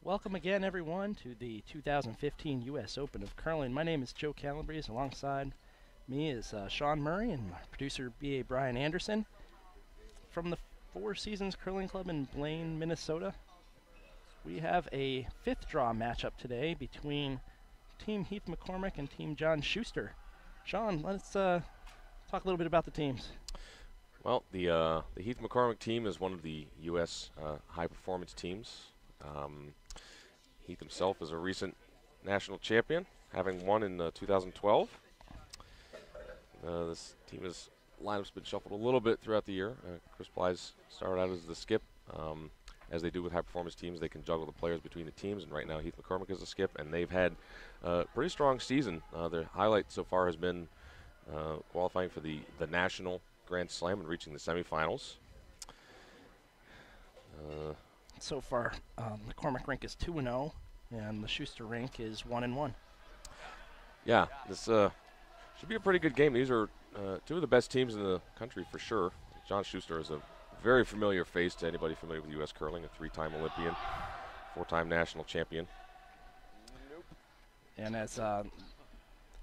Welcome again, everyone, to the 2015 U.S. Open of Curling. My name is Joe Calabrese. Alongside me is Sean Murray and my producer, B.A. Brian Anderson. From the Four Seasons Curling Club in Blaine, Minnesota, we have a fifth draw matchup today between Team Heath McCormick and Team John Shuster. Sean, let's talk a little bit about the teams. Well, the Heath McCormick team is one of the U.S. high-performance teams. Heath himself is a recent national champion, having won in 2012. This team's lineup's been shuffled a little bit throughout the year. Chris Bly's started out as the skip. As they do with high-performance teams, they can juggle the players between the teams, and right now Heath McCormick is a skip, and they've had a pretty strong season. Their highlight so far has been qualifying for the National Grand Slam and reaching the semifinals. So far, the McCormick rink is 2-0, and the Shuster rink is 1-1. Yeah, this should be a pretty good game. These are two of the best teams in the country for sure. John Shuster is a very familiar face to anybody familiar with U.S. curling, a three-time Olympian, four-time national champion. And as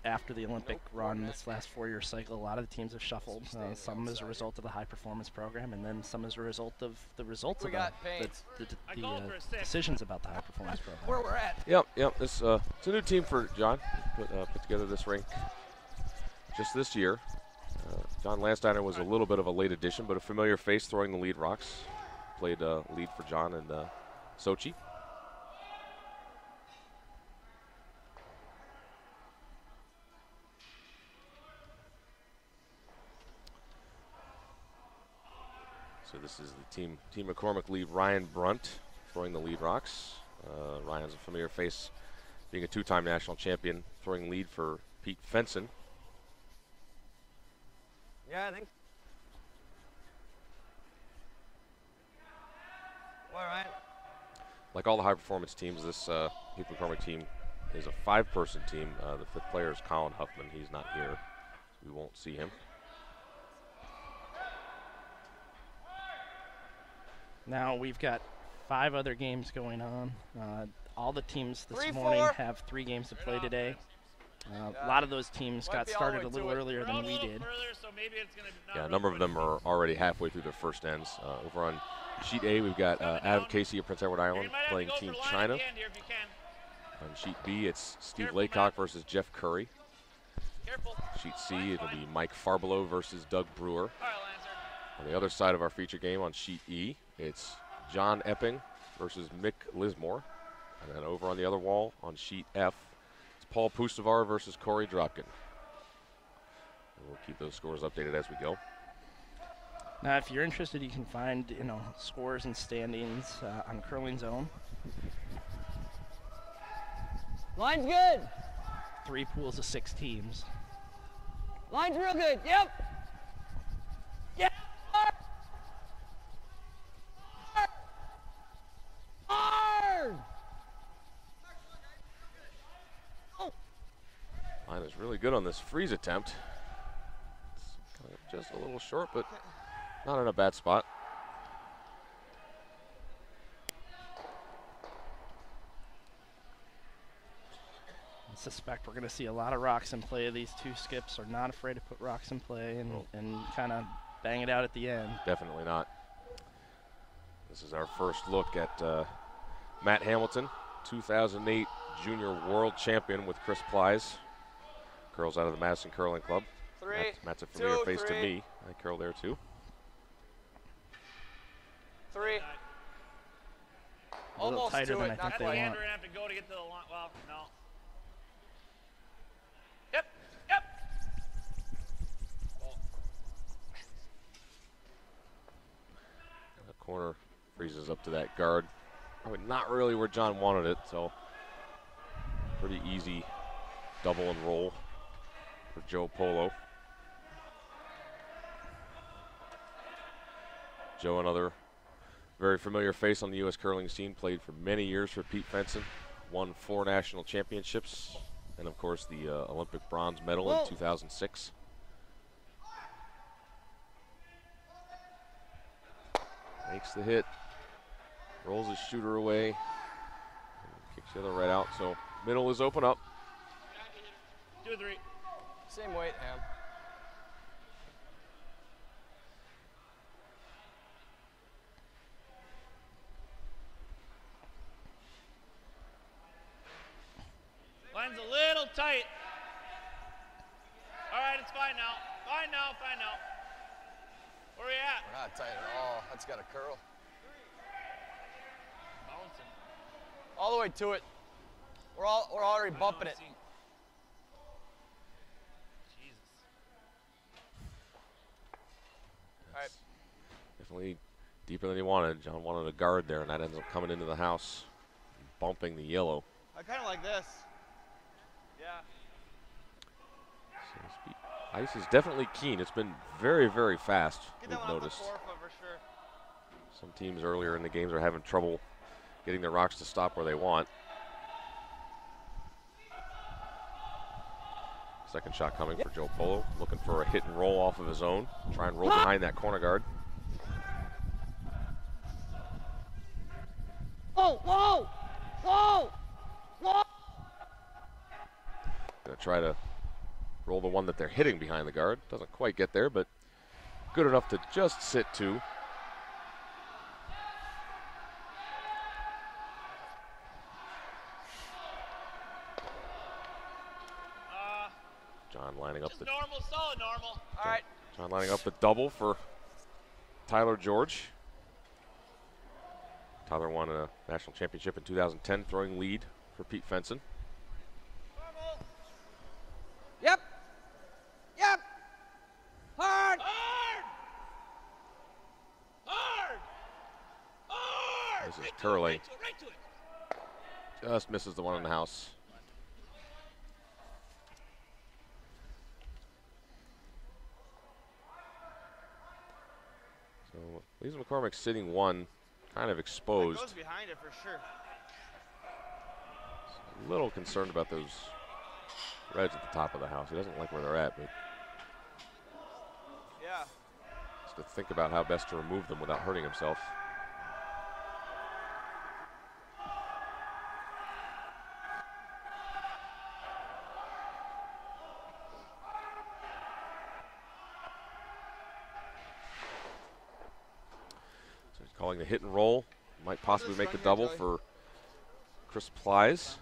after the Olympic run, this last four-year cycle, a lot of the teams have shuffled. Some as a result of the high-performance program, and then some as a result of the results of the decisions about the high-performance program. Where we're at. Yep. This it's a new team for John. Put together this rink just this year. John Landsteiner was a little bit of a late addition, but a familiar face throwing the lead rocks. Played lead for John in Sochi. So this is the Team McCormick lead, Ryan Brunt, throwing the lead rocks. Ryan's a familiar face, being a two-time national champion, throwing lead for Pete Fenson. Yeah, I think. All right. Like all the high-performance teams, this Heath McCormick team is a five-person team. The fifth player is Colin Huffman. He's not here, so we won't see him. Now we've got 5 other games going on. All the teams this 3-4. morning have 3 games to play today. A lot of those teams got started a little earlier than we did. Yeah, a number of them are already halfway through their first ends. Over on Sheet A, we've got Adam Casey of Prince Edward Island playing Team China. On Sheet B, it's Steve Laycock versus Jeff Curry. Sheet C, it'll be Mike Farbelow versus Doug Brewer. On the other side of our feature game, on Sheet E, it's John Epping versus Mick Lismore. And then over on the other wall, on Sheet F, it's Paul Pustavar versus Corey Dropkin. And we'll keep those scores updated as we go. Now, if you're interested, you can find scores and standings on Curling Zone. Line's good. 3 pools of 6 teams. Line's real good. Yep. Yep. Hard. Oh. Line is really good on this freeze attempt. It's kind of just a little short, but not in a bad spot. I suspect we're going to see a lot of rocks in play. These 2 skips are not afraid to put rocks in play and kind of bang it out at the end. Definitely not. This is our first look at Matt Hamilton, 2008 junior world champion with Chris Plies. Curls out of the Madison Curling Club. Matt's a familiar face to me. I curl there too. 3. A little Almost tighter to than it, I think not they quite. want. We're gonna have to go to get to the line. Well, no. Yep. The corner freezes up to that guard. Probably not really where John wanted it, so pretty easy double and roll for Joe Polo. Joe, another very familiar face on the U.S. curling scene, played for many years for Pete Fenson, won 4 national championships, and of course the Olympic bronze medal in 2006. Makes the hit, rolls his shooter away. the other right out, so middle is open up. 2 3. Same weight, Ham. Line's a little tight. All right, it's fine now. Fine now, fine now. Where are we at? We're not tight at all. That's got a curl. Bouncing. All the way to it. We're already bumping it. Jesus. All right. Definitely deeper than he wanted. John wanted a guard there, and that ends up coming into the house, bumping the yellow. I kind of like this. Yeah. So ice is definitely keen. It's been very, very fast, Get we've that one noticed. off the 4 foot for sure. Some teams earlier in the games are having trouble getting their rocks to stop where they want. Second shot coming for Joe Polo, looking for a hit and roll off of his own. Try and roll behind that corner guard. Whoa, whoa, whoa, whoa. Gonna try to roll the one that they're hitting behind the guard. Doesn't quite get there, but good enough to just sit two. John lining up Just the normal, solid normal. All right. John lining up a double for Tyler George. Tyler won a national championship in 2010, throwing lead for Pete Fenson. Normal. Yep. Yep. Hard. Hard. Hard. Hard. This is Right to it, curling. right to it, right to it. Just misses the one in the house. So Lisa McCormick sitting one, kind of It exposed. goes behind it for sure. A little concerned about those reds at the top of the house. He doesn't like where they're at, but Yeah. just to think about how best to remove them without hurting himself. So he's calling the hit and roll. Might possibly make the double for Chris Plies.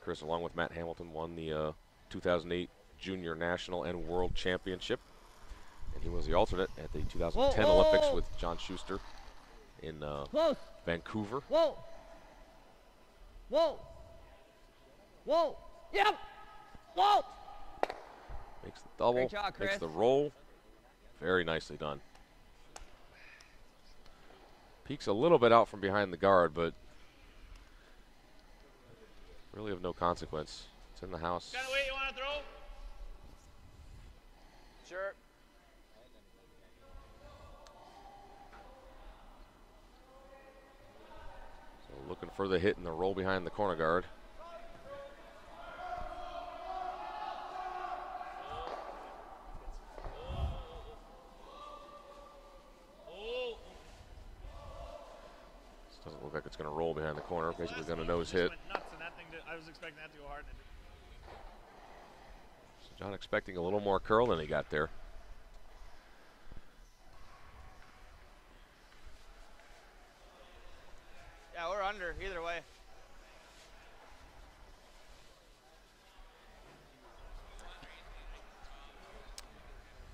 Chris, along with Matt Hamilton, won the 2008 Junior National and World Championship. And he was the alternate at the 2010 Whoa, whoa, Olympics whoa. with John Schuster in Close. Vancouver. Whoa. Whoa. Whoa. Yep. Whoa. Makes the double, Great job, makes Chris. the roll. Very nicely done. Peeks a little bit out from behind the guard, but really of no consequence. It's in the house. Kind of weight you want to throw? Sure. So looking for the hit and the roll behind the corner guard. Oh. This doesn't look like it's going to roll behind the corner. Basically Last going to one nose just hit. went nuts and that thing I was expecting that to go hard. And it So John expecting a little more curl than he got there. Yeah, we're under either way.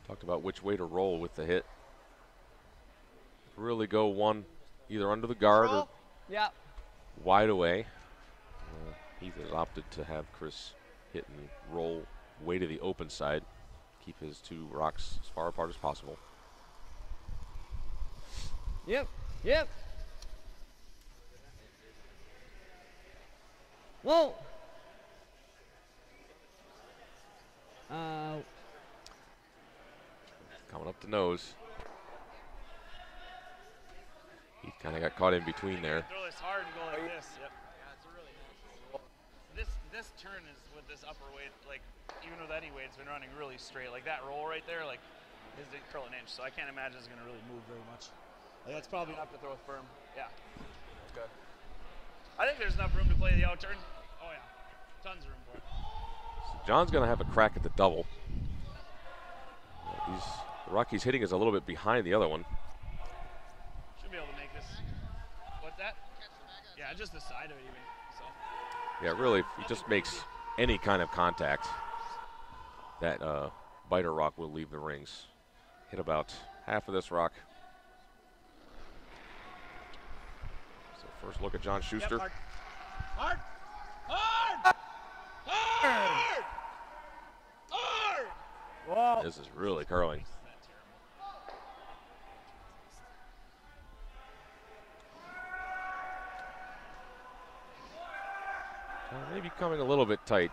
Talked about which way to roll with the hit. Really go one either under the guard or Yep. wide away. Heath has opted to have Chris hit and roll way to the open side. Keep his two rocks as far apart as possible. Yep. Yep. Whoa. Coming up to nose. He kind of got caught in between there. Throw this hard and go like this. Yep. Yeah, it's a really nice. This turn is with this upper weight, like even with any weight, it's been running really straight. Like that roll right there, like is the curl an inch. So I can't imagine it's gonna really move very much. Like that's probably enough to throw it firm. Yeah. good. I think there's enough room to play the out turn. Oh yeah, tons of room for it. So John's going to have a crack at the double. The rock he's hitting is a little bit behind the other one. Should be able to make this. What's that? Yeah, just the side of it even. So. Yeah, really, if he just makes any kind of contact, that biter rock will leave the rings. Hit about half of this rock. So first look at John Shuster. Yep, hard. Hard! Hard! Hard! Whoa. This is really curling. Maybe coming a little bit tight.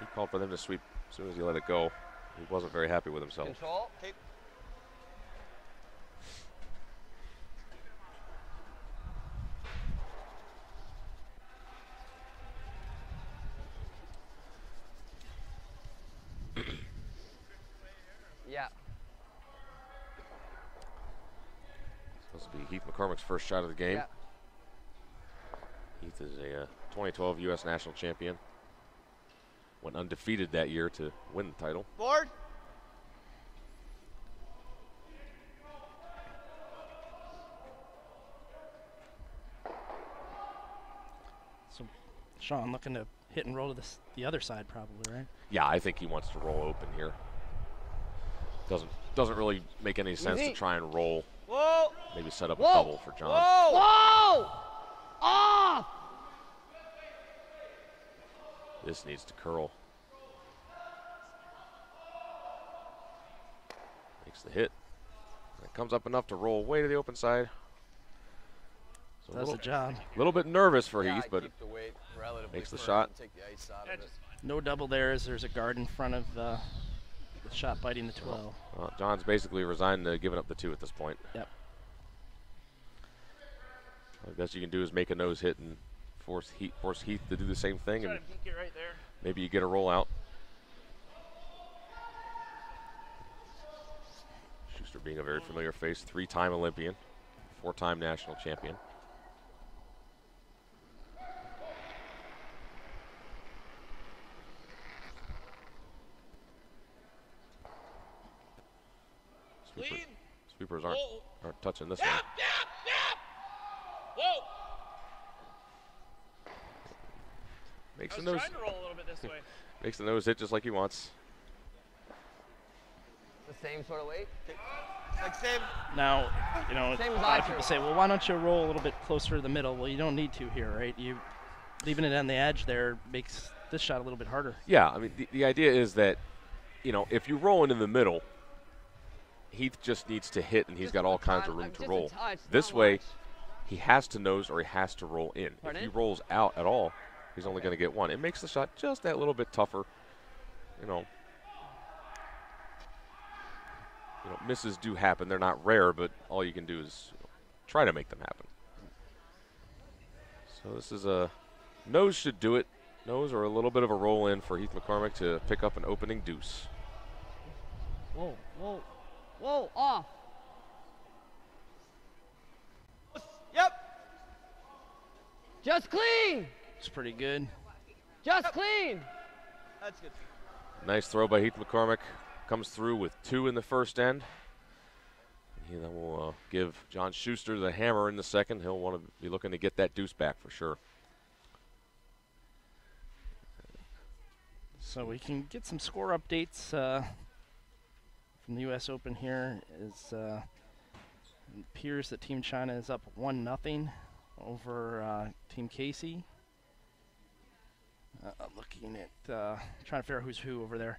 He called for them to sweep as soon as he let it go. He wasn't very happy with himself. Control. Keep. Yeah. Supposed to be Heath McCormick's first shot of the game. Yeah. Heath is a 2012 U.S. national champion. Went undefeated that year to win the title. Board. So Sean looking to hit and roll to the other side probably, right? Yeah, I think he wants to roll open here. Doesn't really make any sense to try and roll. Whoa. Maybe set up Whoa. a double for John. Whoa. Whoa. Off. This needs to curl. Makes the hit. It comes up enough to roll way to the open side. So Does the job. A little bit nervous for Yeah, Heath, but keep the weight relatively makes the firm shot. and take the ice out Yeah, of it. just fine. No double there as there's a guard in front of the shot biting the 12. John's basically resigned to giving up the 2 at this point. Yep. The best you can do is make a nose hit and force Heath to do the same thing, Try and to peek it right there. maybe you get a roll out. Shuster being a very familiar face, 3-time Olympian, 4-time national champion. Clean. Sweepers aren't touching this one. Yap, yap, yap. Whoa. Makes I the was nose trying to roll a little bit this way. makes the nose hit just like he wants. The same sort of weight. Like same. Now, you know, Same a as lot of I people do. say, well, why don't you roll a little bit closer to the middle? Well, you don't need to here, right? You leaving it on the edge there makes this shot a little bit harder. Yeah, I mean, the idea is that, you know, if you roll into the middle, Heath just needs to hit, and he's Just got a all kinds ton- of room just to a roll. touch, This not way, much. he has to nose or he has to roll in. If Pardon? he rolls out at all, he's only going to get 1. It makes the shot just that little bit tougher. You know, misses do happen. They're not rare, but all you can do is try to make them happen. So this is a nose should do it. Nose or a little bit of a roll in for Heath McCormick to pick up an opening deuce. Whoa, whoa, whoa, off. Yep. Just clean. It's pretty good. Just clean. That's good. Nice throw by Heath McCormick. Comes through with 2 in the first end. He then will give John Shuster the hammer in the second. He'll want to be looking to get that deuce back for sure. So we can get some score updates from the U.S. Open here. It appears that Team China is up 1-0 over Team Casey. Looking at trying to figure out who's who over there.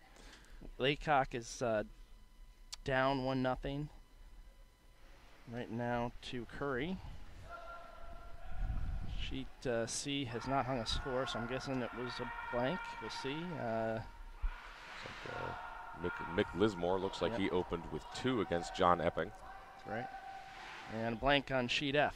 Laycock is down 1-0 right now to Curry. Sheet C has not hung a score, so I'm guessing it was a blank. We'll see. Mick Lismore looks like Yep. he opened with 2 against John Epping. That's right. And a blank on sheet F.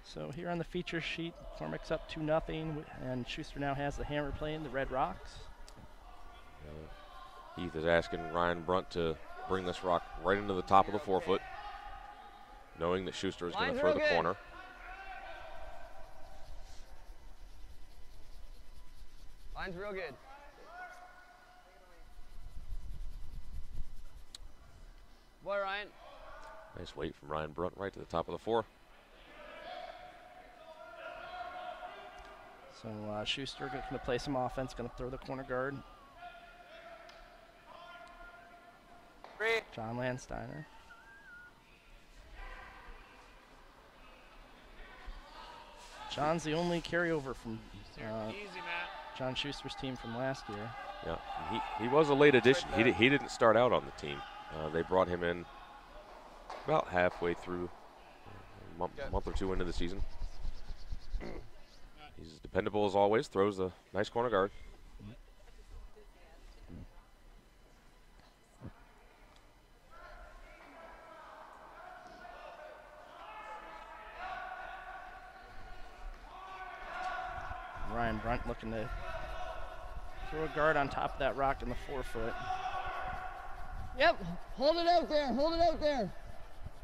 So here on the feature sheet, McCormick's up 2-0, and Shuster now has the hammer playing the Red Rocks. Heath is asking Ryan Brunt to bring this rock right into the top of the forefoot, knowing that Shuster is going to throw the corner. Line's real good. Boy, Ryan. Nice weight from Ryan Brunt right to the top of the four. So Shuster going to play some offense, going to throw the corner guard. John Landsteiner. John's the only carryover from John Schuster's team from last year. Yeah, he was a late addition. He didn't start out on the team. They brought him in about halfway through, a month or two into the season. He's as dependable as always, throws a nice corner guard. Ryan Brunt looking to throw a guard on top of that rock in the forefoot. Yep, hold it out there, hold it out there.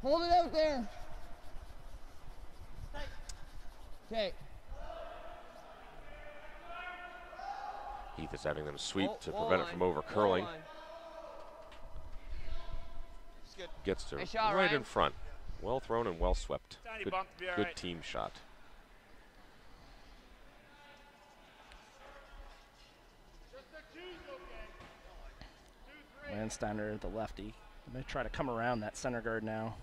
Hold it out there. Okay. Heath is having them sweep to prevent it from over curling. Gets to right in front. Well thrown and well swept. Good team shot. Landsteiner, the lefty. They try to come around that center guard now.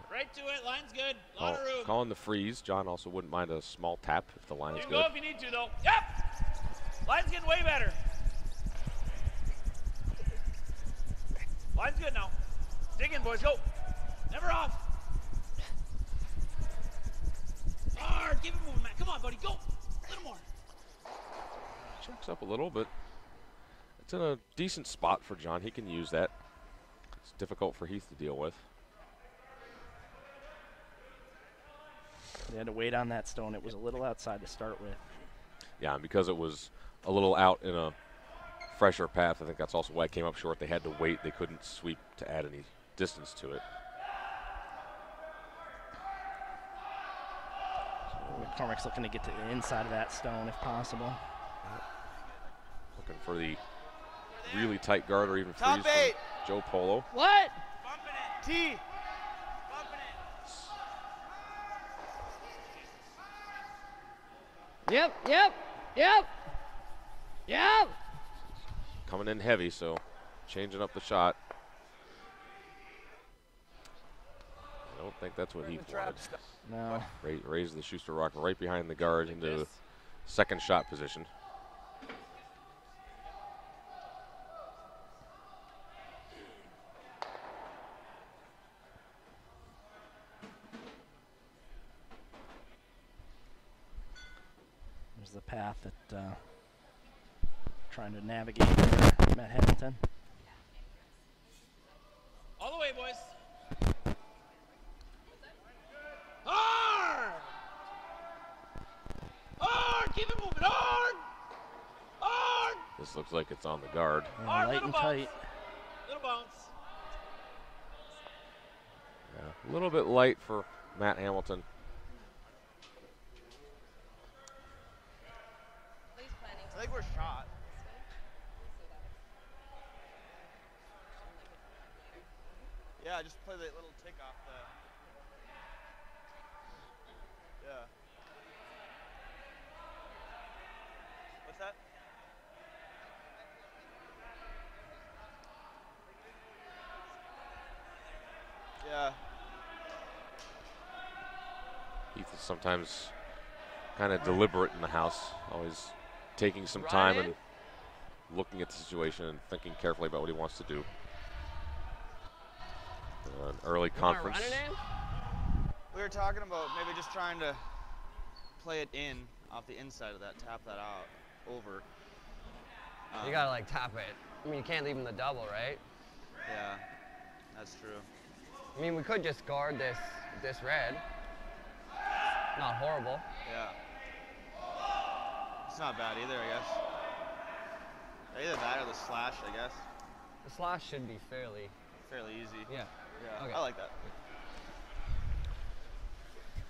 Right to it, line's good. Lot of room. Calling the freeze. John also wouldn't mind a small tap if the line is good. You can go if you need to, though. Yep! Line's getting way better. Line's good now. Dig in, boys, go. Never off. Hard, keep it moving, Matt. Come on, buddy, go. A little more. Checks up a little, but it's in a decent spot for John. He can use that. It's difficult for Heath to deal with. They had to wait on that stone. It was a little outside to start with. Yeah, and because it was a little out in a fresher path, I think that's also why it came up short. They had to wait. They couldn't sweep to add any distance to it. So McCormick's looking to get to the inside of that stone if possible. Looking for the really tight guard or even freeze from Joe Polo. What? Bumping it. T. Yep, yep, yep, yep. Coming in heavy, so changing up the shot. I don't think that's what Heath wanted. No. Raise the Shuster rock right behind the guard into second shot position. There's the path that trying to navigate there, Matt Hamilton. All the way, boys. Hard! Hard! Keep it moving. Hard! Hard! This looks like it's on the guard. Yeah, light and tight. Little bounce. Yeah, a little bit light for Matt Hamilton. I think we're shot. Yeah, just play the little tick off the. Yeah. What's that? Yeah. Heath is sometimes kind of deliberate in the house, always taking some time and looking at the situation and thinking carefully about what he wants to do. An early conference. We were talking about maybe just trying to play it in off the inside of that, tap that out, over. You gotta like tap it. I mean, you can't leave him the double, right? Yeah, that's true. I mean, we could just guard this red. Not horrible. Yeah. It's not bad either, I guess. Either that or the slash, I guess. The slash should be fairly easy. Yeah. Yeah, Okay. I like that.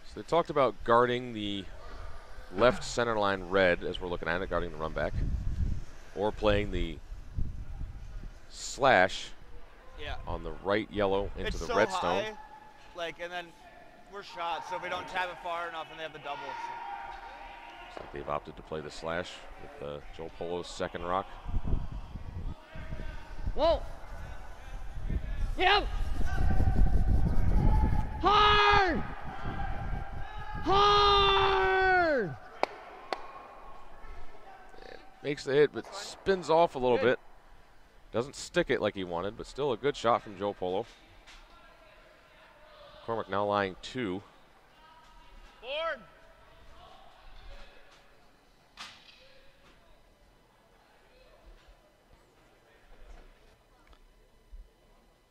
So they talked about guarding the left center line red, as we're looking at it, guarding the run back, or playing the slash on the right yellow into it's the so red stone. High, like, and then we're shot, so if we don't tap it far enough and they have the double. Looks like they've opted to play the slash with Joe Polo's second rock. Whoa. Yep. Hard. Hard. Makes the hit, but spins off a little bit. Doesn't stick it like he wanted, but still a good shot from Joe Polo. McCormick now lying 2. Board.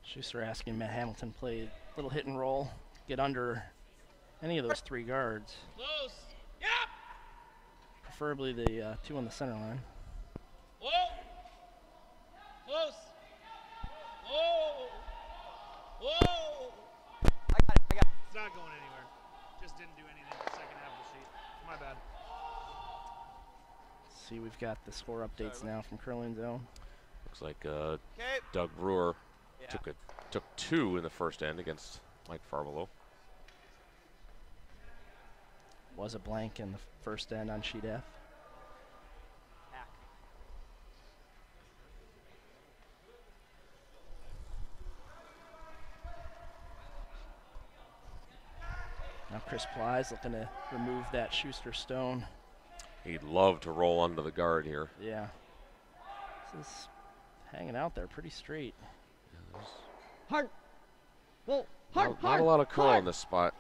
Shuster asking Matt Hamilton play a little hit and roll, get under any of those 3 guards. Close. Yep. Preferably the 2 on the center line. Whoa. Close. Whoa. Whoa. I got it. It's not going anywhere. Just didn't do anything in the second half of the sheet. My bad. See, we've got the score updates now from Curling Zone. Looks like Doug Brewer took 2 in the first end against Mike Farbolo. Was a blank in the first end on sheet F. Now Chris Ply's looking to remove that Shuster stone. He'd love to roll under the guard here. Yeah. This is hanging out there pretty straight. Hard. Whoa. Hard. Not a lot of curl in this spot.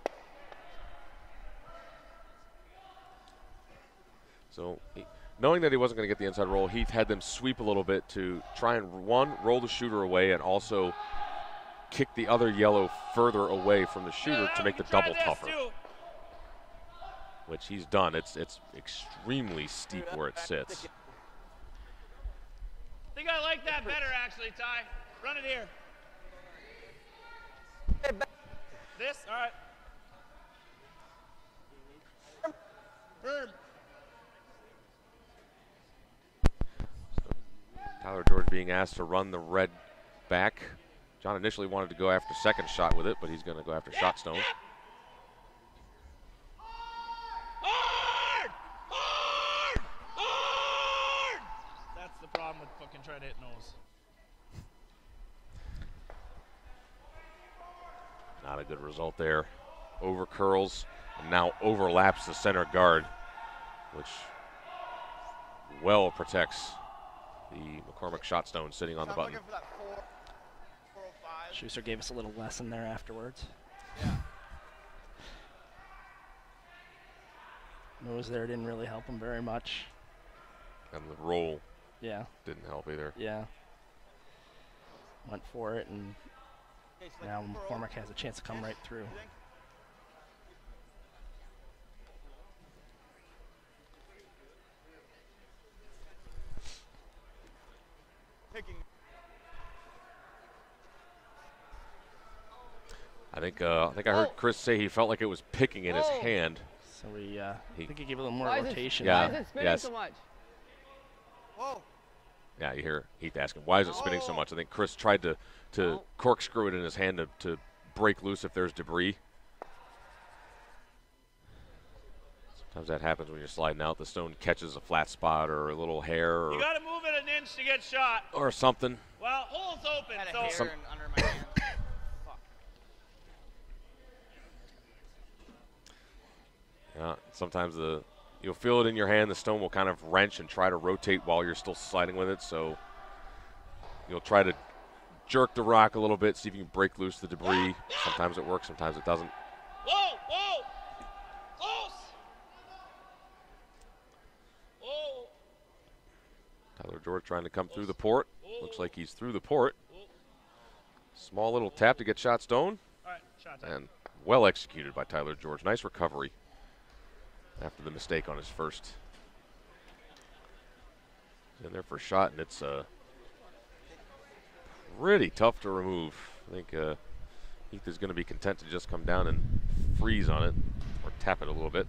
So, knowing that he wasn't going to get the inside roll, Heath had them sweep a little bit to try and, one, roll the shooter away and also kick the other yellow further away from the shooter to make the double tougher. Which he's done. It's extremely steep where it sits. I think I like that better, actually, Ty. Run it here. This? All right. Firm. Tyler George being asked to run the red back. John initially wanted to go after second shot with it, but he's going to go after shot stone. Hard! Hard! Hard! That's the problem with fucking trying to hit nose. Not a good result there. Over curls and now overlaps the center guard, which well protects the McCormick shot stone sitting on the button. Shuster gave us a little lesson there afterwards. Yeah. Nose there didn't really help him very much. And the roll didn't help either. Yeah. Went for it, and now McCormick has a chance to come right through. I think I heard Chris say he felt like it was picking in his hand. So I think he gave a little more rotation. Why is it spinning so much? Whoa. Yeah, you hear Heath asking, why is it spinning so much? I think Chris tried to corkscrew it in his hand to break loose if there's debris. Sometimes that happens when you're sliding out. The stone catches a flat spot or a little hair or, You got to move it an inch to get shot. or something. Well, hole's open, Had a so hair under my hand. Fuck. Yeah, sometimes you'll feel it in your hand. The stone will kind of wrench and try to rotate while you're still sliding with it. So you'll try to jerk the rock a little bit, see if you can break loose the debris. Sometimes it works, sometimes it doesn't. Whoa, whoa, close. Whoa. Tyler George trying to come through the port. Looks like he's through the port. Small little tap to get shot stone. All right, shot time. And well executed by Tyler George. Nice recovery after the mistake on his first in there for a shot, and it's pretty tough to remove. I think Heath is going to be content to just come down and freeze on it or tap it a little bit.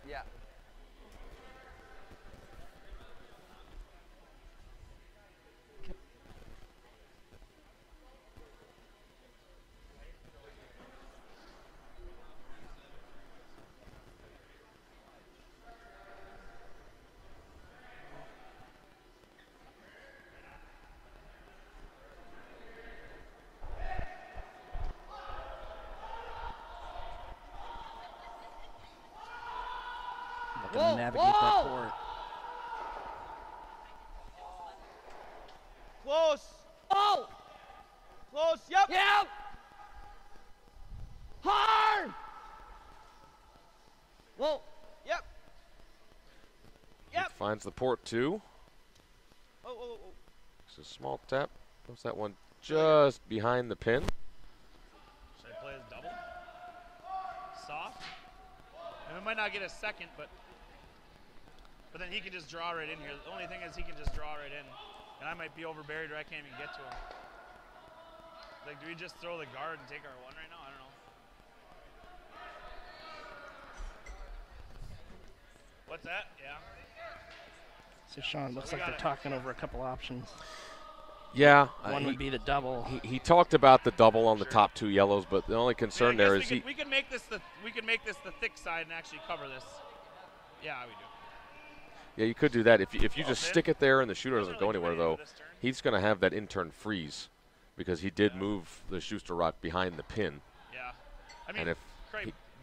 Yeah. Looking to navigate that court. Close. Oh! Close. Yep. Yep! Hard! Whoa! Yep. Heath Yep. finds the port two. Oh. It's a small tap. Puts that one just behind the pin. Should I play his double? Soft. And we might not get a second, but then he can just draw right in here. The only thing is he can just draw right in. And I might be overburied or I can't even get to him. Like, do we just throw the guard and take our one right now? I don't know. What's that? Yeah. So Sean, looks like they're talking over a couple options. Yeah. One would be the double. He talked about the double on the top two yellows, but the only concern there is we could make this the thick side and actually cover this. Yeah, we do. Yeah, you could do that. If you just stick it there and the shooter doesn't go anywhere, though, he's going to have that in-turn freeze because he did move the Shuster rock behind the pin. Yeah. I mean, and if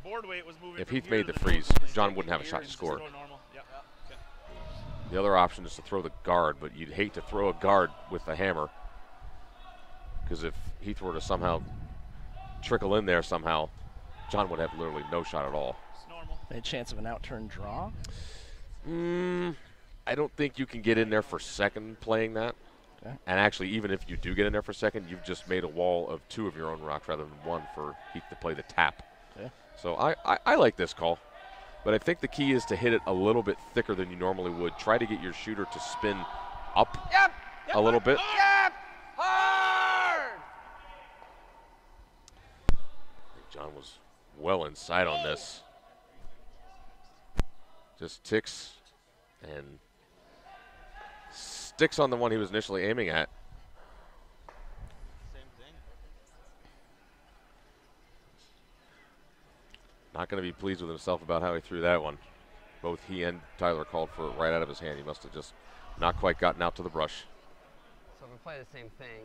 board weight was moving if from Heath here made to the freeze, normal, John wouldn't have a shot to just score. throw normal. Yep. Okay. The other option is to throw the guard, but you'd hate to throw a guard with the hammer because if Heath were to somehow trickle in there somehow, John would have literally no shot at all. It's normal. Any chance of an out-turn draw? I don't think you can get in there for second playing that. Okay. And actually, even if you do get in there for second, you've just made a wall of two of your own rocks rather than one for Heath to play the tap. Okay. So I like this call. But I think the key is to hit it a little bit thicker than you normally would. Try to get your shooter to spin up a little bit. Yep! Hard! I think John was well inside on this. Just ticks and sticks on the one he was initially aiming at. Same thing. Not going to be pleased with himself about how he threw that one. Both he and Tyler called for it right out of his hand. He must have just not quite gotten out to the brush. So if we play the same thing,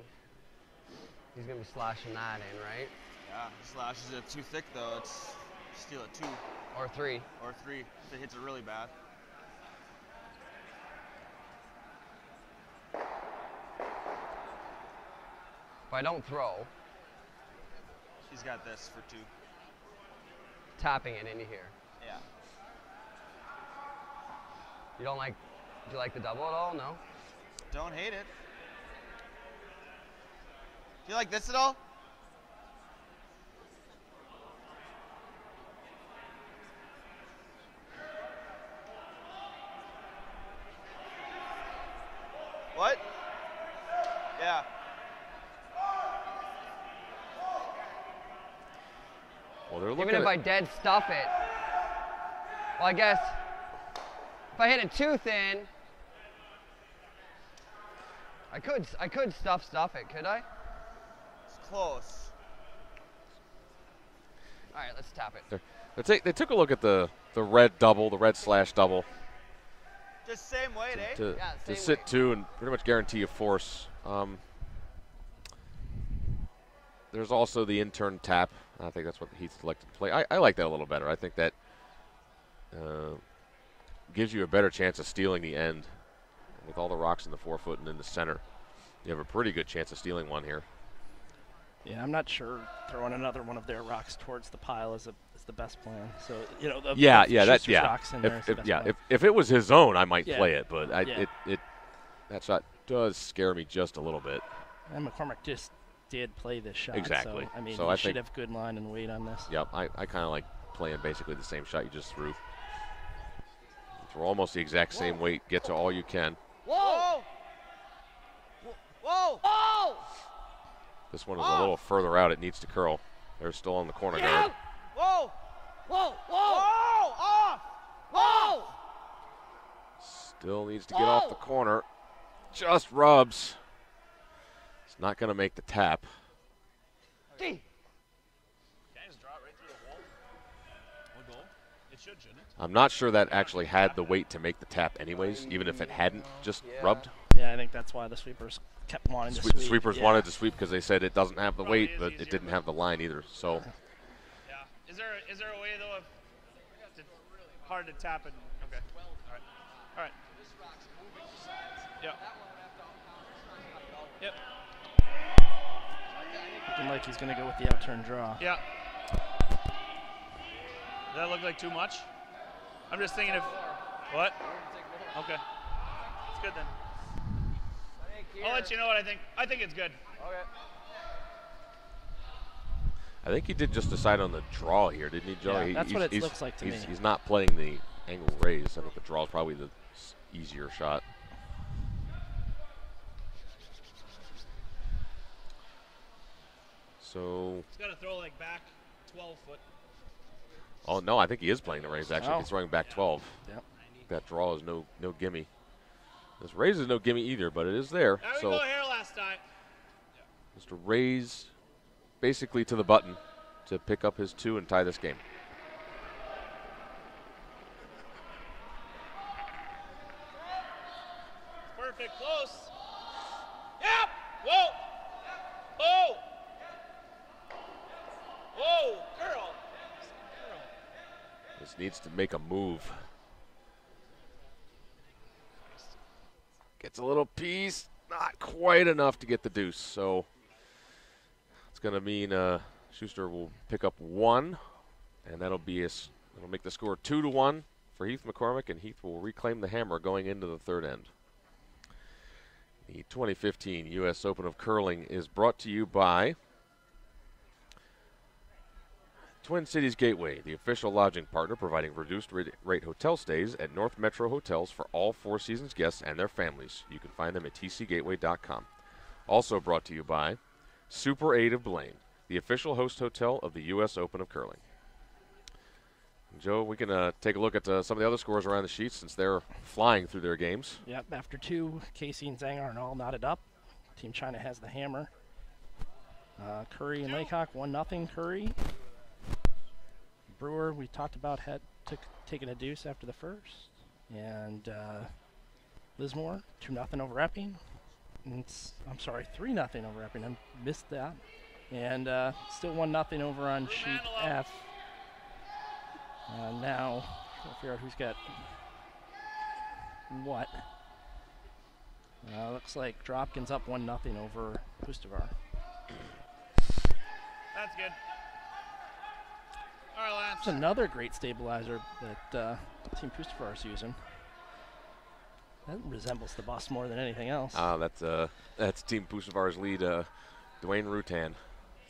he's going to be slashing that in, right? Yeah. Slashes it too thick though. It's steal it 2 Or 3. or 3 if it hits it really bad. If I don't throw, He's got this for 2. tapping it into here. Yeah. You don't like, do you like the double at all? No? Don't hate it. Do you like this at all? What? Yeah. Well, they're looking Even if at I dead stuff it. Well, I guess if I hit it too thin, I could stuff it, could I? It's close. All right, let's tap it. they took a look at the red double, the red slash double, Just same weight, eh? to Yeah, same sit weight. 2 and pretty much guarantee a force. There's also the in-turn tap. I think that's what Heath selected to play. I like that a little better. I think that gives you a better chance of stealing the end. With all the rocks in the forefoot and in the center, you have a pretty good chance of stealing one here. Yeah, I'm not sure throwing another one of their rocks towards the pile is the best plan. So, you know, Schuster's rocks in there is the best plan. If it was his own, I might Yeah. play it, but Yeah. that shot does scare me just a little bit. And McCormick just did play this shot. Exactly. So, I mean, So you should have good line and weight on this. Yep, I kind of like playing basically the same shot you just threw. Throw almost the exact same weight, get to all you can. Whoa! Whoa! Whoa! This one is a little further out. It needs to curl. They're still on the corner guard. Whoa! Whoa! Whoa! Whoa! Off! Whoa! Still needs to get off the corner. Just rubs. It's not going to make the tap. Can I just draw it right through the hole? One goal? It should, shouldn't it? I'm not sure that actually had the weight to make the tap anyways, even if it hadn't just rubbed. Yeah, I think that's why the sweepers kept wanting to sweep. The sweepers wanted to sweep because they said it doesn't have the Probably weight, is but easier, it didn't have the line either. So Yeah. Is there a way though? If it's hard to tap it. Okay. All right. All right. Yep. Yep. Looking like he's going to go with the outturn draw. Yeah. Does that look like too much? I'm just thinking if what? Okay. It's good then. I'll let you know what I think. I think it's good. Okay. I think he did just decide on the draw here, didn't he, Joe? Yeah, that's what it looks like to me. He's not playing the angle raise. I think the draw is probably the easier shot. So. He's got to throw like back 12 foot. Oh no, I think he is playing the raise. Actually, Oh. he's throwing back 12. Yep. That draw is no gimme. This raise is no gimme either, but it is there. How did So we go here last time? Mr. Raise basically to the button to pick up his 2 and tie this game. Perfect, close. Yep. Whoa. Whoa. Whoa, girl. This needs to make a move. Gets a little piece, not quite enough to get the deuce. So it's going to mean Shuster will pick up 1, and that'll make the score 2-1 for Heath McCormick, and Heath will reclaim the hammer going into the third end. The 2015 U.S. Open of Curling is brought to you by Twin Cities Gateway, the official lodging partner providing reduced rate hotel stays at North Metro Hotels for all Four Seasons guests and their families. You can find them at tcgateway.com. Also brought to you by Super 8 of Blaine, the official host hotel of the U.S. Open of Curling. Joe, we can take a look at some of the other scores around the sheet since they're flying through their games. Yep, after 2, Casey and Zhang are all knotted up. Team China has the hammer. Curry and Laycock, 1-0 Curry. Brewer, we talked about, taking a deuce after the first. And Lismore, 2-0 over Epping. I'm sorry, 3-0 over Epping. I missed that. And still 1-0 over on sheet F. Now, we'll figure out who's got what. Looks like Dropkin's up 1-0 over Pustovar. That's good. All right, Lance. That's another great stabilizer that Team Pustovar is using. That resembles the bus more than anything else. That's Team Pustovar's lead, Dwayne Rutan,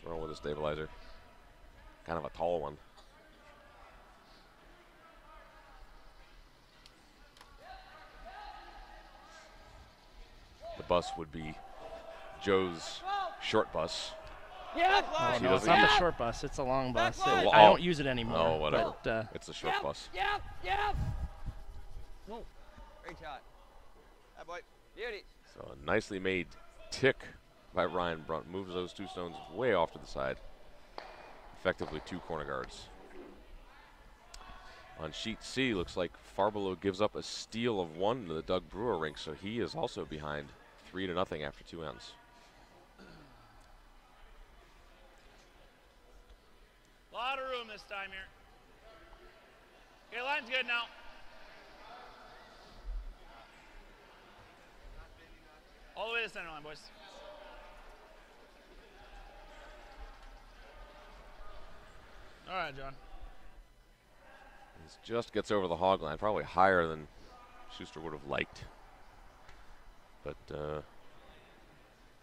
throwing with a stabilizer. Kind of a tall one. The bus would be Joe's short bus. Yeah. Oh, He no, it's doesn't not use- the short bus. It's a long bus. Oh, I don't use it anymore. Oh, whatever. But, It's a short bus. Yep. Yep. Whoa. Great shot. That boy. Beauty. So a nicely made tick by Ryan Brunt moves those 2 stones way off to the side. Effectively 2 corner guards. On sheet C, looks like Farbolo gives up a steal of 1 to the Doug Brewer rink, so he is also behind 3-0 after 2 ends. Lot of room this time here. Okay, line's good now. All the way to the center line, boys. All right, John. This just gets over the hog line, probably higher than Shuster would have liked. But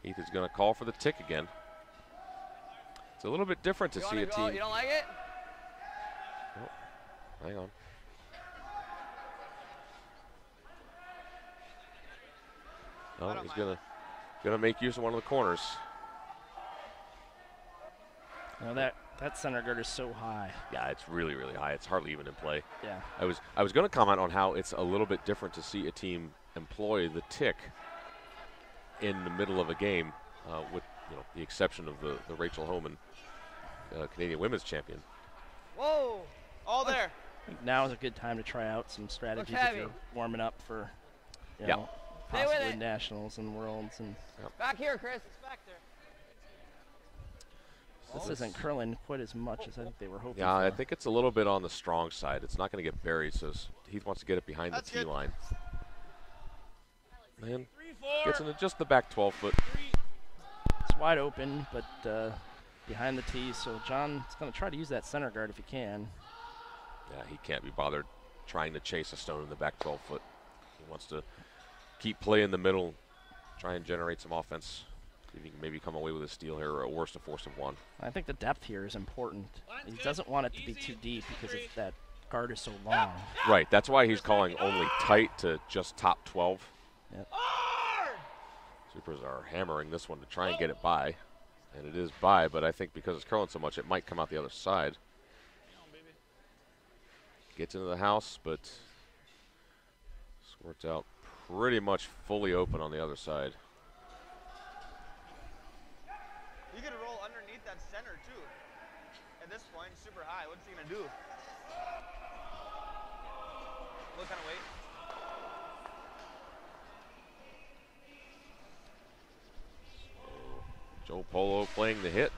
Heath is going to call for the tick again. It's a little bit different to see a team. You don't like it? Oh, hang on. Oh, he's gonna make use of one of the corners. You know, that center guard is so high. Yeah, it's really, really high. It's hardly even in play. Yeah. I was going to comment on how it's a little bit different to see a team employ the tick in the middle of a game, with the exception of the Rachel Homan, Canadian Women's Champion. Whoa! All there. I think now is a good time to try out some strategies if you're warming up for, you know, Stay with possibly it. nationals and worlds. And Back here, Chris. Back there. this isn't curling quite as much as I think they were hoping. Yeah, for. I think it's a little bit on the strong side. It's not going to get buried, so Heath wants to get it behind That's the tee good. line. Man, 3-4. gets into just the back 12 foot. It's wide open, but behind the tee. So John's going to try to use that center guard if he can. Yeah, he can't be bothered trying to chase a stone in the back 12 foot. He wants to keep play in the middle, try and generate some offense. See if he can maybe come away with a steal here, or at worst a force of one. I think the depth here is important. Line's He good. doesn't want it to be Easy. too deep because that guard is so long. Right, that's why he's calling only tight to just top 12. Hard! Supers are hammering this one to try and get it by. And it is by, but I think because it's curling so much, it might come out the other side. Gets into the house, but squirts out pretty much fully open on the other side. You could roll underneath that center too. At this point, super high. What's he gonna do? What kind of weight? Joe Polo playing the hit.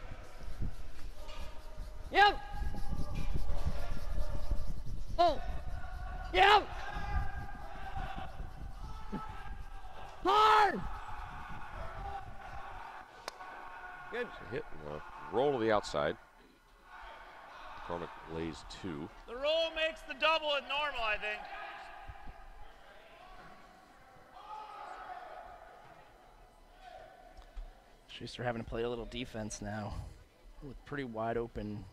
Yep. Oh. Yep. Hard. Good. Hit and roll to the outside. McCormick lays 2. The roll makes the double at normal, I think. Shuster having to play a little defense now with pretty wide open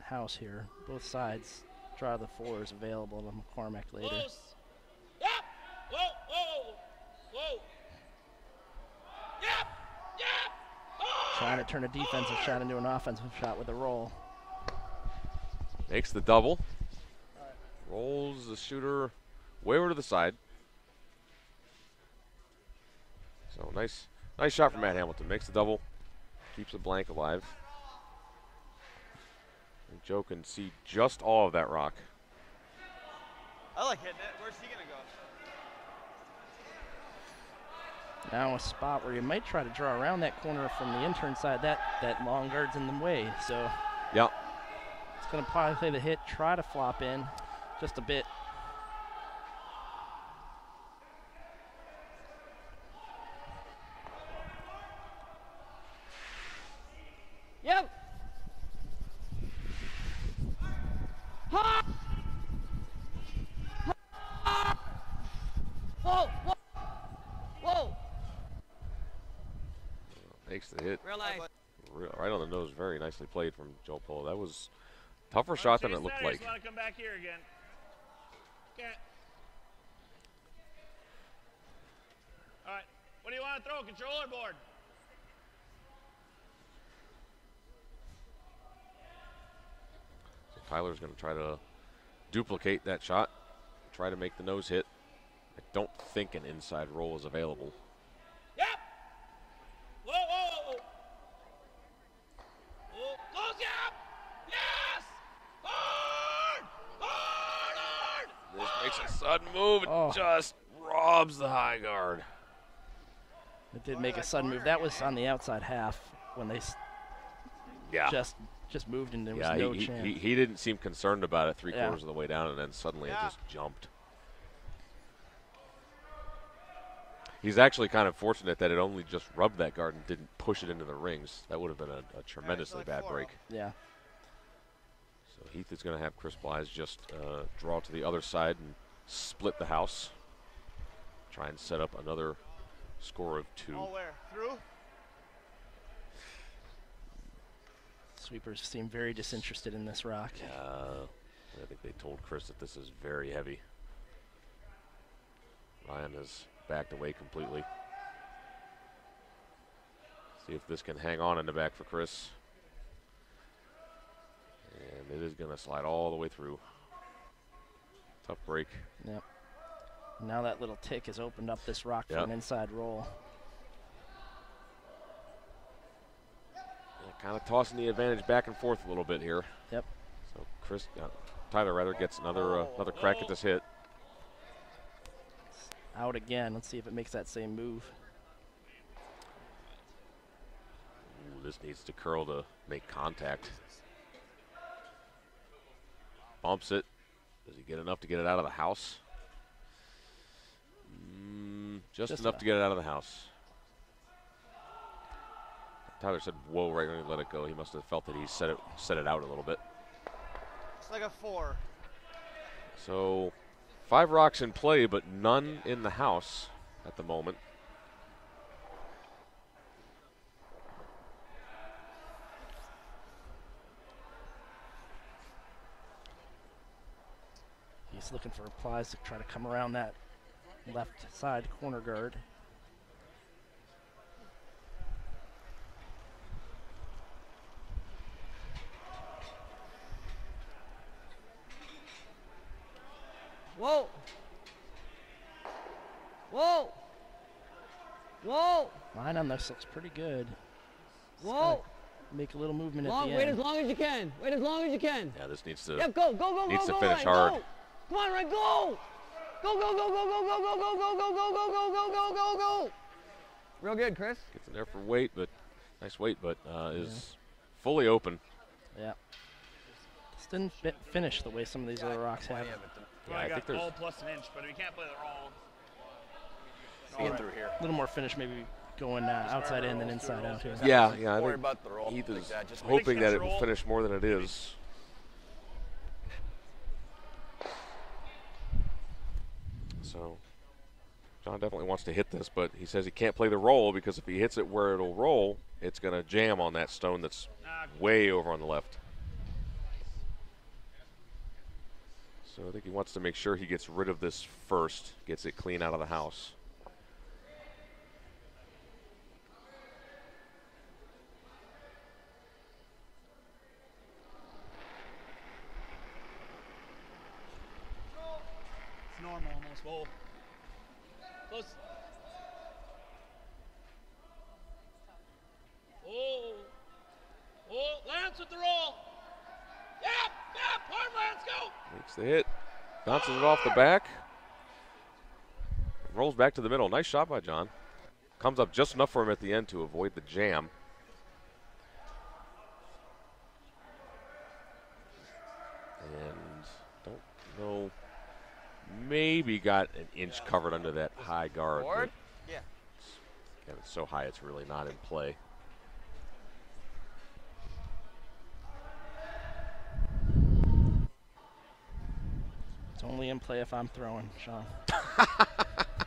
house here. Both sides draw the 4s available to McCormick later. Close. Yep. Whoa, whoa, whoa. Yep. Yep. Hard! Trying to turn a defensive shot into an offensive shot with a roll. Makes the double. Rolls the shooter way over to the side. So nice shot from Matt Hamilton. Makes the double. Keeps the blank alive. And Joe can see just all of that rock. I like hitting it. Where's he gonna go? Now a spot where you might try to draw around that corner from the intern side. That long guard's in the way, so Yep. it's going to probably play the hit, try to flop in just a bit. Yep. Hard. Whoa. Whoa. Whoa. Makes the hit. Real nice. Right on the nose. Very nicely played from Joe Polo. That was a tougher shot than it looked like. Want to come back here again? Okay. All right. What do you want to throw? Controller board. So Tyler's going to try to duplicate that shot, try to make the nose hit. I don't think an inside roll is available. Yep. Whoa, whoa, whoa. Whoa. Close, yep. Yes. Hard. Hard, hard. This makes a sudden move. It Oh. just robs the high guard. It did make a sudden move. That was on the outside half when they Yeah. just moved and there was Yeah, no he, chance. he didn't seem concerned about it Yeah. 3/4 of the way down, and then suddenly it Yeah. just jumped. He's actually kind of fortunate that it only just rubbed that guard and didn't push it into the rings. That would have been a tremendously like bad 4 break. Yeah. So Heath is going to have Chris Blythe just draw to the other side and split the house. Try and set up another score of 2. All where? Through? Sweepers seem very disinterested in this rock. I think they told Chris that this is very heavy. Ryan has backed away completely. See if this can hang on in the back for Chris. And it is going to slide all the way through. Tough break. Yep. Now that little tick has opened up this rock for an inside roll. Kind of tossing the advantage back and forth a little bit here. Yep. So Tyler rather gets another crack at this hit. Out again. Let's see if it makes that same move. Ooh, this needs to curl to make contact. Bumps it. Does he get enough to get it out of the house? Just enough to get it out of the house. Tyler said, "Whoa!" right when he let it go. He must have felt that he set it out a little bit. It's like a 4. So 5 rocks in play, but none in the house at the moment. He's looking for replies to try to come around that left side corner guard. Whoa! Whoa! Whoa! Line on this looks pretty good. Whoa! Make a little movement at the end. Wait as long as you can. Wait as long as you can. Yeah, this needs to. Yep, go, go, go, needs go, to go, finish Ryan, hard. Go. Come on, Ryan, go! Go, go, go, go, go, go, go, go, go, go, go, go, go, go, go, go, go! Real good, Chris. Gets in there for weight, but nice weight, but is fully open. Yeah. This didn't finish the way some of these other rocks have. Yeah, I think there's roll plus an inch, but we can't play the roll. Going through here. A little more finish, maybe going outside in than inside out here. Yeah, I Worry think about the roll. Heath is Just hoping that it will finish more than it is. So John definitely wants to hit this, but he says he can't play the roll because if he hits it where it'll roll, it's going to jam on that stone that's way over on the left. So I think he wants to make sure he gets rid of this first, gets it clean out of the house. It's normal almost. Whoa. Close. Oh. Oh, Lance with the roll. Yep, hard Lance, go. Makes the hit, bounces it off the back, rolls back to the middle. Nice shot by John. Comes up just enough for him at the end to avoid the jam. And don't know, maybe got an inch covered under that high guard. Board? Yeah. Again, it's so high it's really not in play. It's only in play if I'm throwing, Sean. You've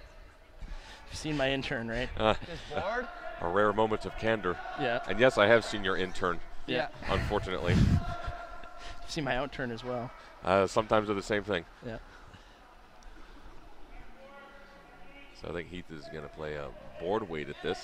seen my intern, right? This board? A rare moment of candor. Yeah. And yes, I have seen your intern, Yeah. unfortunately. You've seen my outturn as well. Sometimes they're the same thing. Yeah. So I think Heath is going to play a board weight at this.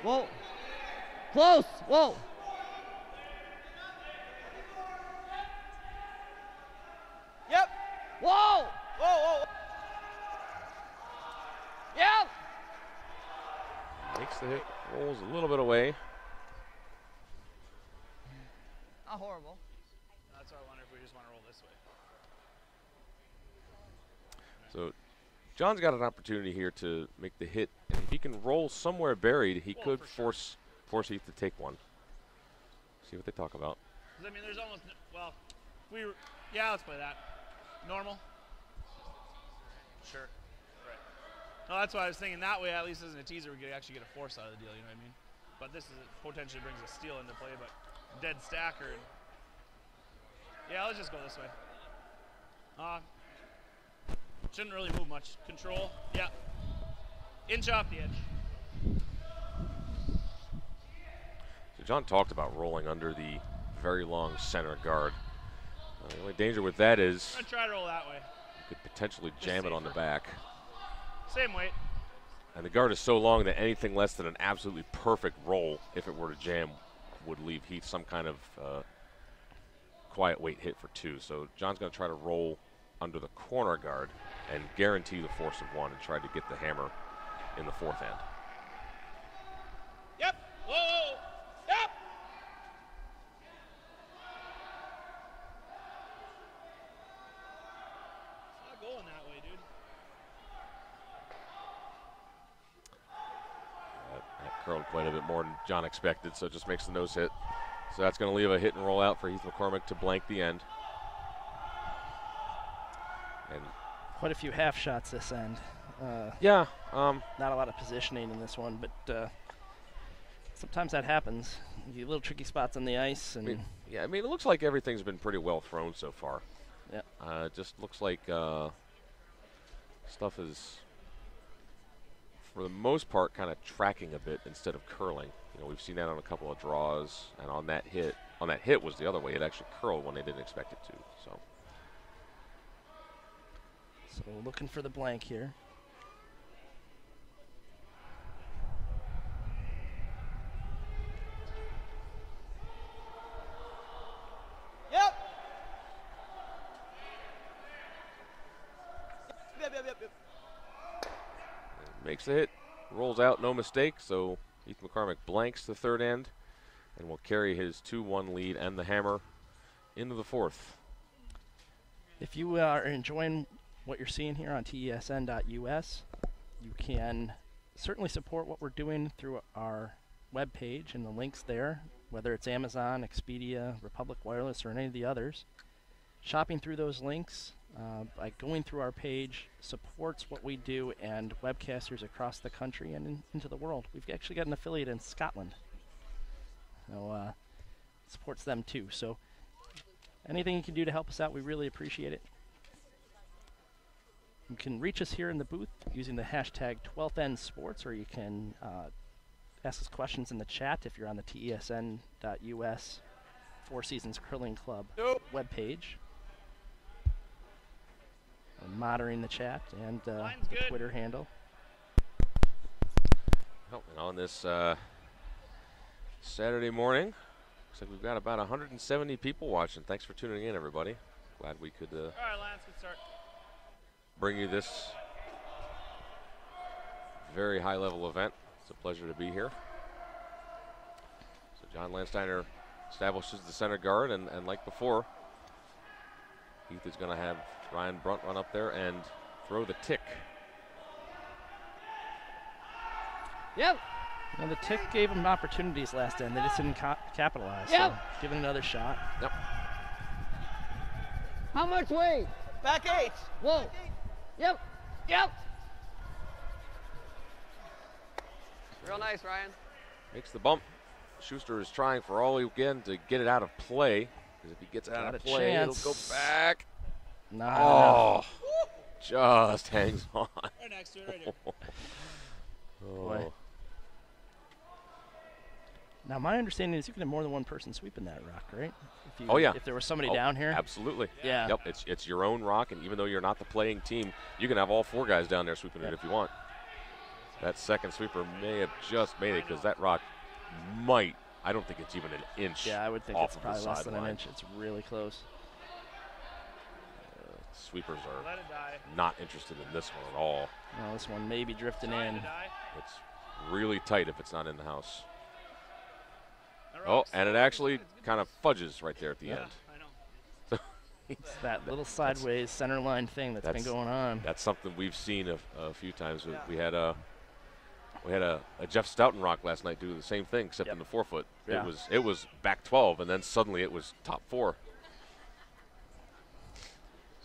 Whoa. Close. Whoa. Yep. Whoa. Whoa. Yep. Makes the hit, rolls a little bit away. Not horrible. That's why I wonder if we just want to roll this way. So John's got an opportunity here to make the hit, and if he can roll somewhere buried, he could force Heath to take one. See what they talk about. 'Cause, I mean, there's almost, well, yeah, let's play that. Normal. Sure. Right. No, that's why I was thinking that way, at least as a teaser, we could actually get a force out of the deal, you know what I mean? But this is potentially brings a steal into play, but dead stacker. And Yeah, let's just go this way. Shouldn't really move much. Control. Yeah. Inch off the edge. So John talked about rolling under the very long center guard. The only danger with that is I'm gonna try to roll that way. you could potentially jam it on the back. Same weight. And the guard is so long that anything less than an absolutely perfect roll, if it were to jam, would leave Heath some kind of quiet weight hit for 2. So John's going to try to roll under the corner guard and guarantee the force of 1 and try to get the hammer in the 4th end. Yep. Whoa. Yep. It's not going that way, dude. That curled quite a bit more than John expected, so it just makes the nose hit. So that's going to leave a hit and roll out for Heath McCormick to blank the end. And Quite a few half shots this end. yeah. Not a lot of positioning in this one, but sometimes that happens. You get little tricky spots on the ice. And I mean, it looks like everything's been pretty well thrown so far. Yeah. It just looks like stuff is, for the most part, kind of tracking a bit instead of curling. You know, we've seen that on a couple of draws, and on that hit was the other way. It actually curled when they didn't expect it to. So looking for the blank here. Yep. Makes the hit, rolls out, no mistake. So Heath McCormick blanks the 3rd end and will carry his 2-1 lead and the hammer into the 4th. If you are enjoying what you're seeing here on tesn.us, you can certainly support what we're doing through our webpage and the links there, whether it's Amazon, Expedia, Republic Wireless, or any of the others. Shopping through those links by going through our page supports what we do and webcasters across the country and into the world. We've actually got an affiliate in Scotland, so supports them too. So anything you can do to help us out, we really appreciate it. You can reach us here in the booth using the hashtag 12thEndSports, or you can ask us questions in the chat if you're on the tesn.us Four Seasons Curling Club webpage. I'm monitoring the chat and the Twitter handle. Oh, and on this Saturday morning, looks like we've got about 170 people watching. Thanks for tuning in, everybody. Glad we could All right, Lance, good start. Bring you this very high-level event. It's a pleasure to be here. So John Landsteiner establishes the center guard, and like before, Heath is going to have Ryan Brunt run up there and throw the tick. Yep. Well, the tick gave them opportunities last end. They just didn't capitalize. Yep. So give it another shot. Yep. How much weight? Back 8. Whoa. Yep. Yep. Real nice, Ryan. Makes the bump. Shuster is trying for all he can to get it out of play. Because if he gets it out Got of a play, chance. it'll go back. Not Oh, just hangs on. Right next to it, right here. Boy. Now, my understanding is you can have more than one person sweeping that rock, right? If you, Oh, yeah. If there was somebody Oh, down here. Absolutely. Yeah. Yep, it's your own rock, and even though you're not the playing team, you can have all 4 guys down there sweeping it if you want. That second sweeper may have just made it because that rock might, I don't think it's even an inch. Yeah, I would think off it's of probably the less than an sideline. inch. It's really close. Sweepers Let are it die. not interested in this one at all. No, this one may be drifting Trying in. to die. It's really tight if it's not in the house. That Oh, rock's and it good. actually It's good. kind of fudges right there at the Yeah, end. I know. It's that little sideways center line thing that's been that's- going on. That's something we've seen a few times. Yeah. We had a Jeff Stoughton rock last night do the same thing, except Yep. in the 4-foot. Yeah. It was back 12, and then suddenly it was top 4.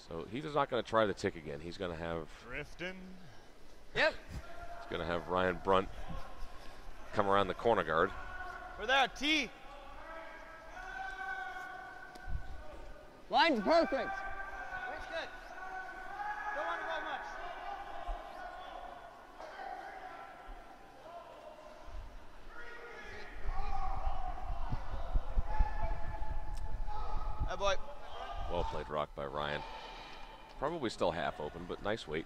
So Heath is not going to try the tick again. He's going to have Yep. Ryan Brunt come around the corner guard. We're there, T. Line's perfect. Weight's good. Don't want to go much. Hey, boy. Well played rock by Ryan. Probably still half open, but nice weight.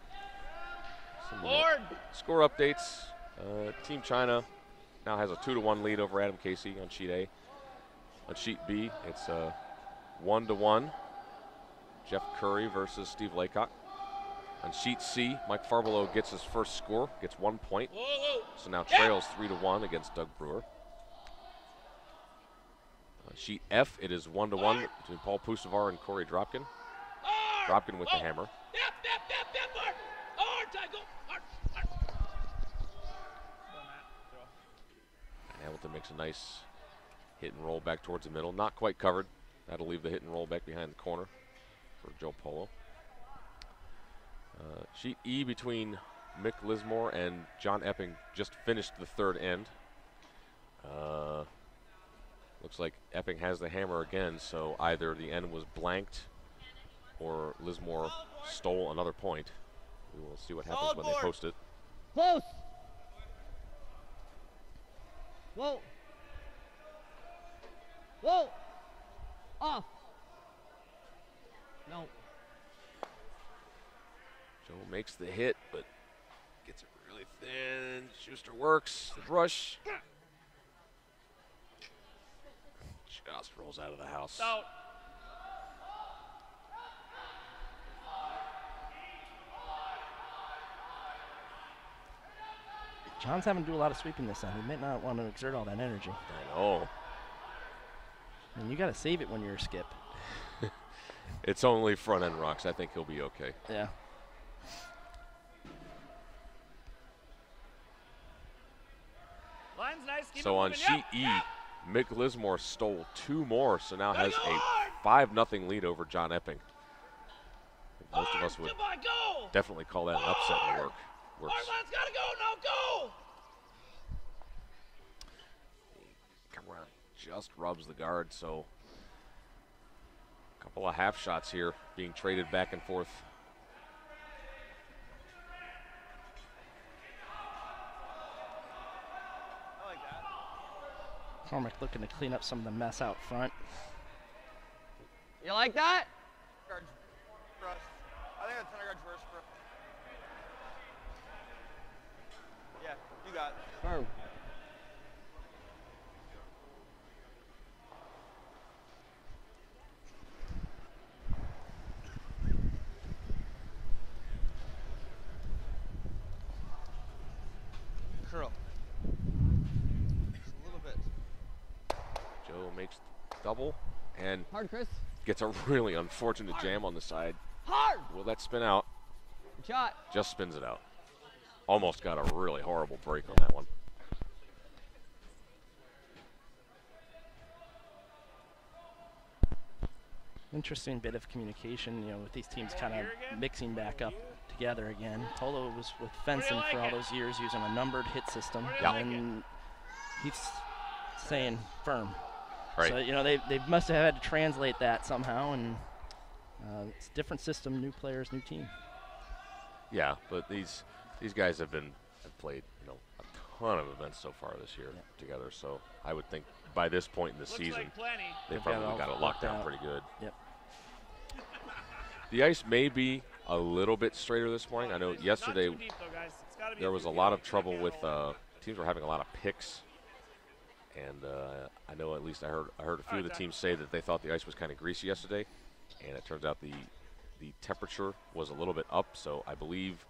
Some Lord. score updates. Team China now has a 2-1 lead over Adam Casey on sheet A. On sheet B, it's 1-1. Jeff Curry versus Steve Laycock. On sheet C, Mike Farbelow gets his first score, gets 1 point. Whoa. So now trails 3-1 against Doug Brewer. Sheet F, it is 1-1 between Paul Pusavar and Corey Dropkin. Dropkin with the hammer. And Hamilton makes a nice hit and roll back towards the middle. Not quite covered. That'll leave the hit and roll back behind the corner for Joe Polo. Sheet E between Mick Lismore and John Epping just finished the third end. Looks like Epping has the hammer again, so either the end was blanked or Lismore stole another point. We will see what happens when they post it. Close. Whoa. Whoa. Off. No. Joe makes the hit, but gets it really thin. Schuster works the rush. Just rolls out of the house. Out. John's having to do a lot of sweeping this time. He might not want to exert all that energy. I know. And you got to save it when you're a skip. It's only front end rocks. I think he'll be okay. Yeah. Line's nice. Keep So it on moving. sheet E, Mick Lismore stole 2 more, so now has a 5-0 lead over John Epping. Most of us would definitely call that an upset in the works. Line's gotta go. No, go. Come around, just rubs the guard, so a couple of half shots here being traded back and forth. I like that. McCormick looking to clean up some of the mess out front. You like that? Guard's first. I think that's center guard's first. Yeah, you got it. Firm. Curl. Just a little bit. Joe makes double and Hard, Chris. gets a really unfortunate jam on the side. Hard. Will that spin out? Good shot. Just spins it out. Almost got a really horrible break on that one. Interesting bit of communication, with these teams kind of mixing back up together again. Tolo was with fencing for all those years using a numbered hit system. Yeah. And Heath's saying firm. Right. So, they must have had to translate that somehow, and it's a different system, new players, new team. Yeah, but these guys have played a ton of events so far this year together. So I would think by this point in the season, Like plenty. they've They've got probably it got all it locked worked down out. pretty good. Yep. The ice may be a little bit straighter this morning. I know yesterday Not too deep, though, guys. It's gotta be there was a few lot of feet. trouble with Handle teams were having a lot of picks, and I know at least I heard a few of the teams say that they thought the ice was kind of greasy yesterday, and it turns out the temperature was a little bit up. So I believe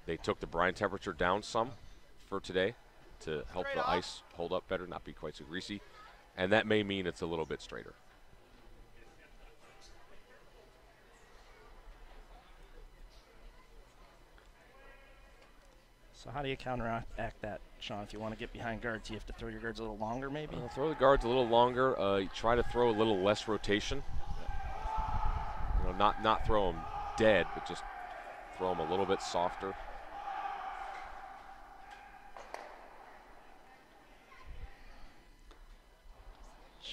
they took the brine temperature down some for today to help the ice hold up better, not be quite so greasy, and that may mean it's a little bit straighter. So how do you counteract that, Sean? If you want to get behind guards, you have to throw your guards a little longer, maybe? Throw the guards a little longer. Try to throw a little less rotation. Not throw them dead, but just throw them a little bit softer.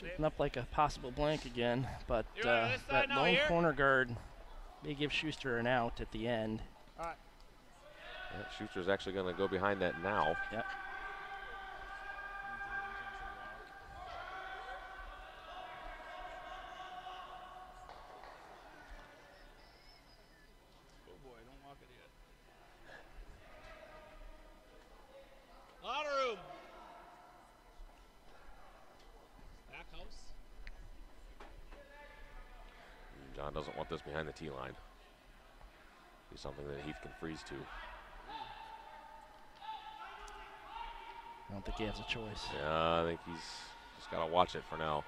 Shaping up like a possible blank again, but You're on this side that now, lone here? corner guard may give Shuster an out at the end. All right. Yeah, Schuster's actually going to go behind that now. Yep. Oh boy, don't walk it yet. A lot of room. Back house. John doesn't want this behind the tee line. Be something that Heath can freeze to. I don't think he has a choice. Yeah, I think he's just got to watch it for now.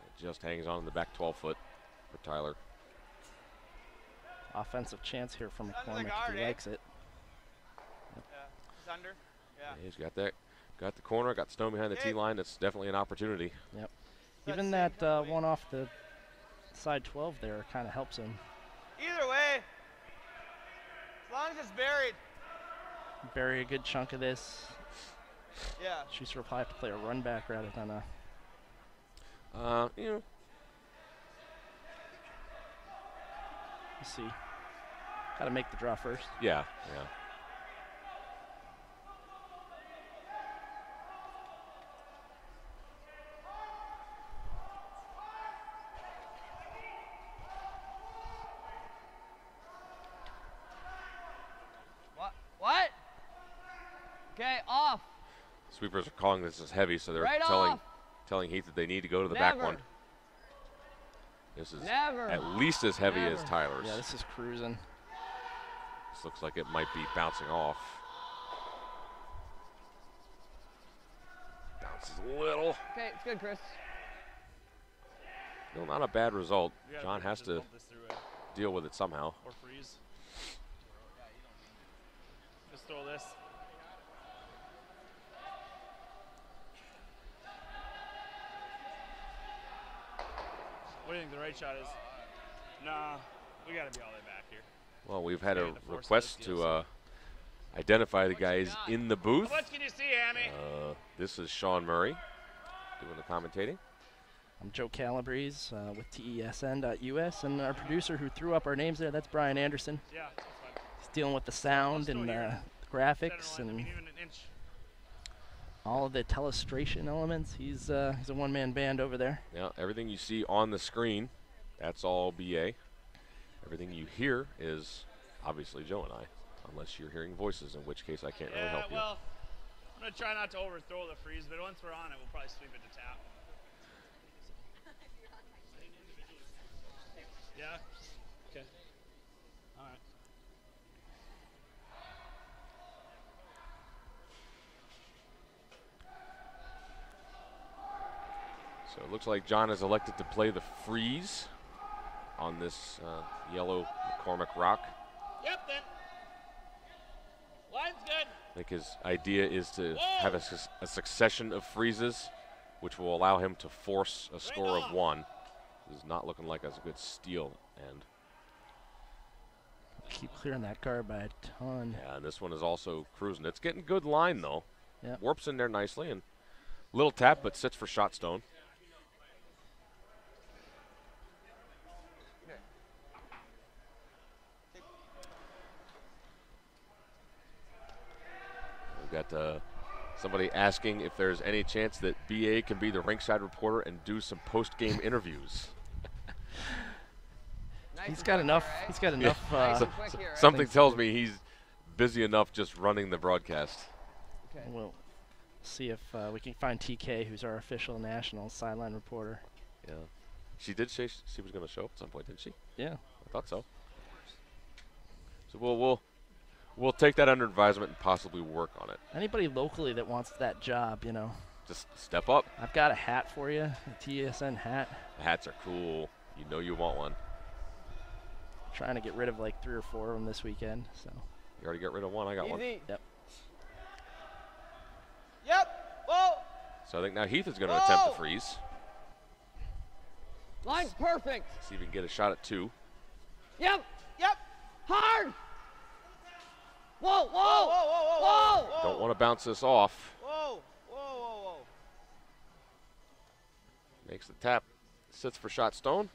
It just hangs on in the back 12 foot for Tyler. Offensive chance here from Under the McCormick guard, if he eh? likes it. Yeah. He's under. Yeah. Yeah, he's got that. Got the corner, got the stone behind the tee line. That's definitely an opportunity. Yep. That Even same that penalty. one off the side 12 there kind of helps him. Either way, as long as it's buried. Bury a good chunk of this. Yeah. Schuster will probably have to play a run back rather than a. You know, Let's see. Got to make the draw first. yeah, yeah. What? Okay, off. Sweepers are calling this as heavy, so they're Right telling off. Heath that they need to go to the back Never. one. This is Never. at least as heavy as Never. Tyler's. Yeah, this is cruising. This looks like it might be bouncing off. Bounces a little. Okay, it's good, Chris. No, not a bad result. We gotta John has just to bump this through it. deal with it somehow. Or freeze. Just throw this. What do you think the right shot is? Nah, we gotta be all the way back here. Well, we've had a Getting to force request those to deals. identify the guys in the booth. How much can you see, Hammy? This is Sean Murray doing the commentating. I'm Joe Calabrese with TESN.us, and our producer who threw up our names there, that's Brian Anderson. Yeah, that's fine. He's dealing with the sound and graphics Center line, I and mean, even an inch. all of the telestration elements. He's a one-man band over there. Yeah, everything you see on the screen, that's all BA. Everything you hear is obviously Joe and I, unless you're hearing voices, in which case I can't really help you. Well, I'm gonna try not to overthrow the freeze, but once we're on it, we'll probably sweep it to tap. Yeah? Okay. All right. So it looks like John has elected to play the freeze on this yellow McCormick rock. Yep, then. Line's good. I think his idea is to have a succession of freezes, which will allow him to force a score of 1. This is not looking like a good steal end. Keep clearing that guard by a ton. Yeah, and this one is also cruising. It's getting good line, though. Yep. Warps in there nicely, and little tap, but sits for shot stone. We've got somebody asking if there's any chance that BA can be the ringside reporter and do some post-game interviews. Nice He's and got quick enough. here, eh? He's got enough. Nice and quick here, eh? Something tells me he's busy enough just running the broadcast. Okay. We'll see if we can find TK, who's our official national sideline reporter. Yeah, she did say she was going to show up at some point, didn't she? Yeah. I thought so. So we'll take that under advisement and possibly work on it. Anybody locally that wants that job, you know, Just step up. I've got a hat for you, a TSN hat. The hats are cool. You know you want one. Trying to get rid of like 3 or 4 of them this weekend. So You already got rid of one. I got one. Easy. yep. Yep. Whoa. So I think now Heath is going to attempt the freeze. Line's perfect. See if he can get a shot at 2. Yep. Yep. Hard. Whoa, whoa, Whoa, whoa, whoa, whoa, whoa. whoa. Don't want to bounce this off. Whoa. Makes the tap. Sits for shot stone.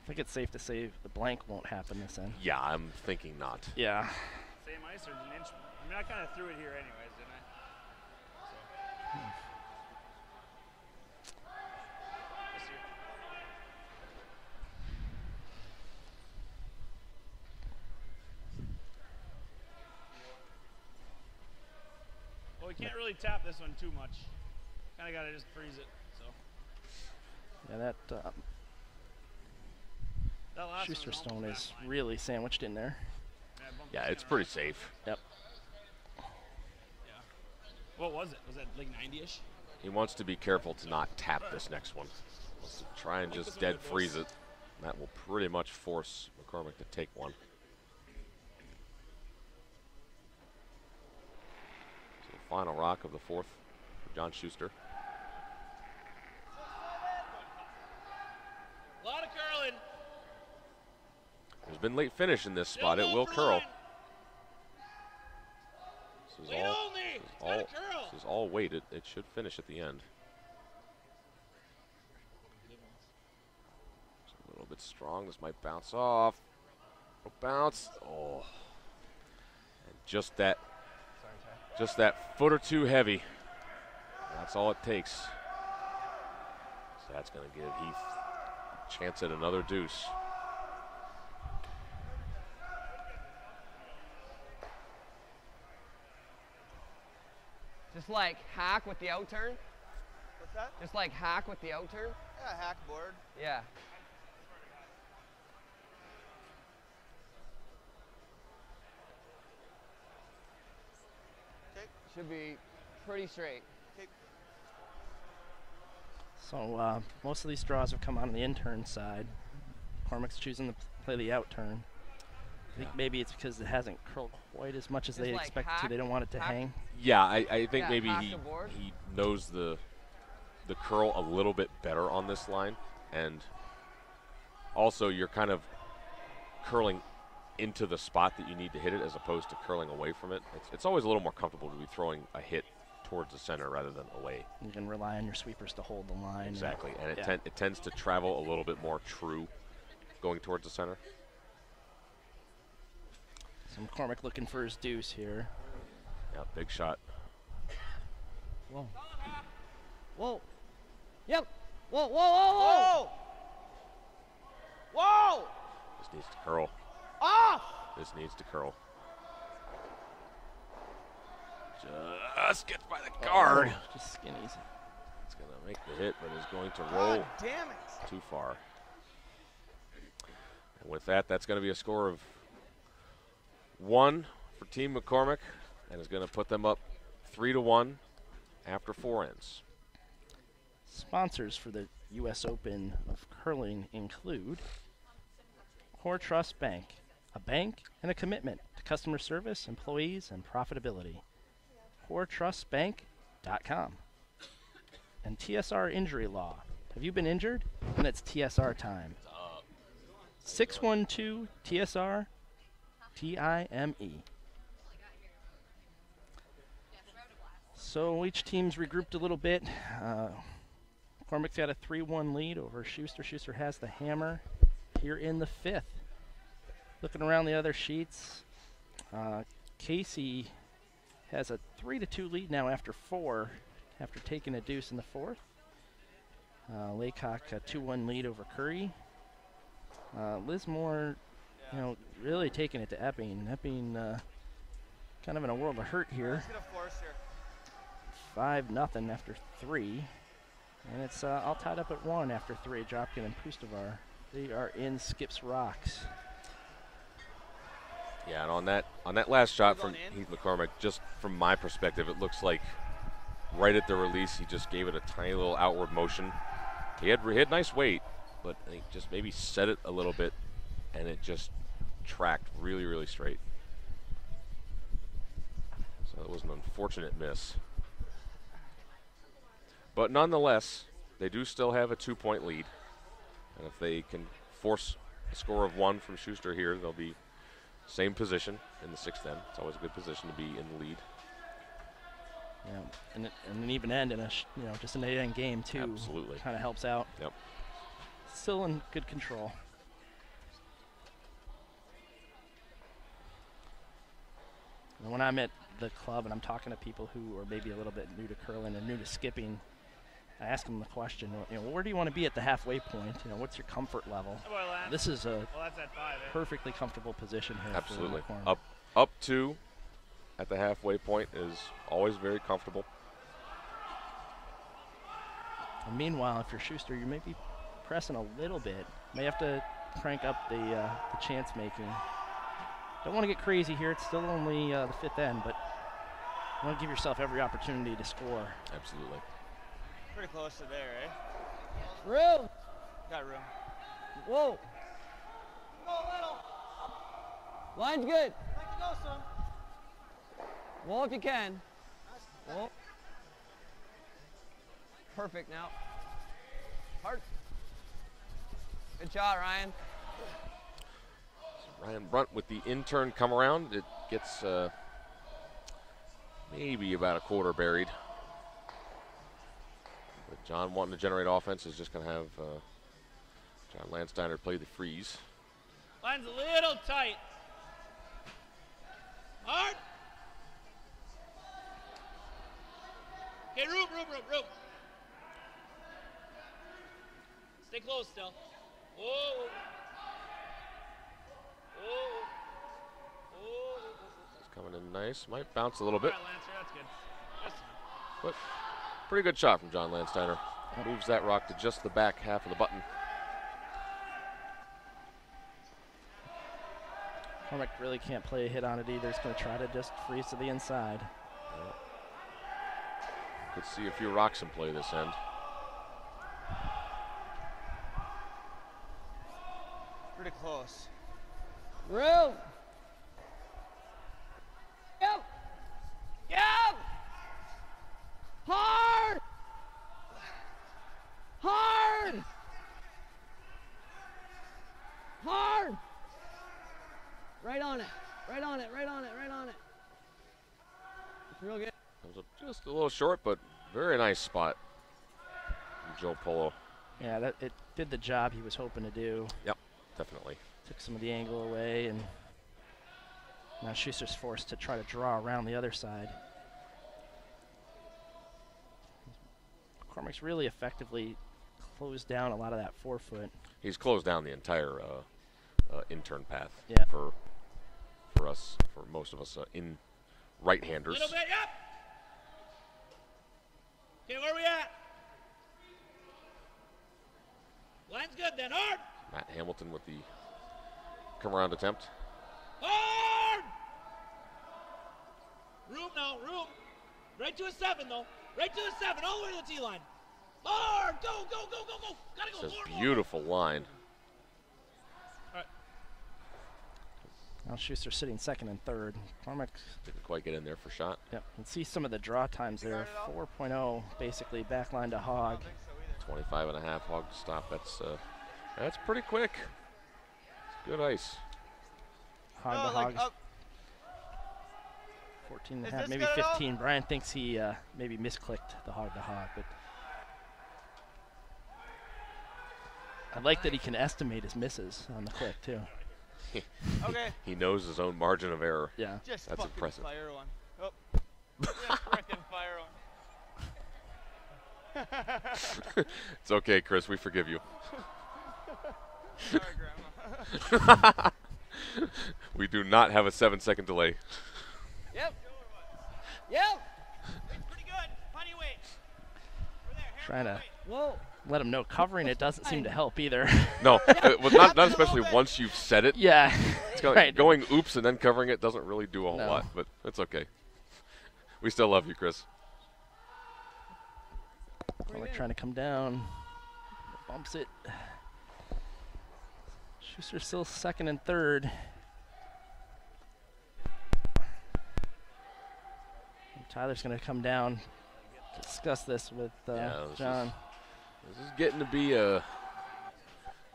I think it's safe to say the blank won't happen this end. Yeah, I'm thinking not. Yeah. Same ice or an inch? I mean, I kind of threw it here anyways, didn't I? So. This year. Well, we can't really tap this one too much. Kind of got to just freeze it. So. Yeah, that That Shuster stone is really sandwiched in there. Yeah, it's pretty safe. Yep. Yeah. What was it? Was that like 90-ish? He wants to be careful to not tap this next one. Wants to try and just dead freeze it. That will pretty much force McCormick to take one. So the final rock of the fourth for John Shuster. A lot of curling. There's been late finish in this spot. It will curl. This is all weight. It should finish at the end. It's a little bit strong. This might bounce off. Oh, bounce. Oh. And just that foot or two heavy. That's all it takes. So that's going to give Heath a chance at another deuce. Just like hack with the out turn? What's that? Just like hack with the out turn? Yeah, hack board. Yeah. Okay. Should be pretty straight. Okay. So most of these draws have come on the in-turn side. McCormick's choosing to play the out turn. I think maybe it's because it hasn't curled quite as much as Just they like expect to. They don't want it to hang. Yeah, I think Yeah, maybe hack he the board. knows the curl a little bit better on this line, and also you're kind of curling into the spot that you need to hit it as opposed to curling away from it. It's always a little more comfortable to be throwing a hit towards the center rather than away. You can rely on your sweepers to hold the line. Exactly, and it tends to travel a little bit more true going towards the center. So McCormick looking for his deuce here. Yeah, big shot. Whoa. Whoa. Yep. Whoa, whoa, whoa, whoa. Whoa. This needs to curl. Off. This needs to curl. Just gets by the guard. Just skinnies. It's going to make the hit, but is going to roll God damn it. too far. And with that, that's going to be a score of 1 for Team McCormick, and is going to put them up 3-1 after 4 ends. Sponsors for the U.S. Open of curling include Core Trust Bank, a bank and a commitment to customer service, employees, and profitability. CoreTrustBank.com. And TSR Injury Law. Have you been injured? Then it's TSR time. 612-TSR TIME. So each team's regrouped a little bit. McCormick's got a 3-1 lead over Shuster. Shuster has the hammer here in the 5th. Looking around the other sheets, Casey has a 3-2 lead now after 4, after taking a deuce in the 4th. Laycock a 2-1 lead over Curry. Liz Moore, really taking it to Epping. Epping kind of in a world of hurt here. Let's get a force here. 5-0 after 3. And it's all tied up at 1 after 3. Dropkin and Pustovar. They are in Skip's Rocks. Yeah, and on that last shot from Heath McCormick, just from my perspective, it looks like right at the release he just gave it a tiny little outward motion. He had nice weight, but I think just maybe set it a little bit, and it just tracked really, really straight. So it was an unfortunate miss. But nonetheless, they do still have a 2-point lead. And if they can force a score of 1 from Shuster here, they'll be same position in the 6th end. It's always a good position to be in the lead. Yeah, and an even end in a just an 8-end game too. Absolutely. Kind of helps out. Yep. Still in good control. And when I'm at the club and I'm talking to people who are maybe a little bit new to curling or new to skipping, I ask them the question, where do you want to be at the halfway point? What's your comfort level? This is a that's at 5, perfectly comfortable position here. Absolutely. For McCormick. Up 2 at the halfway point is always very comfortable. And meanwhile, if you're Shuster, you may be pressing a little bit. May have to crank up the chance making. Don't want to get crazy here. It's still only the 5th end, but you want to give yourself every opportunity to score. Absolutely. Pretty close to there, eh? Room. Got room. Whoa. Go little. Line's good. Like to go some. Whoa, if you can. Whoa. Perfect now. Hard. Good shot, Ryan. So Ryan Brunt with the intern come around. It gets maybe about a quarter buried. But John wanting to generate offense is just going to have John Landsteiner play the freeze. Line's a little tight. Hard. Okay, room. Stay close still. Whoa. He's coming in nice. Might bounce a little bit. All right, Lancer, that's good. That's fine. But pretty good shot from John Landsteiner. Moves that rock to just the back half of the button. McCormick really can't play a hit on it either. He's going to try to just freeze to the inside. Could see a few rocks in play this end. Pretty close. Room. Yep. Hard. Right on it. It's real good. Comes up just a little short, but very nice spot from Joe Polo. Yeah, it did the job he was hoping to do. Yep, definitely. Took some of the angle away, and now Schuster's forced to try to draw around the other side. McCormick's really effectively closed down a lot of that forefoot. He's closed down the entire intern path for us, for most of us in right-handers. Little bit, yep. Okay, where we at? Line's good then, hard. Matt Hamilton with the come-around attempt. Hard! Room now, room. Right to a 7, though. Right to a 7, all the way to the T-line. Hard! Go! Gotta go Says more. beautiful line. All right. Now Schuster's sitting 2nd and 3rd. McCormick Didn't quite get in there for shot. Yep, you can see some of the draw times there. 4.0, basically backline to hog. 25.5 hog to stop. That's pretty quick. It's good ice. Hog to hog. 14 and a half, maybe 15. Brian thinks he maybe misclicked the hog to hog, but I like that he can estimate his misses on the click too. Okay. He knows his own margin of error. Yeah. Just that's fucking impressive. Fire one. Oh. Just freaking fire one. It's okay, Chris. We forgive you. Sorry, Grandma. We do not have a 7-second delay. Yep. Pretty good. Plenty of weight. We're there. Trying to Whoa. let him know covering it doesn't seem to help either. No, well, not especially once you've said it. Yeah. Right. Going oops and then covering it doesn't really do a whole No. lot, but it's okay. We still love you, Chris. McCormick trying to come down. Bumps it. Schuster's still 2nd and 3rd. Tyler's going to come down, discuss this with John. This is getting to be a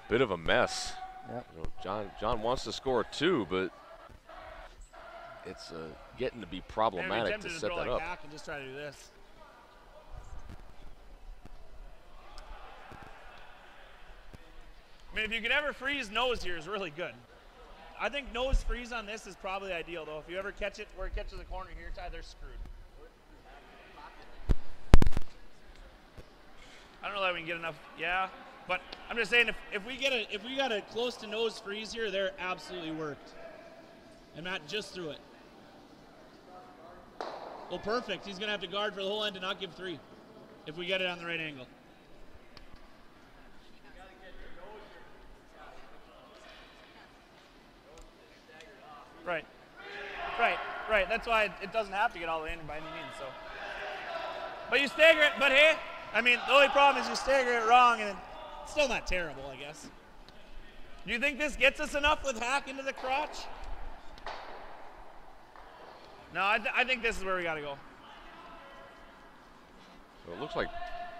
bit of a mess. Yep. John wants to score 2, but it's getting to be problematic to set that up. Back and just try to do this. I mean, if you could ever freeze nose here is really good. I think nose freeze on this is probably ideal, though. If you ever catch it where it catches the corner here, they're screwed. I don't know that we can get enough. Yeah, but I'm just saying if we got a close to nose freeze here, they're absolutely worked. And Matt just threw it. Well, perfect. He's gonna have to guard for the whole end and not give 3 if we get it on the right angle. Right. That's why it doesn't have to get all the way in by any means. So, but you stagger it. But hey, I mean, the only problem is you stagger it wrong, and it's still not terrible, I guess. Do you think this gets us enough with hack into the crotch? No, I think this is where we got to go. So it looks like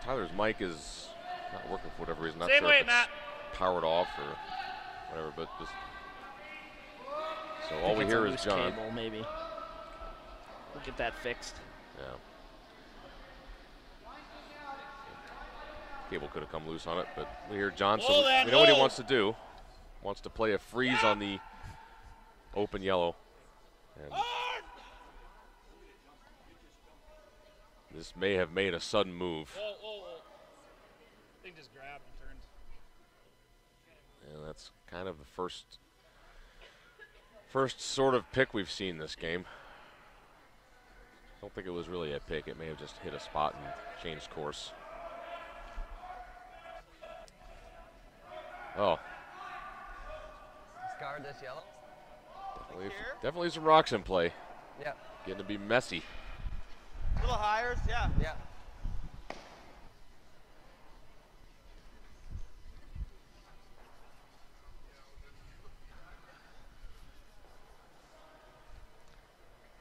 Tyler's mic is not working for whatever reason. Not Same sure way, if it's Matt. powered off or whatever, but just so all we hear is John. Cable, maybe. We'll get that fixed. Yeah. Cable could have come loose on it, but we hear John. So we know what he wants to do. Wants to play a freeze on the open yellow. And this may have made a sudden move. Whoa. Thing just grabbed and turned. And that's kind of the first sort of pick we've seen this game. I don't think it was really a pick. It may have just hit a spot and changed course. Oh. Discard this yellow. Definitely some rocks in play. Yeah. Getting to be messy. A little higher, yeah. Yeah.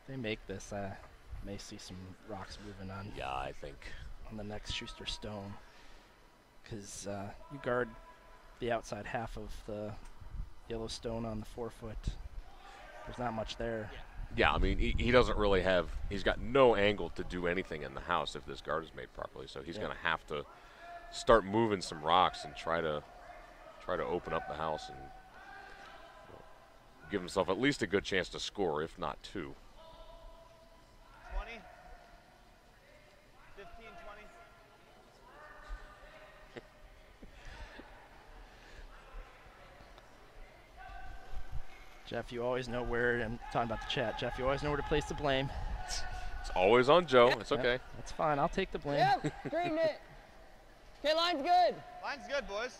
They make this. May see some rocks moving on. Yeah, I think on the next Shuster stone, because you guard the outside half of the yellow stone on the 4-foot. There's not much there. Yeah, I mean, he doesn't really have. He's got no angle to do anything in the house if this guard is made properly. So he's going to have to start moving some rocks and try to open up the house and give himself at least a good chance to score, if not 2. 20, 15, 20. Jeff, you always know where, I'm talking about the chat, Jeff, you always know where to place the blame. It's always on Joe. It's okay. Yep, that's fine. I'll take the blame. Yep, dreamed it. Okay, line's good. Line's good, boys.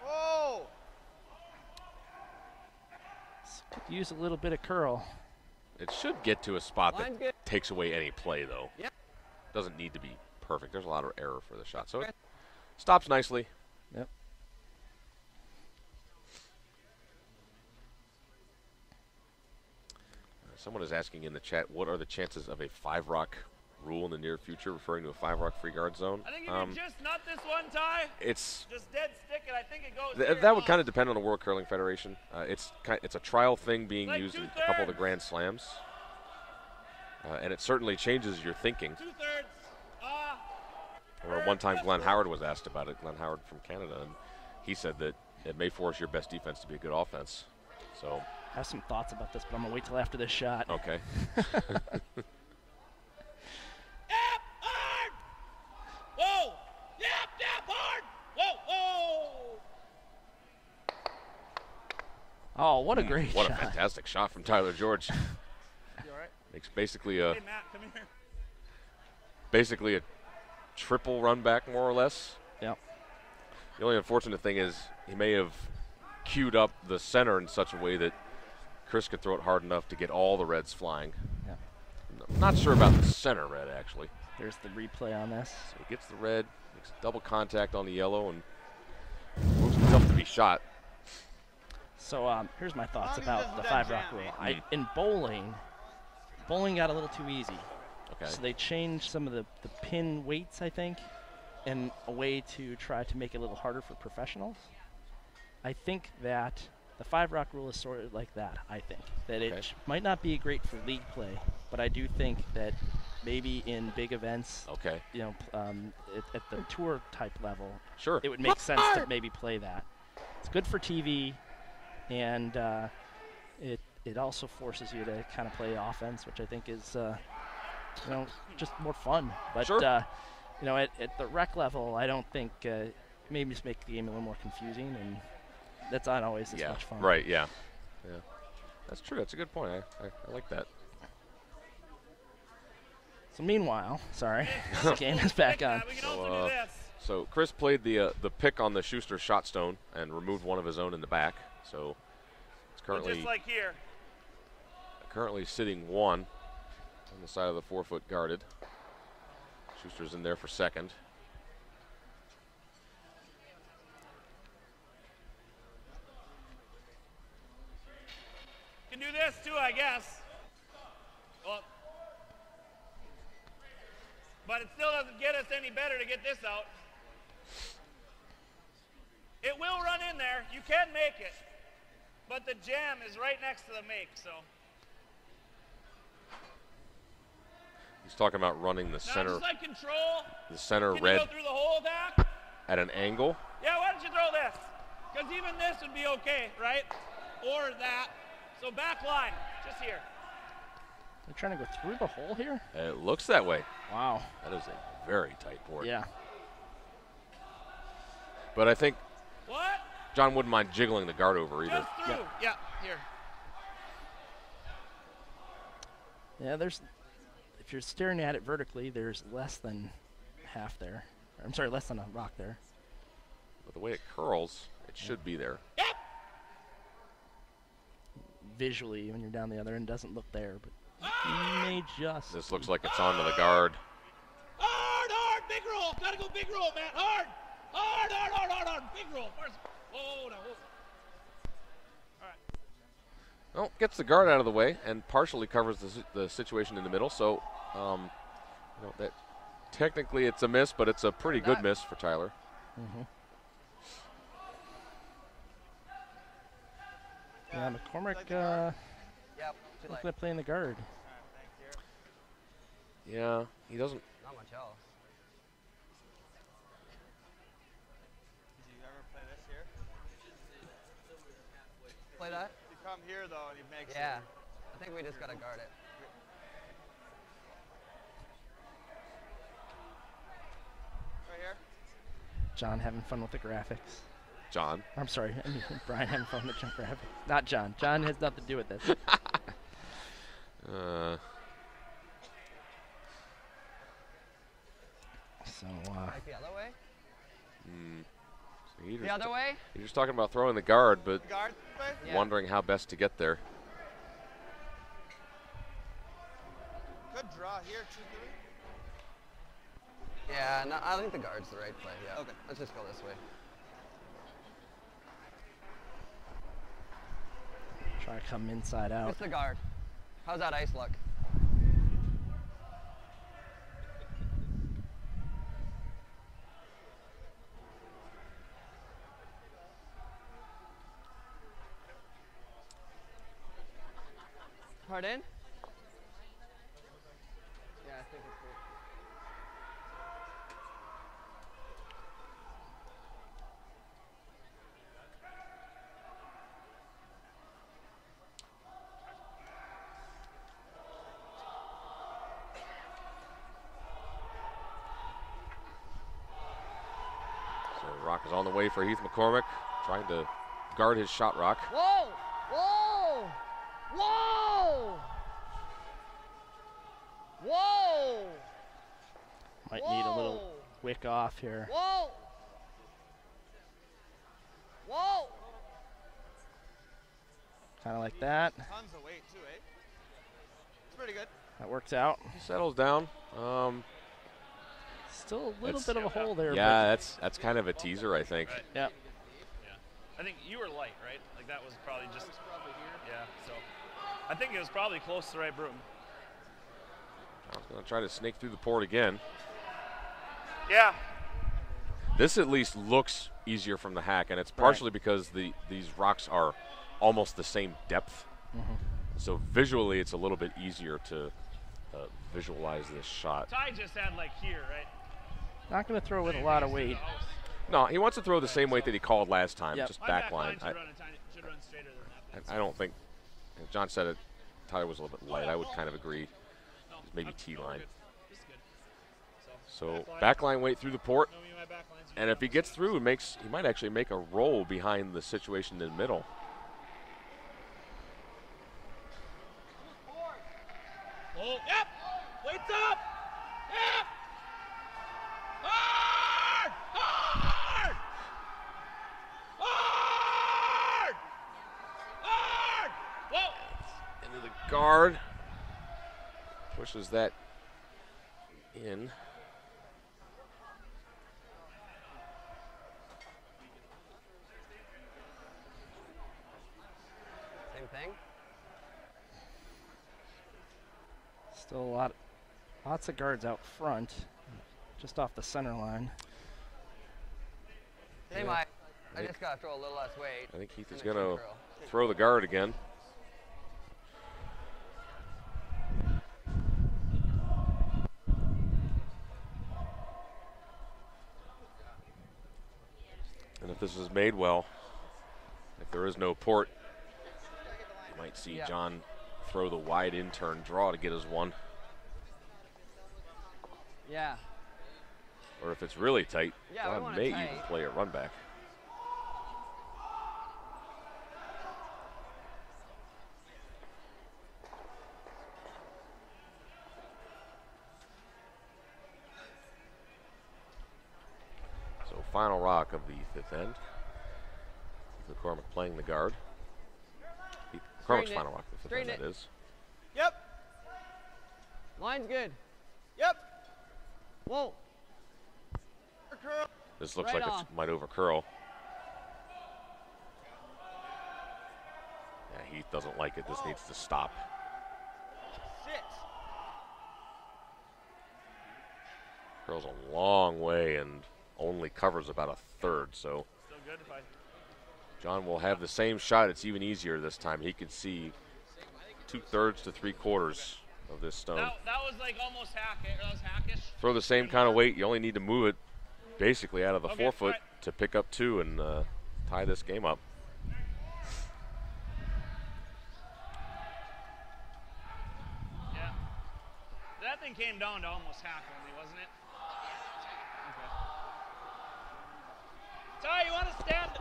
Whoa! Could use a little bit of curl. It should get to a spot Line's that good. takes away any play, though. Yep. Doesn't need to be perfect. There's a lot of error for the shot. So it stops nicely. Yep. Someone is asking in the chat, what are the chances of a 5-rock rule in the near future, referring to a 5-rock free guard zone? I think if you just nut this one tie, it's just dead stick it, I think it goes that would kind of depend on the World Curling Federation. It's a trial thing being Like used in a couple of the Grand Slams. And it certainly changes your thinking. 2/3. Or one time Glenn Howard was asked about it, Glenn Howard from Canada, and he said that it may force your best defense to be a good offense. So I have some thoughts about this, but I'm going to wait till after this shot. okay. Hard! Whoa! Yap, hard! Whoa! Oh, what a great What shot. a fantastic shot from Tyler George. You all right? Makes basically a Hey, Matt, come here. triple run back, more or less. Yep. The only unfortunate thing is he may have queued up the center in such a way that Chris could throw it hard enough to get all the reds flying. Yep. I'm not sure about the center red, actually. There's the replay on this. So he gets the red, makes double contact on the yellow, and moves himself to be shot. So here's my thoughts As long as about it the doesn't 5-rock jam, rule. In bowling got a little too easy. Okay. So they changed some of the pin weights, I think, in a way to try to make it a little harder for professionals. I think that The 5-rock rule is sort of like that, I think. That Okay. it might not be great for league play, but I do think that maybe in big events, Okay. you know, at the tour type level, Sure. it would make sense to maybe play that. It's good for TV, and it also forces you to kind of play offense, which I think is, you know, just more fun. But Sure. you know, at the rec level, I don't think maybe just make the game a little more confusing, and that's not always as much fun. Right. Yeah. Yeah. That's true. That's a good point. I like that. So meanwhile, sorry, the game is back on. We can also do this. So Chris played the pick on the Shuster shot stone and removed one of his own in the back. So it's But currently just like here. sitting 1 on the side of the 4-foot guarded. Schuster's in there for second. Can do this too, I guess. Well, but it still doesn't get us any better to get this out. It will run in there. You can make it. But the jam is right next to the make, so. He's talking about running the Now center, just like control. the center Can red you go through the whole attack? at an angle. Yeah, why don't you throw this? Because even this would be okay, right? Or that. So back line, just here. They're trying to go through the hole here? It looks that way. Wow. That is a very tight board. Yeah. But I think What? John wouldn't mind jiggling the guard over either. Just through. Yeah, here. Yeah, if you're staring at it vertically, there's less than half there. I'm sorry, less than a rock there. But the way it curls, it should be there. Yep. Visually, when you're down the other end, it doesn't look there, but you may just. This looks like it's onto the guard. Hard, hard, big roll. Gotta go big roll, man. Hard. Hard, hard, hard, hard, hard. Big roll. Whoa, now, whoa. All right. Well, gets the guard out of the way and partially covers the situation in the middle. So, you know, that technically it's a miss, but it's a pretty good miss for Tyler. Mm-hmm. Yeah, McCormick Yep. looking at playing the guard. Yeah, he doesn't. Not much else. Did you ever play this here? Play that? You come here though and he makes Yeah. it. I think we just gotta guard it. Right here. John having fun with the graphics. John. I'm sorry, Brian having fun with the graphics. Not John. John has nothing to do with this. So, Like the other way? So he The just- other way? He's just talking about throwing the guard, but Guard play? Yeah. wondering how best to get there. Good draw here, 2-3. Yeah, no, I think the guard's the right play. Yeah. Okay. Let's just go this way. try to come inside out. It's the guard. How's that ice look? Pardon? Yeah, I think it's good. So rock is on the way for Heath McCormick, trying to guard his shot rock. Whoa! Whoa! Whoa! Whoa! Might need a little wick off here. Whoa! Whoa! Kind of like that. Tons of weight too, eh? It's pretty good. That works out. He settles down. Still a little That's- bit of a hole there. Yeah, that's kind of a teaser, I think. Right. But, yeah. I think you were light, right? Like that was probably just. Yeah. So, I think it was probably close to the right broom. I was going to try to snake through the port again. Yeah. This at least looks easier from the hack, and it's partially because these rocks are almost the same depth. So visually, it's a little bit easier to visualize this shot. Ty just had like here, right? Not going to throw with a lot of weight. No, he wants to throw the same weight that he called last time, Yep. just My back line. should run straighter than that. I don't think, as John said it, Tyler was a little bit light. I would kind of agree. Maybe T-line. This is good. So back line weight through the port. And if he gets through, he might actually make a roll behind the situation in the middle. Oh, yep. Weights up. Yep. Hard. Hard. Hard. Hard. Whoa. Into the guard. Pushes that in. Same thing. Still lots of guards out front, just off the center line. Same height. I just gotta throw a little less weight. I think Heath is and going a to chin curl. throw the guard again. And if this is made well, if there is no port, you might see John throw the wide in turn draw to get his one. Yeah. Or if it's really tight, Yeah, we John want may it tight. even play a run back. So final rock of the fifth end. McCormick playing the guard. McCormick's Straighten it. final rock of the fifth Straighten end, it. that is. Yep. Line's good. Yep. Whoa. Curl. This looks Right like on. it might over curl. Yeah, Heath doesn't like it. This needs to stop. Sit. Curls a long way and only covers about a third. So Still good if I. John will have the same shot. It's even easier this time. He can see 2/3 to 3/4 of this stone. That was like almost that was hackish. Throw the same kind of weight. You only need to move it basically out of the Okay, 4-foot right. to pick up 2 and tie this game up. Yeah. That thing came down to almost hack only, wasn't it? Okay. Ty, you want to stand?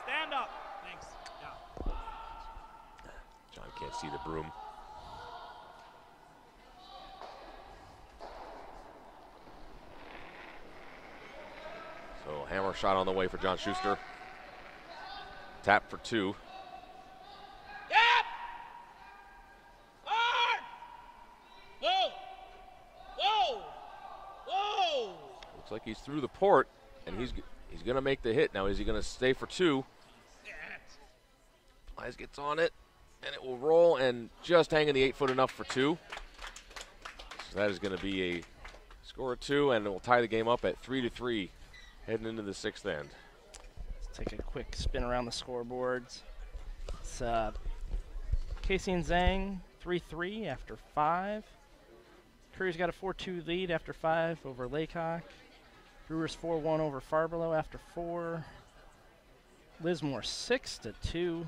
Stand up. Thanks. Yeah. John can't see the broom. So hammer shot on the way for John Shuster. Tap for 2. Yep. Hard. Whoa. Whoa. Whoa. Looks like he's through the port, and he's going to make the hit. Now, is he going to stay for 2? Eyes gets on it, and it will roll, and just hanging the 8-foot enough for 2. So that is going to be a score of 2, and it will tie the game up at 3-3, heading into the 6th end. Let's take a quick spin around the scoreboards. It's Casey and Zhang 3-3 after 5. Curry's got a 4-2 lead after 5 over Laycock. Brewers 4-1 over Farbelow after 4. Lismore 6-2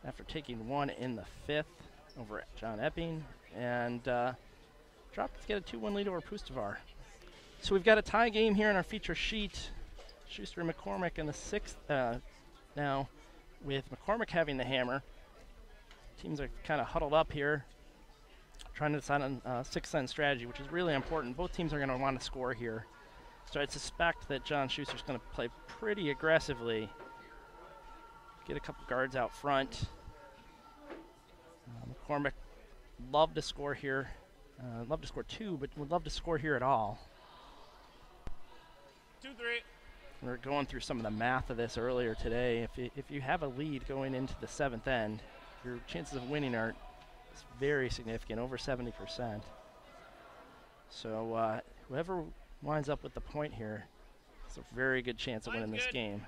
after taking 1 in the 5th over John Epping. And dropped to get a 2-1 lead over Pustovar. So we've got a tie game here in our feature sheet. Shuster and McCormick in the 6th now, with McCormick having the hammer. Teams are kind of huddled up here, trying to decide on 6th end strategy, which is really important. Both teams are going to want to score here. So I suspect that John Schuster's going to play pretty aggressively. Get a couple guards out front. McCormick love to score here. Love to score 2, but would love to score here at all. 2-3. We were going through some of the math of this earlier today. If you have a lead going into the 7th end, your chances of winning are very significant, over 70%. So whoever winds up with the point here has a very good chance of winning this game.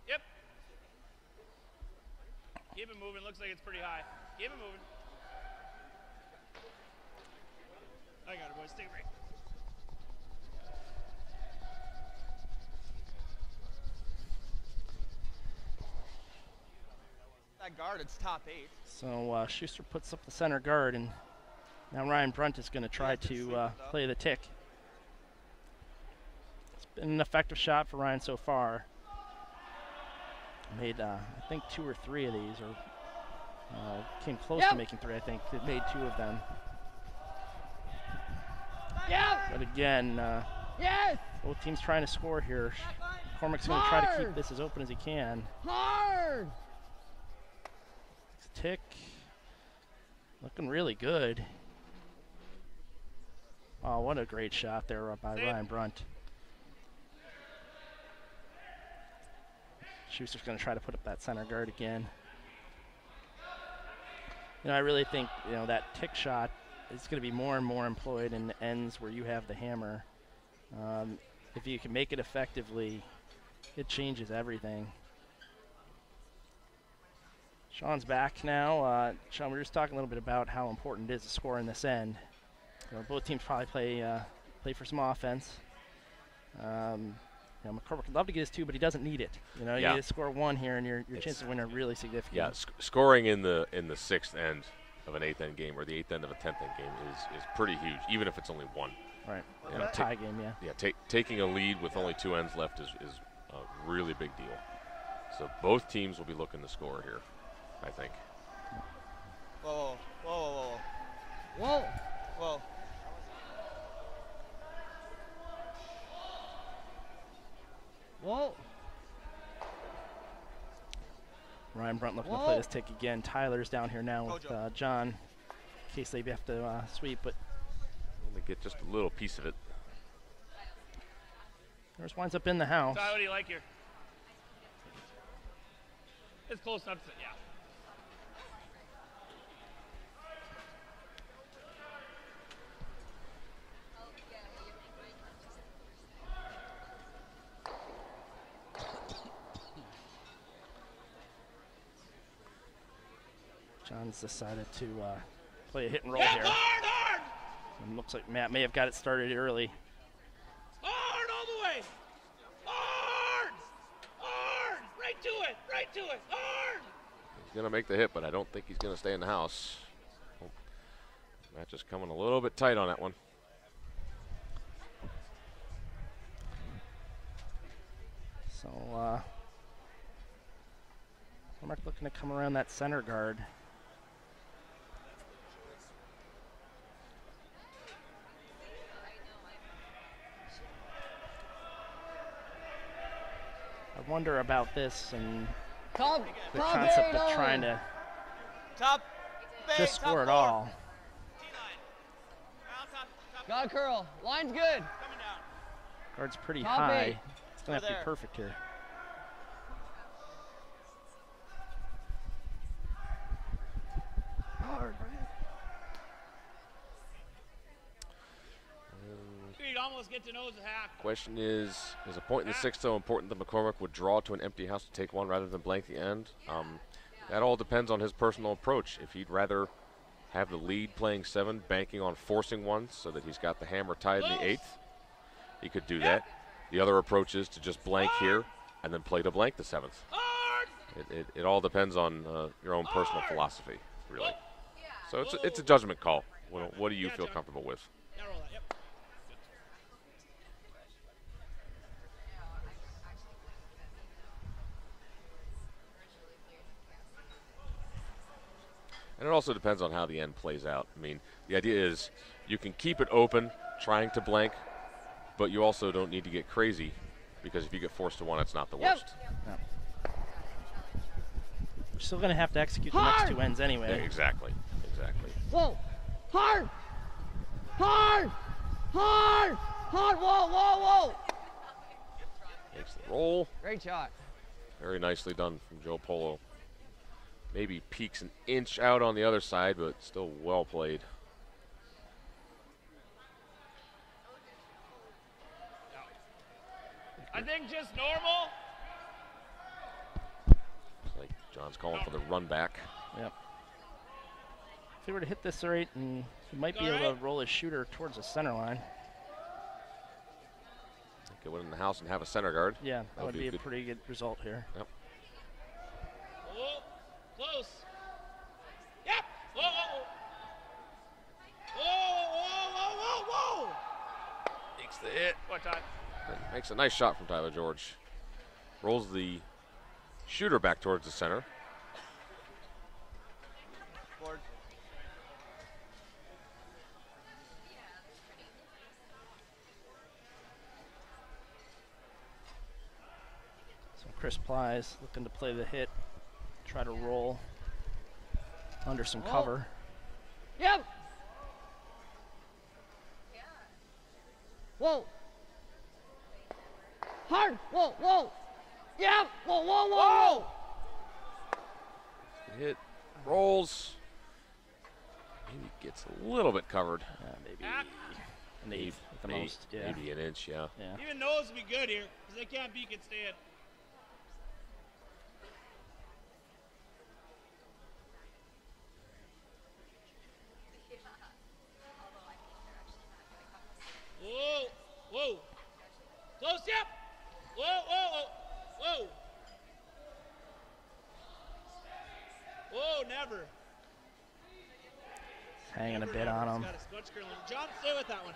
Yep. Keep it moving. Looks like it's pretty high. Keep it moving. I got it, boys. Take a break. That guard, it's top 8. So Schuster puts up the center guard, and now Ryan Brunt is going to try to play the tick. It's been an effective shot for Ryan so far. Made, I think, 2 or 3 of these, or came close to making 3, I think. It made 2 of them. But again, both teams trying to score here. McCormick's going to try to keep this as open as he can. Hard! Tick. Looking really good. Oh, what a great shot there by Ryan Brunt. Schuster's going to try to put up that center guard again. You know, I really think, you know, that tick shot is going to be more and more employed in the ends where you have the hammer. If you can make it effectively, it changes everything. Sean's back now. Sean, we were just talking a little bit about how important it is to score in this end. You know, both teams probably play for some offense. You know, McCormick would love to get his 2, but he doesn't need it. You know, you need to score 1 here, and your chances of winning are really significant. Yeah, scoring in the 6th end of an 8th end game or the 8th end of a 10th end game is pretty huge, even if it's only 1. Right. You know, tie game, yeah. Yeah, taking a lead with only 2 ends left is a really big deal. So both teams will be looking to score here, I think. Whoa, whoa, whoa, Whoa! whoa. Whoa! Ryan Brunt looking to play this tick again. Tyler's down here now with John, in case they have to sweep, but Only get just a little piece of it. yours winds up in the house. Ty, what do you like here? It's close enough to, yeah. John's decided to play a hit and roll here. Hard! And looks like Matt may have got it started early. Hard all the way! Hard! Hard! Right to it! Hard! He's going to make the hit, but I don't think he's going to stay in the house. Oh, Matt just coming a little bit tight on that one. So, Cormac looking to come around that center guard. I wonder about this and the concept of trying to just score it all. Got a curl. Line's good. Guard's pretty Top high. 8. It's going to have to be perfect here. Hard, You'd almost get to nose a half. Question is a point in the 6th so important that McCormick would draw to an empty house to take 1 rather than blank the end? That all depends on his personal approach. If he'd rather have the lead playing 7, banking on forcing 1 so that he's got the hammer tied in the 8th, he could do that. The other approach is to just blank here and then play to blank the 7th. It all depends on your own personal philosophy, really. So it's a judgment call. What do you feel comfortable with? Now roll that, yep. And it also depends on how the end plays out. I mean, the idea is you can keep it open, trying to blank, but you also don't need to get crazy, because if you get forced to 1, it's not the worst. Yep. We're still going to have to execute the next 2 ends anyway. Yeah, exactly. Whoa! Hard! Hard! Hard! Hard! Whoa, whoa, whoa! Makes the roll. Great shot. Very nicely done from Joe Polo. Maybe peaks an inch out on the other side, but still well played. I think just normal. It's like John's calling for the run back. Yep. If he were to hit this right, and he might be able to roll his shooter towards the center line. Get one in the house and have a center guard. Yeah, that would be a pretty good result here. Yep. Whoa, close. Yep. Whoa, whoa, whoa. Whoa, whoa, whoa, whoa. Makes the hit. What time? Makes a nice shot from Tyler George. Rolls the shooter back towards the center. Board. So Chris Plies looking to play the hit, try to roll under some cover. Yep. Whoa. Hard. Whoa, whoa. Yep. Whoa, whoa, whoa, whoa. Hit, rolls. Maybe gets a little bit covered. Maybe an eighth at the most. Yeah. Maybe an inch, yeah. Even those would be good here, because they can't beat it stand. Whoa, whoa. Close, yep. Whoa, whoa, whoa. Whoa. Whoa, never. Hanging a bit on him. John, stay with that one.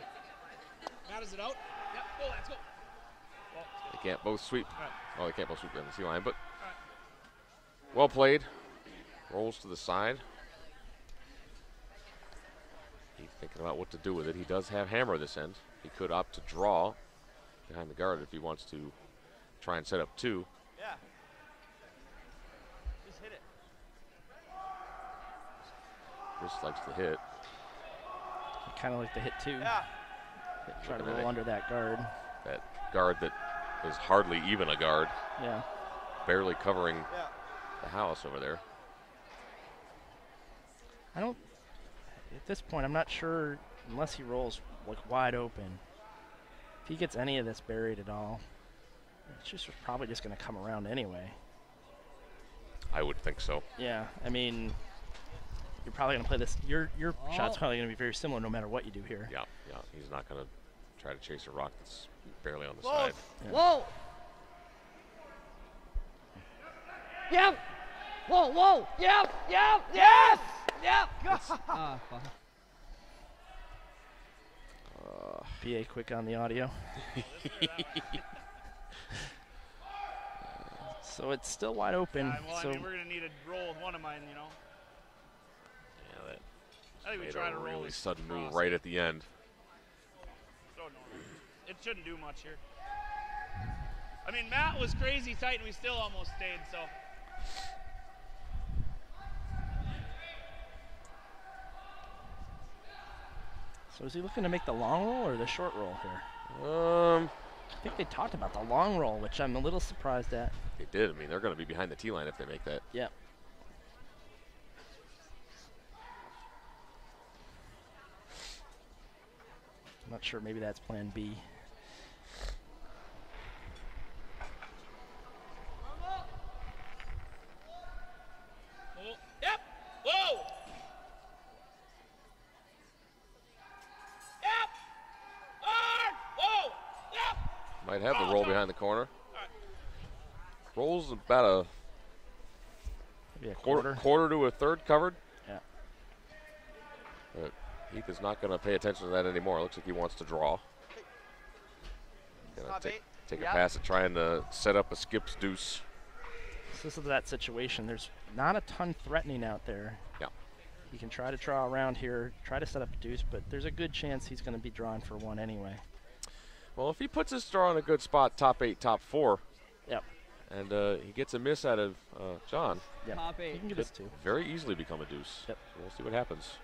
Matt, is it out? Yep, go, let's go. They can't both sweep. Right. Oh, they can't both sweep down the C-line, but well played. Rolls to the side. He's thinking about what to do with it. He does have hammer this end. He could opt to draw behind the guard if he wants to try and set up two. Yeah. Just hit it. Chris likes the hit. Kind of like the hit too. Yeah. Try to roll under that guard. That guard that is hardly even a guard. Yeah. Barely covering the house over there. At this point, I'm not sure, unless he rolls like wide open. If he gets any of this buried at all, it's just probably just going to come around anyway. I would think so. Yeah, I mean, you're probably going to play this. Your shot's probably going to be very similar no matter what you do here. Yeah, yeah. He's not going to try to chase a rock that's barely on the side. Yeah. Whoa. Yep. Whoa, whoa. Yep, yep, yes. Yep. PA quick on the audio. So it's still wide open. Well, so I mean, we're going to need a roll with one of mine, you know. Yeah, that I think we made try a to roll really this sudden move cross. right at the end. So no, it shouldn't do much here. I mean, Matt was crazy tight, and we still almost stayed, so. So is he looking to make the long roll or the short roll here? I think they talked about the long roll, which I'm a little surprised at. They did. I mean, they're going to be behind the T line if they make that. Yep. I'm not sure. Maybe that's plan B. Oh, yep. Whoa. Yep. Hard. Whoa. Yep. Might have the roll behind the corner. Rolls about a Maybe a quarter to a third covered. Yeah. But Heath is not going to pay attention to that anymore. Looks like he wants to draw. Gonna take a pass at trying to set up a skips deuce. So this is that situation. There's not a ton threatening out there. Yeah. He can try to draw around here, try to set up a deuce, but there's a good chance he's going to be drawing for one anyway. Well, if he puts his draw in a good spot, top 8, top 4. Yep. And he gets a miss out of John. Yep. Top 8. He can get his two. Very easily become a deuce. Yep. So we'll see what happens.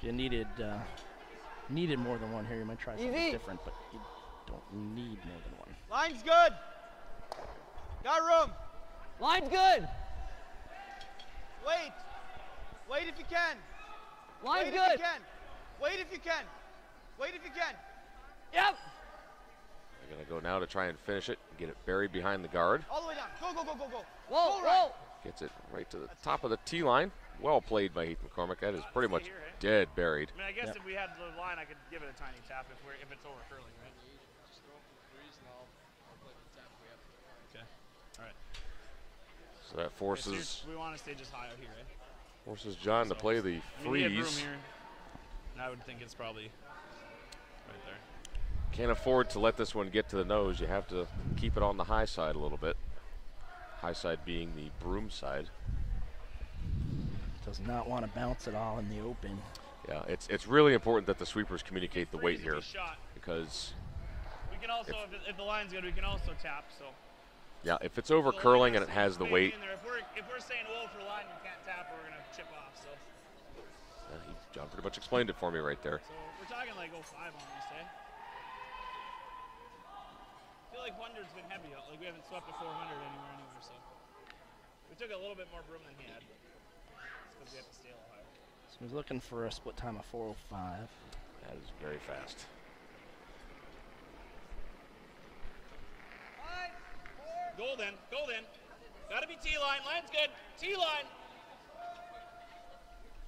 If you needed more than one here, you might try something different, but you don't need more than one. Line's good. Got room. Line's good. Wait. Wait if you can. Line's Wait good. if you can. Wait if you can. Wait if you can. Yep. They're going to go now to try and finish it, get it buried behind the guard. All the way down. Go, go, go, go, go. Whoa, Go right. whoa. Gets it right to the top of the tee line. Well played by Heath McCormick. That is pretty much dead buried. I mean, I guess if we had the line, I could give it a tiny tap if it's over curling, right? Okay. All right. So that Okay, forces we want to stay just high out here, right? forces John to play the I mean, we have room freeze. here, and I would think it's probably right there. Can't afford to let this one get to the nose. You have to keep it on the high side a little bit. High side being the broom side. Does not want to bounce at all in the open. Yeah, it's really important that the sweepers communicate the weight Freeze here, if he shot. because We can also, if the line's good, we can also tap. So. yeah, if it's over curling and it has the weight, In there. If we're saying whoa for the line, you can't tap, or we're gonna chip off. So. John pretty much explained it for me right there. So we're talking like 05 almost, eh? I feel like 100's been heavy. Like we haven't swept a 400 anywhere, so. We took a little bit more broom than he had. It's because we have to stay a little higher. So he's looking for a split time of 4:05. That is very fast. Golden. Gotta be T-line. Line's good. T-line.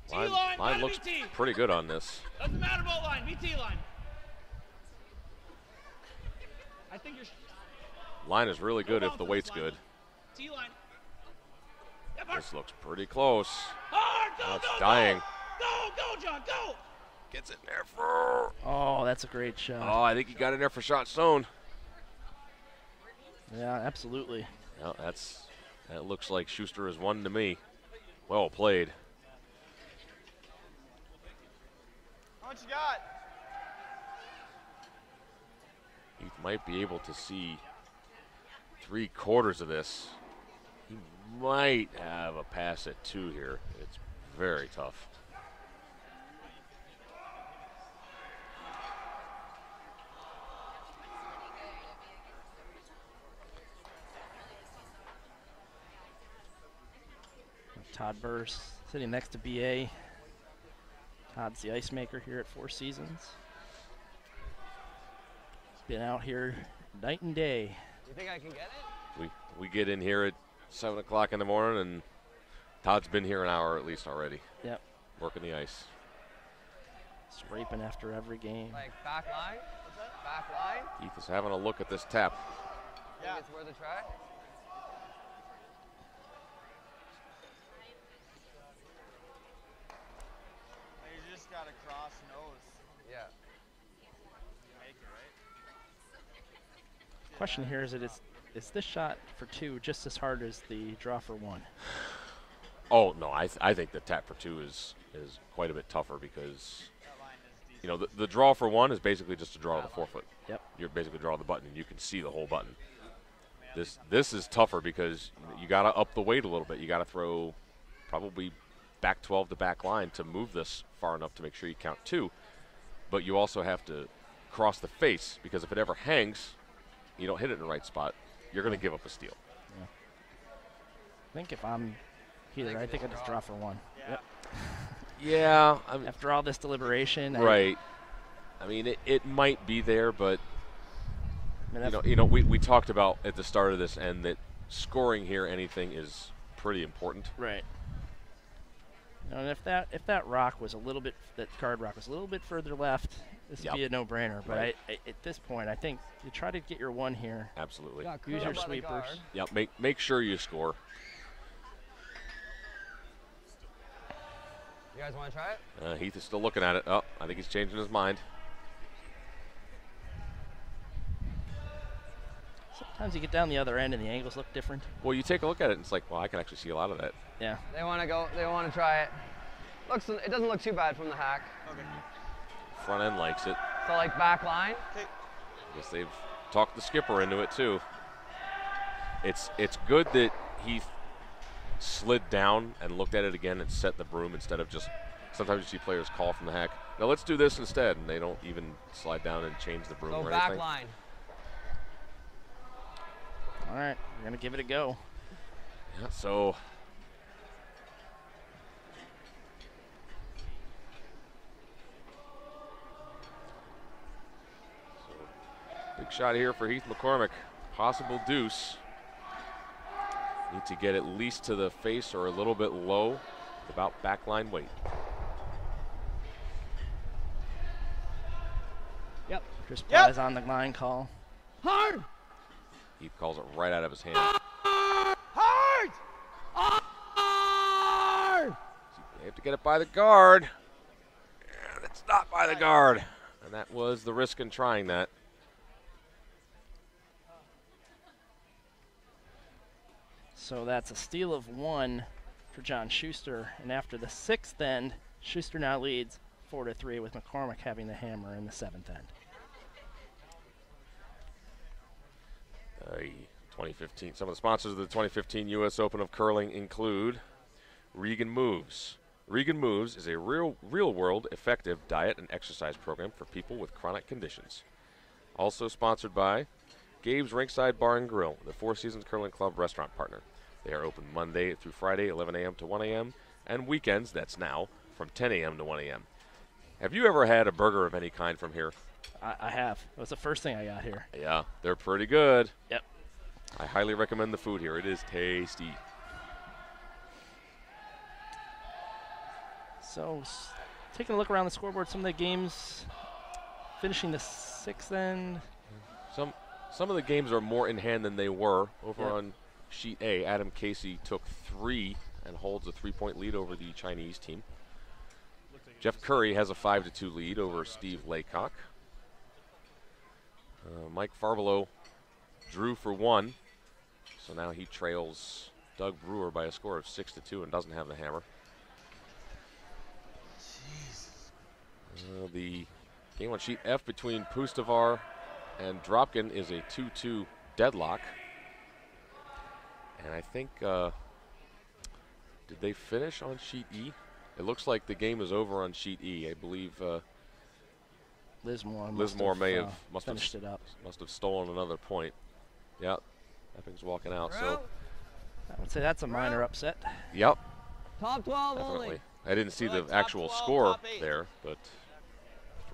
T-line. Line Gotta looks be T. pretty good on this. Doesn't matter about line. Be T-line. I think you're. Line is really good if bounce the on this weight's line. good. T-line. Yep, hard. This looks pretty close. Hard. Go, That's go, dying. Go, John, go. Gets it in there for. Oh, that's a great shot. Oh, I think he got in there for shot stone. Yeah, absolutely. Yeah, that looks like Shuster is one to me. Well played. How much you got? Heath might be able to see 3/4 of this. He might have a pass at 2 here. It's very tough. Todd Burse sitting next to BA. Todd's the ice maker here at Four Seasons. He's been out here night and day. You think I can get it? We get in here at 7 o'clock in the morning, and Todd's been here an hour at least already. Yep. Working the ice. Scraping after every game. Like back line? Back line? Heath is having a look at this tap. Think it's worth a try? You just got to cross nose. Yeah. You make it, right? Question here is is this shot for 2 just as hard as the draw for 1? Oh no, I think the tap for 2 is quite a bit tougher, because That line is decent. you know the draw for 1 is basically just a draw of the forefoot. Yep. You're basically draw the button and you can see the whole button. This is tougher because you got to up the weight a little bit. You got to throw probably back 12 to back line to move this far enough to make sure you count 2. But you also have to cross the face, because if it ever hangs, you don't hit it in the right spot, you're going to give up a steal. Yeah. I think if I'm here, I think I just draw for 1. Yeah. Yep. Yeah, I mean, After all this deliberation. right. I mean, it might be there, but I mean, we talked about at the start of this end that scoring here anything is pretty important. right. And if that rock was a little bit, that card rock was a little bit further left, this would be a no-brainer. But Right. at this point, I think you try to get your 1 here. Absolutely. Got Use curled your by the sweepers. guard. Yeah, make sure you score. You guys want to try it? Heath is still looking at it. Oh, I think he's changing his mind. Sometimes you get down the other end and the angles look different. Well, you take a look at it and it's like, well, I can actually see a lot of that. Yeah. They want to go. They want to try it. It doesn't look too bad from the hack. Okay. Front end likes it. So like back line. Okay. I guess they've talked the skipper into it too. It's good that he slid down and looked at it again and set the broom instead of just, sometimes you see players call from the hack, now let's do this instead, and they don't even slide down and change the broom So or back anything. line. All right, we're going to give it a go. Yeah, so big shot here for Heath McCormick. Possible deuce. Need to get at least to the face or a little bit low. About backline weight. Yep. Chris Ply's on the line call. Hard! Heath calls it right out of his hand. Hard! Hard! They have to get it by the guard. And it's not by the guard. And that was the risk in trying that. So that's a steal of 1 for John Shuster. And after the 6th end, Shuster now leads 4-3 with McCormick having the hammer in the 7th end. 2015. Some of the sponsors of the 2015 U.S. Open of Curling include Regan Moves. Regan Moves is a real-world effective diet and exercise program for people with chronic conditions. Also sponsored by Gabe's Rinkside Bar and Grill, the Four Seasons Curling Club restaurant partner. They are open Monday through Friday, 11 a.m. to 1 a.m., and weekends, that's now, from 10 a.m. to 1 a.m. Have you ever had a burger of any kind from here? I have. It was the first thing I got here. Yeah, they're pretty good. Yep. I highly recommend the food here. It is tasty. So, taking a look around the scoreboard, some of the games finishing the 6th end. Some of the games are more in hand than they were. Over Yep. on Sheet A, Adam Casey took 3 and holds a 3-point lead over the Chinese team. Jeff Curry has a 5-2 lead over Steve Laycock. Mike Farbelow drew for 1, so now he trails Doug Brewer by a score of 6-2 and doesn't have the hammer. The game on Sheet F between Pustovar and Dropkin is a 2-2 deadlock. And I think, did they finish on Sheet E? It looks like the game is over on Sheet E. I believe Lismore must finished it up. Must have stolen another point. Yeah, Epping's walking out. So I would say that's a minor upset. Yep, Top 12 definitely. only. I didn't see the Top actual 12, score top 8. there, but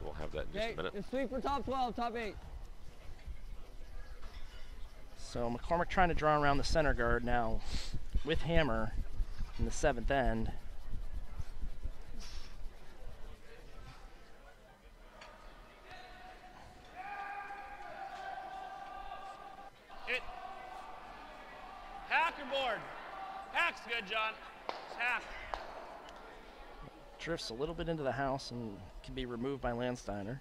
we'll have that in just Okay, a minute. just sweep for top 12, top 8. So McCormick trying to draw around the center guard now with hammer in the 7th end. Hit. Hack or board? Hack's good, John. It's hack. Drifts a little bit into the house and can be removed by Landsteiner.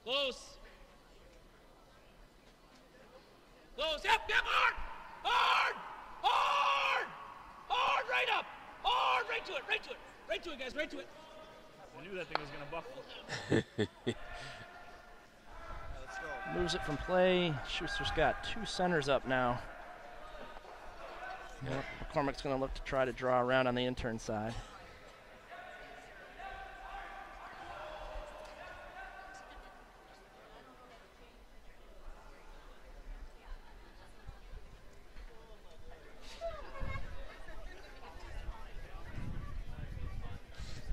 Close. Close. Yep, hard. Hard. Hard. Hard, right up. Hard, right to it, right to it. Right to it, guys, right to it. I knew that thing was going to buckle. Let's go. Moves it from play. Schuster's got 2 centers up now. Yep. McCormick's going to look to try to draw around on the intern side.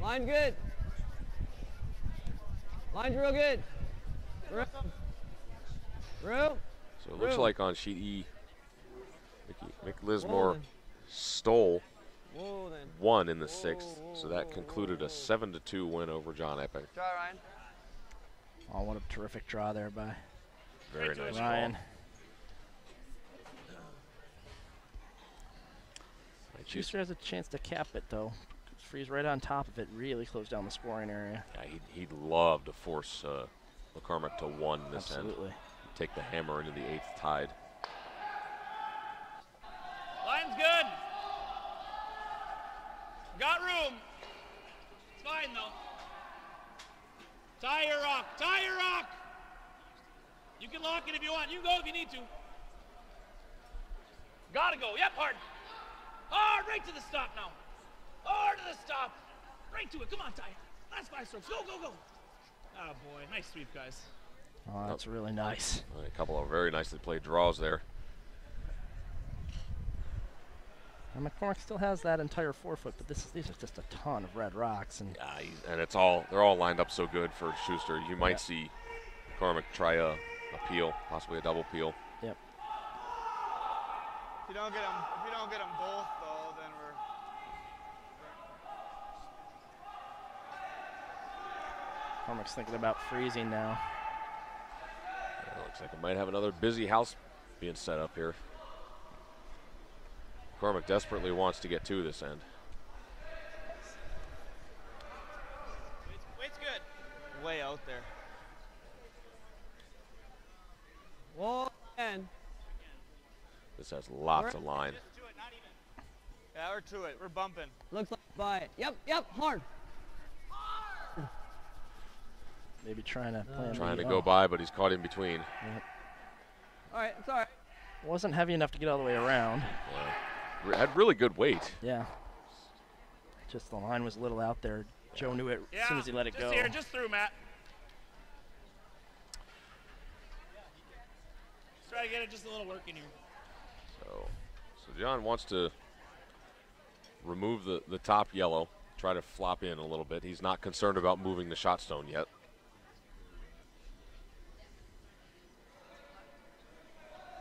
Line good. Line's real good. Room. So it looks like on Sheet E, Mick Lismore Whoa, stole Whoa, then. 1 in the 6th, so that concluded a 7-2 win over John Epping. Try, Ryan. Oh, what a terrific draw there by Very nice Ryan. call. Schuster has a chance to cap it, though. Freeze right on top of it, really close down the scoring area. Yeah, he'd love to force McCormick to 1 this Absolutely. end. Take the hammer into the 8th tied. Line's good. Got room. It's fine, though. Tie your rock. Tie your rock. You can lock it if you want. You can go if you need to. Gotta go. Yep, hard. Hard, right to the stop now. Hard to the stop. Right to it. Come on, Ty. Last 5 strokes. Go, go, go. Oh, boy. Nice sweep, guys. Oh, that's really nice. A couple of very nicely played draws there. And McCormick still has that entire forefoot, but these are just a ton of red rocks. And Yeah, and they're all lined up so good for Shuster. You might see McCormick try a peel, possibly a double peel. Yep. If you don't get them both though, then we're. McCormick's thinking about freezing now. Yeah, looks like it might have another busy house being set up here. McCormick desperately wants to get to this end. Weight's good. Way out there. Whoa, man. This has lots of line. Yeah, we're to it. We're bumping. Looks like by it. Yep, hard. Maybe trying to plan. Trying to go by, but he's caught in between. Yep. All right, it's all right. Wasn't heavy enough to get all the way around. Yeah. Had really good weight. Yeah. Just the line was a little out there. Joe knew it as soon as he let it go. Here, just through, Matt. Let's try to get it just a little work in here. So John wants to remove the top yellow, try to flop in a little bit. He's not concerned about moving the shot stone yet.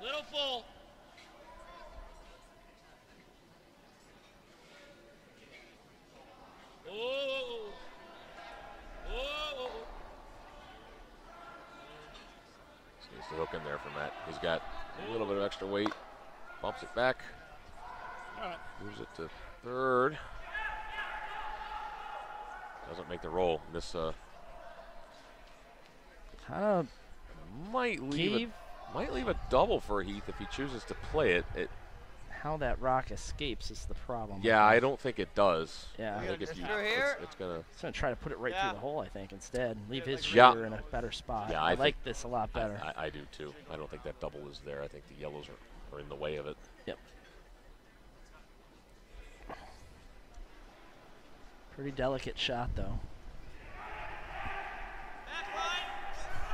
Little full. Oh. Oh. So he's the hook in there for Matt. He's got a little bit of extra weight. Bumps it back. All right. Moves it to third. Doesn't make the roll. This Kind of might leave a double for Heath if he chooses to play it. how that rock escapes is the problem. Yeah, I don't think it does. Yeah. I think if you, Through here? it's gonna. He's going to try to put it right Yeah. through the hole, I think, instead. Leave his Yeah. shooter in a better spot. Yeah, I I like think- this a lot better. I do too. I don't think that double is there. I think the yellows are in the way of it. Yep. Pretty delicate shot, though.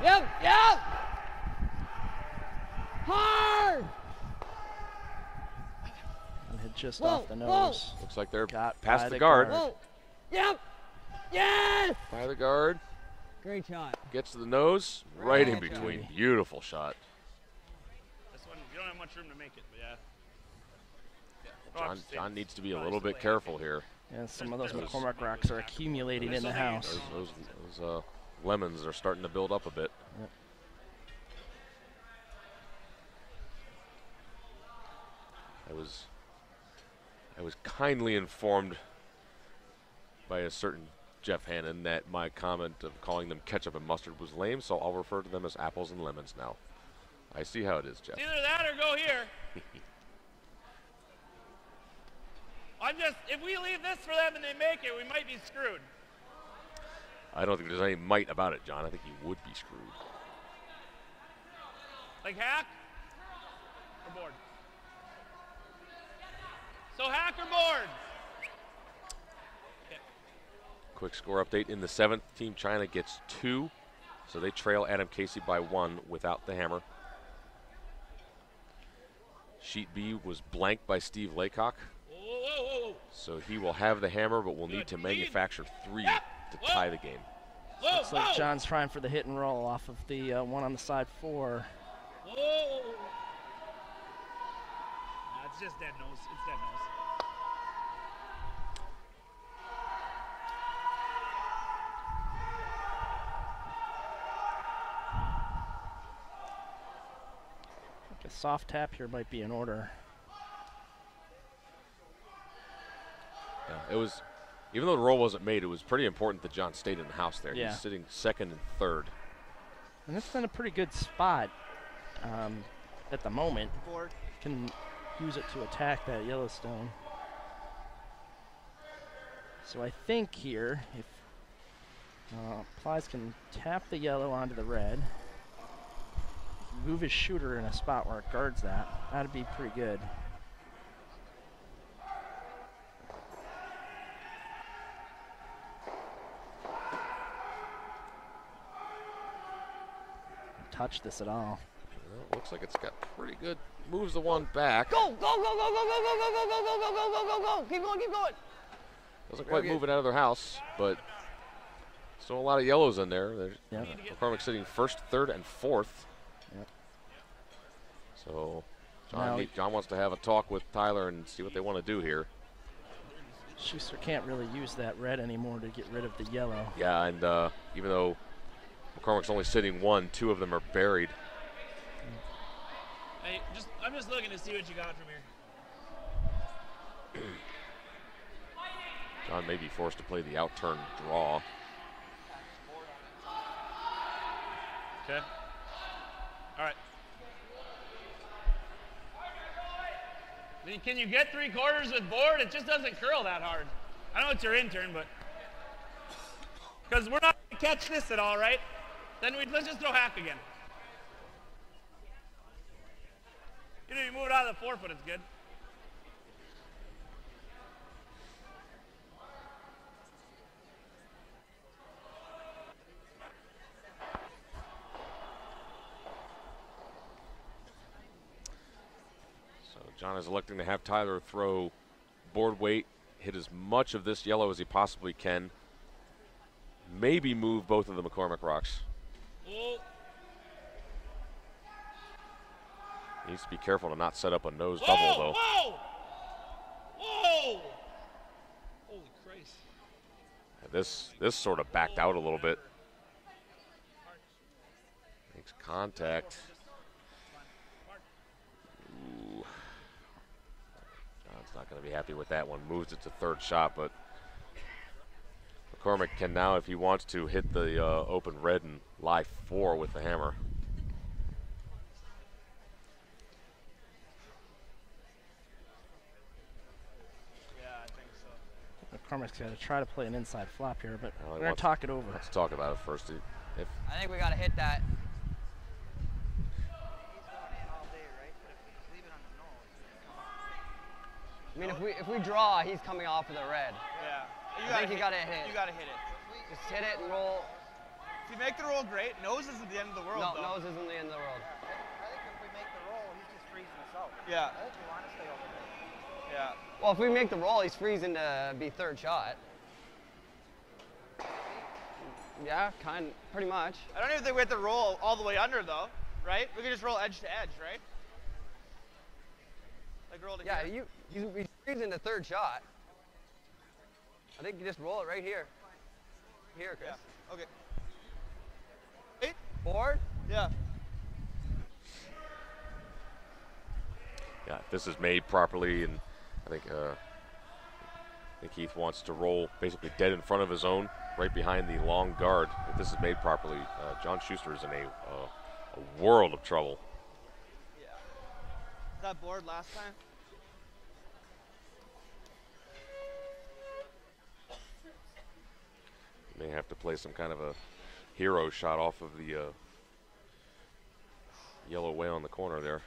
Yep. Hard. And hit just Whoa, off the nose. Looks like they're Got past by the the guard. guard. Whoa. Yep. Yes. By the guard. Great shot. Gets to the nose. Right in Great between. shot. Beautiful shot. This one, you don't have much room to make it, but yeah. John needs to be a little bit careful here. Yeah, some of those McCormick rocks are accumulating in the house. Those lemons are starting to build up a bit. Yep. I was kindly informed by a certain Jeff Hannon that my comment of calling them ketchup and mustard was lame, so I'll refer to them as apples and lemons now. I see how it is, Jeff. It's either that or go here. If we leave this for them and they make it, we might be screwed. I don't think there's any might about it, John. I think you would be screwed. Like hack or board? So hack or board? Okay. Quick score update. In the seventh, Team China gets 2, so they trail Adam Casey by 1 without the hammer. Sheet B was blanked by Steve Laycock, Whoa. so he will have the hammer, but will need to manufacture 3 to tie the game. Looks like John's trying for the hit and roll off of the one on the side 4. Whoa. No, it's just dead nose. It's dead nose. A soft tap here might be in order. Yeah, it was, even though the roll wasn't made, it was pretty important that John stayed in the house there. Yeah. He's sitting second and third. And it's in a pretty good spot at the moment. Board. Can use it to attack that Yellowstone. So I think here, if Plies can tap the yellow onto the red, move his shooter in a spot where it guards that, that'd be pretty good. touch this at all. Well, looks like it's got pretty good. Moves the one back. Go, go, go, go, go, go, go, go, go, go, go, go, go, go, go. Keep going, keep going. Doesn't quite move it out of their house, but still a lot of yellows in there. Yep. McCormick sitting first, third, and fourth. Yep. So Now John wants to have a talk with Tyler and see what they want to do here. Shuster can't really use that red anymore to get rid of the yellow. Yeah, and even though McCormick's only sitting one, two of them are buried. Hey, I'm just looking to see what you got from here. John may be forced to play the out-turn draw. Okay. All right. Can you get 3/4 with board? It just doesn't curl that hard. I know it's your intern, but because we're not going to catch this at all, right? Then let's just throw hack again. You know, you move it out of the 4-foot, it's good. John is electing to have Tyler throw board weight, hit as much of this yellow as he possibly can. Maybe move both of the McCormick rocks. Whoa. Needs to be careful to not set up a nose double, though. Whoa! Whoa! Holy Christ. And this sort of backed out a little bit. Makes contact. Ooh. John's not going to be happy with that one. Moves it to third shot, but McCormick can now, if he wants to, hit the open red and lie 4 with the hammer. McCormick's got to try to play an inside flop here, but Well, we're going to talk it over. Let's talk about it first. I think we got to hit that. I mean, if we draw, he's coming off of the red. Yeah. I think you got to hit it. You got to hit it. Just hit it and roll. If you make the roll, great. Nose isn't the end of the world, No, though. nose isn't the end of the world. I think if we make the roll, he's just freezing us out. Yeah. I think we want to stay over there. Yeah. Well, if we make the roll, he's freezing to be third shot. Yeah, pretty much. I don't even think we have to roll all the way under, though, right? We can just roll edge to edge, right? Like roll to Yeah, here. he's freezing to third shot. I think you just roll it right here. Here, Chris. Yeah. Okay. 8? Board? Yeah. Yeah, if this is made properly, and I think Heath wants to roll basically dead in front of his own, right behind the long guard. If this is made properly, John Shuster is in a world of trouble. Yeah. That board last time? May have to play some kind of a hero shot off of the yellow whale in the corner there.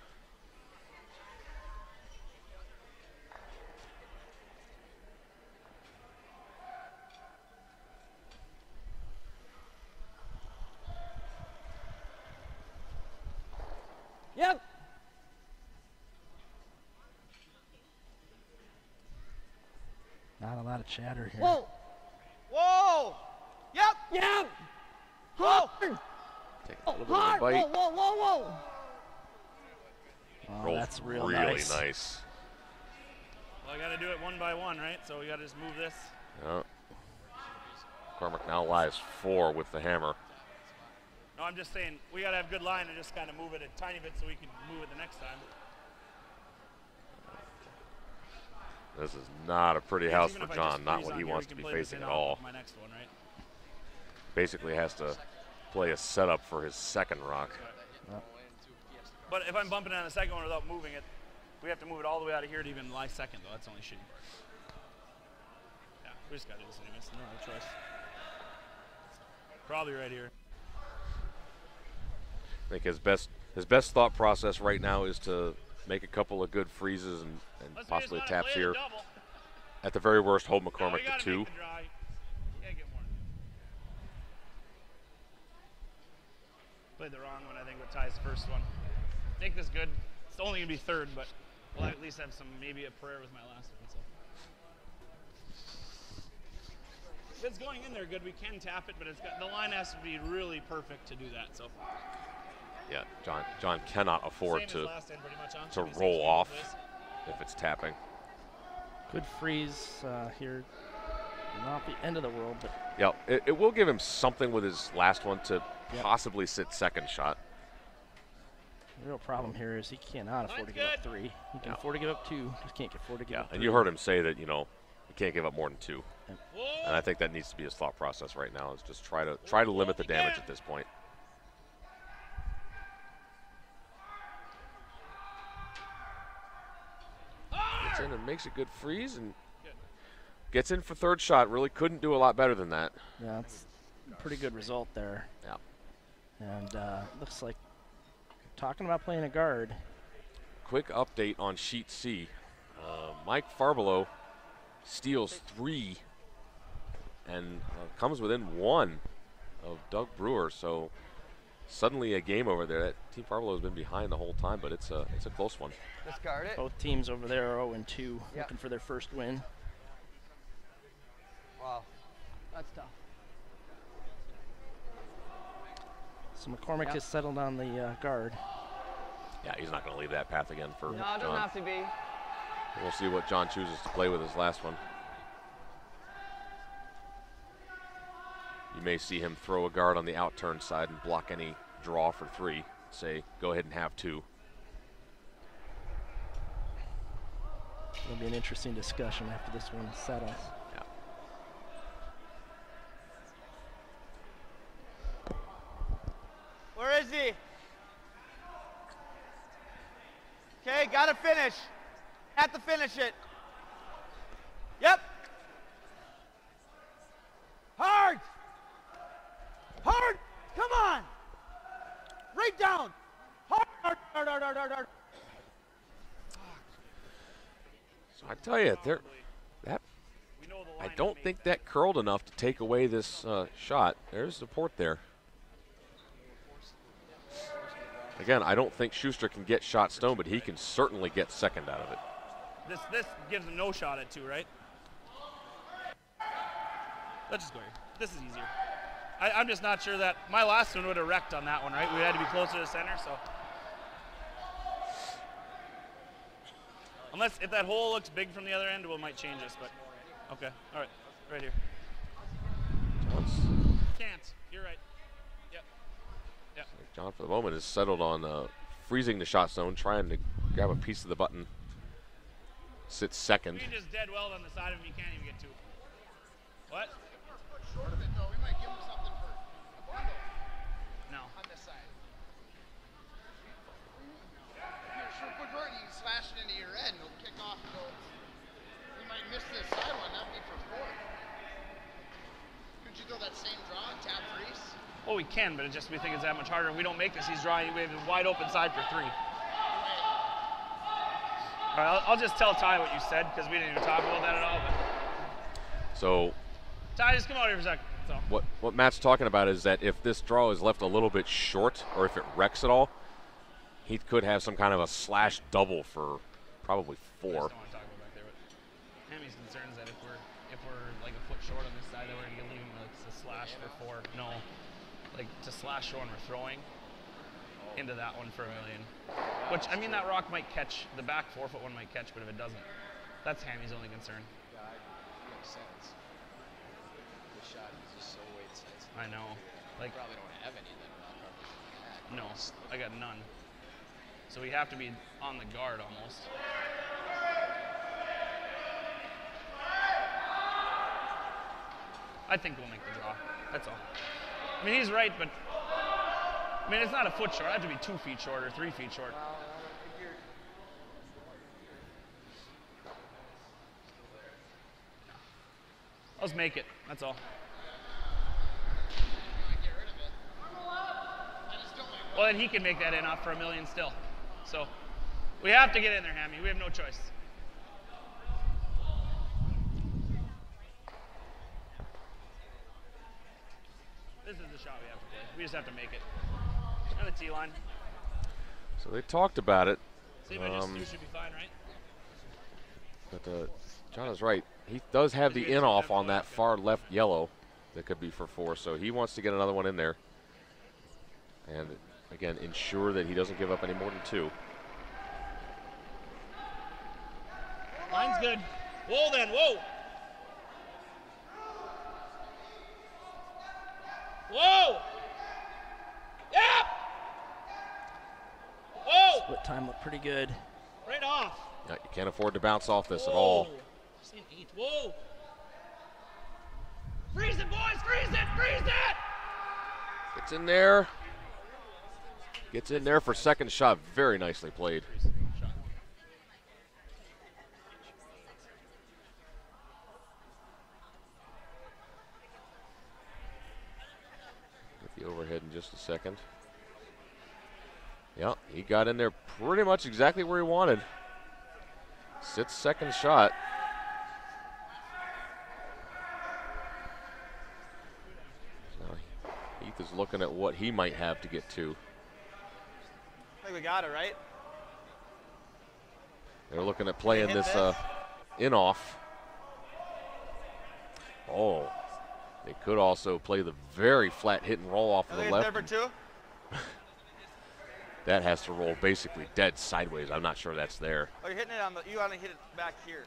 Yep. Not a lot of chatter here. Whoa. Whoa! Yep! Yep. Whoa! Hard. Take a little bit Hard. of a bite. Whoa, whoa, whoa, whoa. Oh, Rolls that's real really nice. nice. Well, I got to do it one by one, right? So we got to just move this. Yeah. McCormick now lies 4 with the hammer. No, I'm just saying we got to have good line and just kind of move it a tiny bit so we can move it the next time. This is not a pretty house Even for if I just John, not freeze what on he here, wants we to can be play this facing in at off all. of my next one, right? Basically has to play a setup for his second rock. But if I'm bumping it on the second one without moving it, we have to move it all the way out of here to even lie second, though. That's the only shitty part. Yeah, we just got to do this anyways. No other choice. Probably right here. I think his best thought process right now is to make a couple of good freezes and Unless we possibly just wanna taps play the here. double. At the very worst, hold No, we McCormick gotta to 2. make the draw. You can't get more. Played the wrong one, I think, with Ty's first one. Make this good. It's only going to be third, but we'll at least have maybe a prayer with my last one. So. If it's going in there good, we can tap it, but the line has to be really perfect to do that. So. Yeah, John cannot afford Same as last end, pretty much, huh? to roll off if it's tapping. Good freeze here. Not the end of the world, but Yeah, it will give him something with his last one to possibly sit second shot. the real problem here is he cannot afford to give up 3. He can afford to give up 2, just can't afford to give up 3. And you heard him say that, you know, he can't give up more than 2. Yep. And I think that needs to be his thought process right now, is just try to limit the damage at this point. Gets in and makes a good freeze and gets in for third shot. Really couldn't do a lot better than that. Yeah, that's a pretty good result there. Yeah. And looks like talking about playing a guard. Quick update on sheet C. Mike Farbelow steals 3 and comes within 1 of Doug Brewer. So suddenly a game over there. That Team Farbelow has been behind the whole time, but it's a close one. Discard it. Both teams over there are 0-2, looking for their first win. Wow, that's tough. So McCormick has settled on the guard. Yeah, he's not going to leave that path again for No, it John. doesn't have to be. We'll see what John chooses to play with his last one. You may see him throw a guard on the out-turn side and block any draw for 3. Say, go ahead and have 2. It'll be an interesting discussion after this one settles. Yeah. Where is he? Okay, gotta finish. Have to finish it. Yep. Hard. Hard. Come on. Right down. Hard, hard, hard, hard, hard, hard, hard. So I tell you, I don't think that curled enough to take away this shot. There's support there. Again, I don't think Shuster can get shot stone, but he can certainly get second out of it. This gives him no shot at 2, right? Let's just go here. This is easier. I'm just not sure that my last one would have wrecked on that one, right? We had to be closer to the center, so. Unless if that hole looks big from the other end, we might change this, but okay. All right, right here. Can't. You're right. Yep. Yep. John, for the moment, is settled on freezing the shot zone, trying to grab a piece of the button. Sits second. You can just dead weld on the side of him. You can't even get to. What? Short of it, though. We might give him something for a bundle. No. On this side. If you're short foot short and you slash it into your head and it'll kick off and go. You might miss this side one. That'd be for 4. Could you throw that same draw and tap freeze? Well, we can, but we think it's that much harder. If we don't make this, he's drawing. We have a wide open side for 3. All right, I'll just tell Ty what you said because we didn't even talk about that at all. But So Ty, just come out here for a second. So. what Matt's talking about is that if this draw is left a little bit short, or if it wrecks at all, he could have some kind of a slash double for probably 4. I just don't want to talk about back there, but Hammy's concern is that if we're like a foot short on this side, that we're gonna leave him a slash for 4. No, like to slash short when we're throwing into that one for $1 million. Which I mean, that rock might catch. The back 4-foot one might catch, but if it doesn't, that's Hammy's only concern. Yeah, it makes sense. The shot is just so weight sensitive. I know. Like You probably don't have any of that rock coverage. no, I got none. So we have to be on the guard almost. I think we'll make the draw. That's all. I mean, he's right, but I mean, it's not a foot short. I have to be 2 feet short or 3 feet short. Let's make it. That's all. Well, then he can make that in off for $1 million still. So we have to get in there, Hammy. We have no choice. This is the shot we have to play. We just have to make it. Or the tee line. So they talked about it. See if I just should be fine, right? But John is right. He does have the in-off on that far left yellow that could be for 4, so he wants to get another one in there. And, again, ensure that he doesn't give up any more than 2. Line's good. Whoa, then. Whoa. Whoa. Yep. Whoa. Split time looked pretty good. Right off. Yeah, you can't afford to bounce off this Whoa. at all. Same 8. Whoa. Freeze it, boys. Freeze it. Freeze it. Gets in there. Gets in there for second shot. Very nicely played. Get the overhead in just a second. Yeah, he got in there pretty much exactly where he wanted. Sits second shot. So Heath is looking at what he might have to get to. I think we got it, right? They're looking at playing this in-off. Oh, they could also play the very flat hit and roll off of the left. Number 2? That has to roll basically dead sideways. I'm not sure that's there. Oh, you're hitting it on the. You want to hit it back here.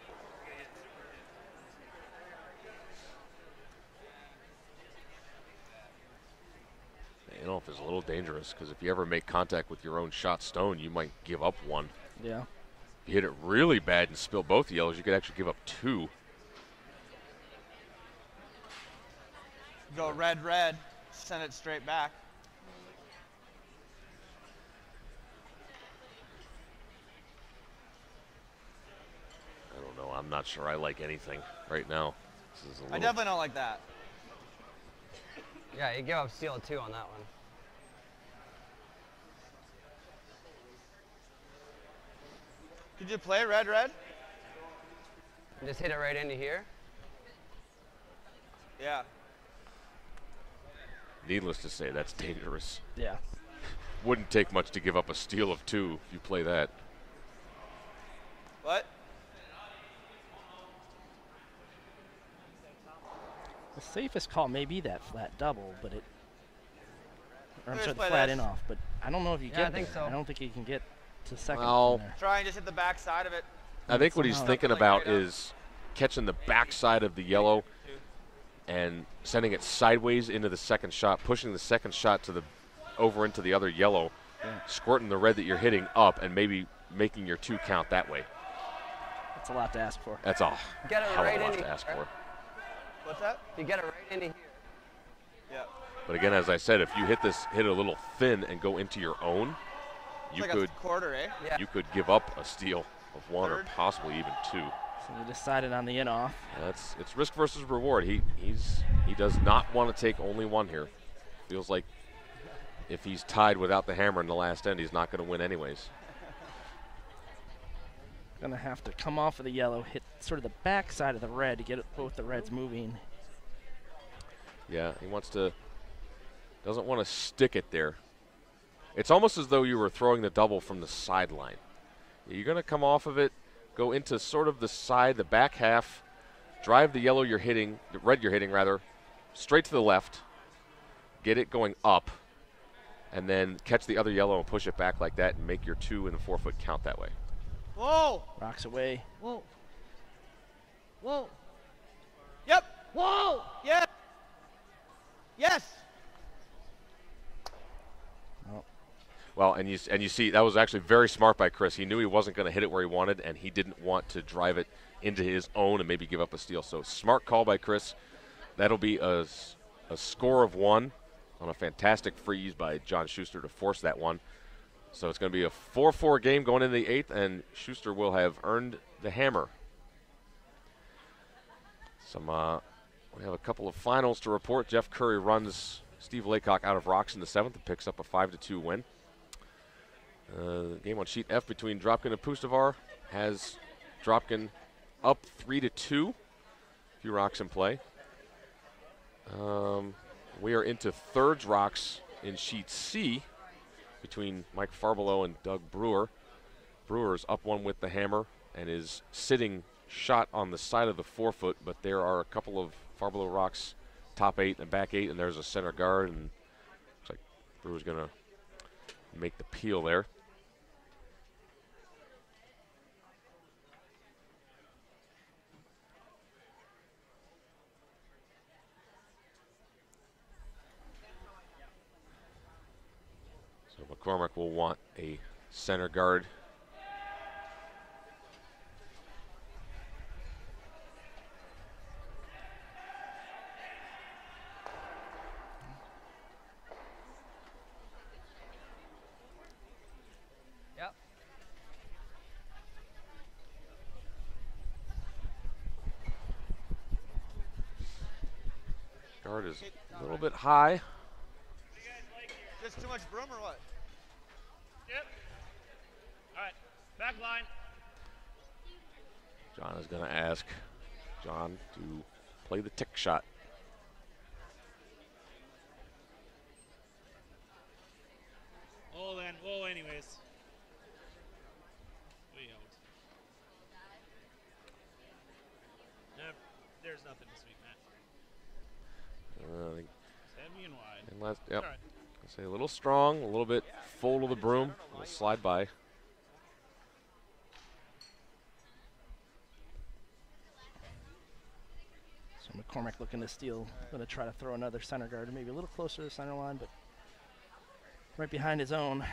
The in-off is a little dangerous because if you ever make contact with your own shot stone, you might give up 1. Yeah. If you hit it really bad and spill both yellows, you could actually give up 2. Go red, red. Send it straight back. I don't know. I'm not sure I like anything right now. This is a I little definitely don't like that. Yeah, you give up steal 2 on that one. Could you play red, red? Just hit it right into here. Yeah. Needless to say, that's dangerous. Yeah. Wouldn't take much to give up a steal of 2 if you play that. What? The safest call may be that flat double, but it. Or I'm Let's sorry, the play flat this. in off, but I don't know if you Yeah, get I think there. so. I don't think you can get to second. Well, from there. Try and just hit the back side of it. I think what he's Somehow. thinking Like about right up. is catching the backside of the yellow and sending it sideways into the second shot, pushing the second shot to the over into the other yellow, squirting the red that you're hitting up, and maybe making your 2 count that way. That's a lot to ask for. That's a Get it hell of right a lot into to ask here. for. What's that? You get it right into here. Yeah. But again, as I said, if you hit it a little thin and go into your own, It's you like could a quarter, eh? Yeah. you could give up a steal of 1 or Third. possibly even 2. So we decided on the in off. It's risk versus reward. He does not want to take only 1 here. Feels like if he's tied without the hammer in the last end, he's not going to win anyways. Gonna have to come off of the yellow, hit sort of the back side of the red to get both the reds moving. Yeah, he doesn't want to stick it there. It's almost as though you were throwing the double from the sideline. You're going to come off of it, go into sort of the side, the back half, drive the yellow you're hitting, the red you're hitting rather, straight to the left, get it going up, and then catch the other yellow and push it back like that and make your 2 and a 4 foot count that way. Whoa! Rocks away. Whoa. Whoa. Yep! Whoa. Yes! Yes! Well, and you see that was actually very smart by Chris. He knew he wasn't going to hit it where he wanted, and he didn't want to drive it into his own and maybe give up a steal. So smart call by Chris. That'll be a score of 1 on a fantastic freeze by John Shuster to force that one. So it's going to be a 4-4 game going into the 8th, and Shuster will have earned the hammer. We have a couple of finals to report. Jeff Curry runs Steve Laycock out of rocks in the 7th and picks up a 5-2 win. Game on sheet F between Dropkin and Pustovar has Dropkin up 3-2. Few rocks in play. We are into thirds rocks in sheet C between Mike Farbelow and Doug Brewer. Brewer's up one with the hammer and is sitting shot on the side of the forefoot, but there are a couple of Farbelow rocks, top 8 and back 8, and there's a center guard, and looks like Brewer's going to make the peel there. So McCormick will want a center guard. Yep. Guard is a little bit high. Just too much broom or what? Yep. All right, back line. John is going to ask John to play the tick shot. Oh, anyways. We out. Nope, there's nothing this week, Matt. I think 70 and wide. and last, yep. All right. I'll say a little strong, a little bit full of the broom. We'll slide by. So McCormick looking to steal, going to try to throw another center guard, maybe a little closer to the center line, but right behind his own.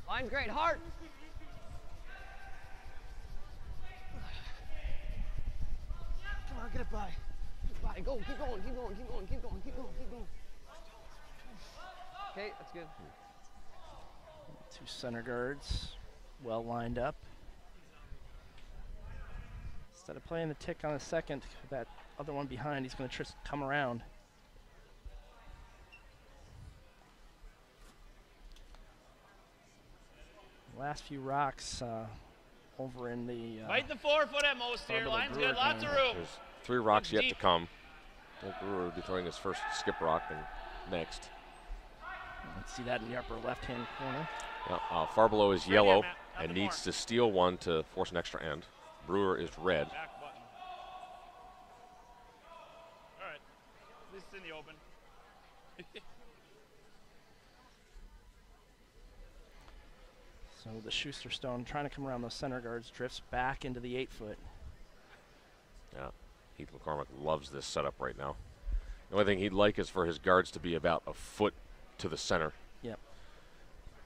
Line's great. Hart. Come on, get it by. Bye. Go. Keep going. Keep going. Keep going. Keep going. Keep going. Keep going. Okay, that's good. Two center guards, well lined up. Instead of playing the tick on the second, that other one behind, he's going to just come around. Last few rocks over in the. Bite the 4-foot at most here. Farbelow Line's Brewer good. Lots of game. room. There's 3 rocks yet to Deep. come. Doug Brewer will be throwing his first skip rock and next. Let's see that in the upper left-hand corner. Farbelow is Straight yellow in, Matt. and Nothing needs more. to steal one to force an extra end. Brewer is red. Back button. All right. At least it's in the open. So the Schuster stone trying to come around those center guards, drifts back into the 8-foot. Yeah, Heath McCormick loves this setup right now. The only thing he'd like is for his guards to be about a foot to the center. Yep.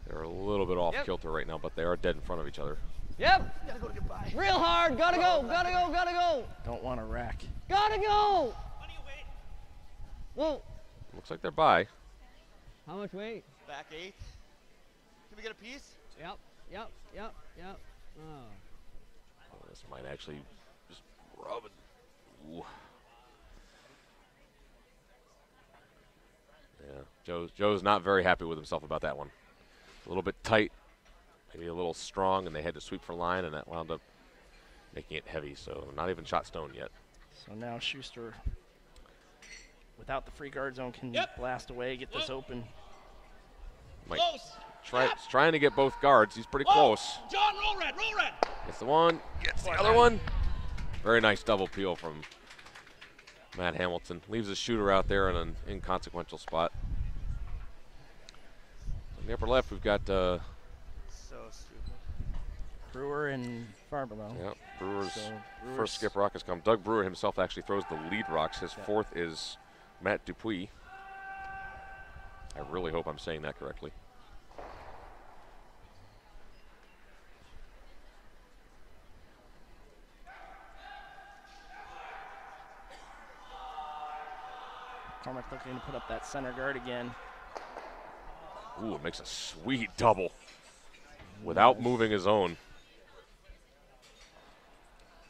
They're a little bit off Yep. kilter right now, but they are dead in front of each other. Yep. Gotta go to get by. Real hard. Gotta go. Gotta go. Gotta go. Don't want to rack. Gotta go. Whoa. Looks like they're by. How much weight? Back 8. Can we get a piece? Yep. Yep. Yep. Yep. Oh. Oh, this might actually just rub it. Ooh. Yeah, Joe's not very happy with himself about that one. A little bit tight, maybe a little strong, and they had to sweep for line, and that wound up making it heavy. So not even shot stone yet. So now Schuster, without the free guard zone, can Yep. blast away, get this Whoa. open. Might Close. trying to get both guards. He's pretty Whoa. close. John, roll red, roll red. Gets the one, gets the Boy, other man. one. Very nice double peel from Matt Hamilton. Leaves the shooter out there in an inconsequential spot. In the upper left, we've got So stupid. Brewer and Farbelow. yeah, Brewer's So Brewer's first skip rock has come. Doug Brewer himself actually throws the lead rocks. His Yep. fourth is Matt Dupuis. I really hope I'm saying that correctly. McCormick looking to put up that center guard again. Ooh, it makes a sweet double without moving his own.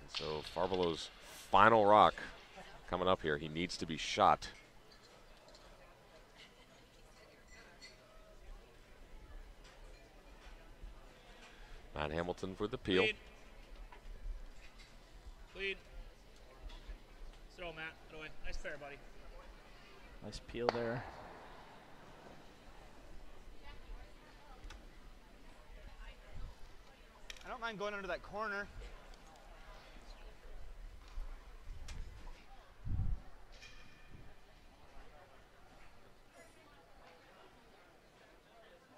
And so Farbelow's final rock coming up here. He needs to be shot. Matt Hamilton for the peel. Lead. Lead. Throw, Matt. Put away. Nice pair, buddy. Nice peel there. I don't mind going under that corner.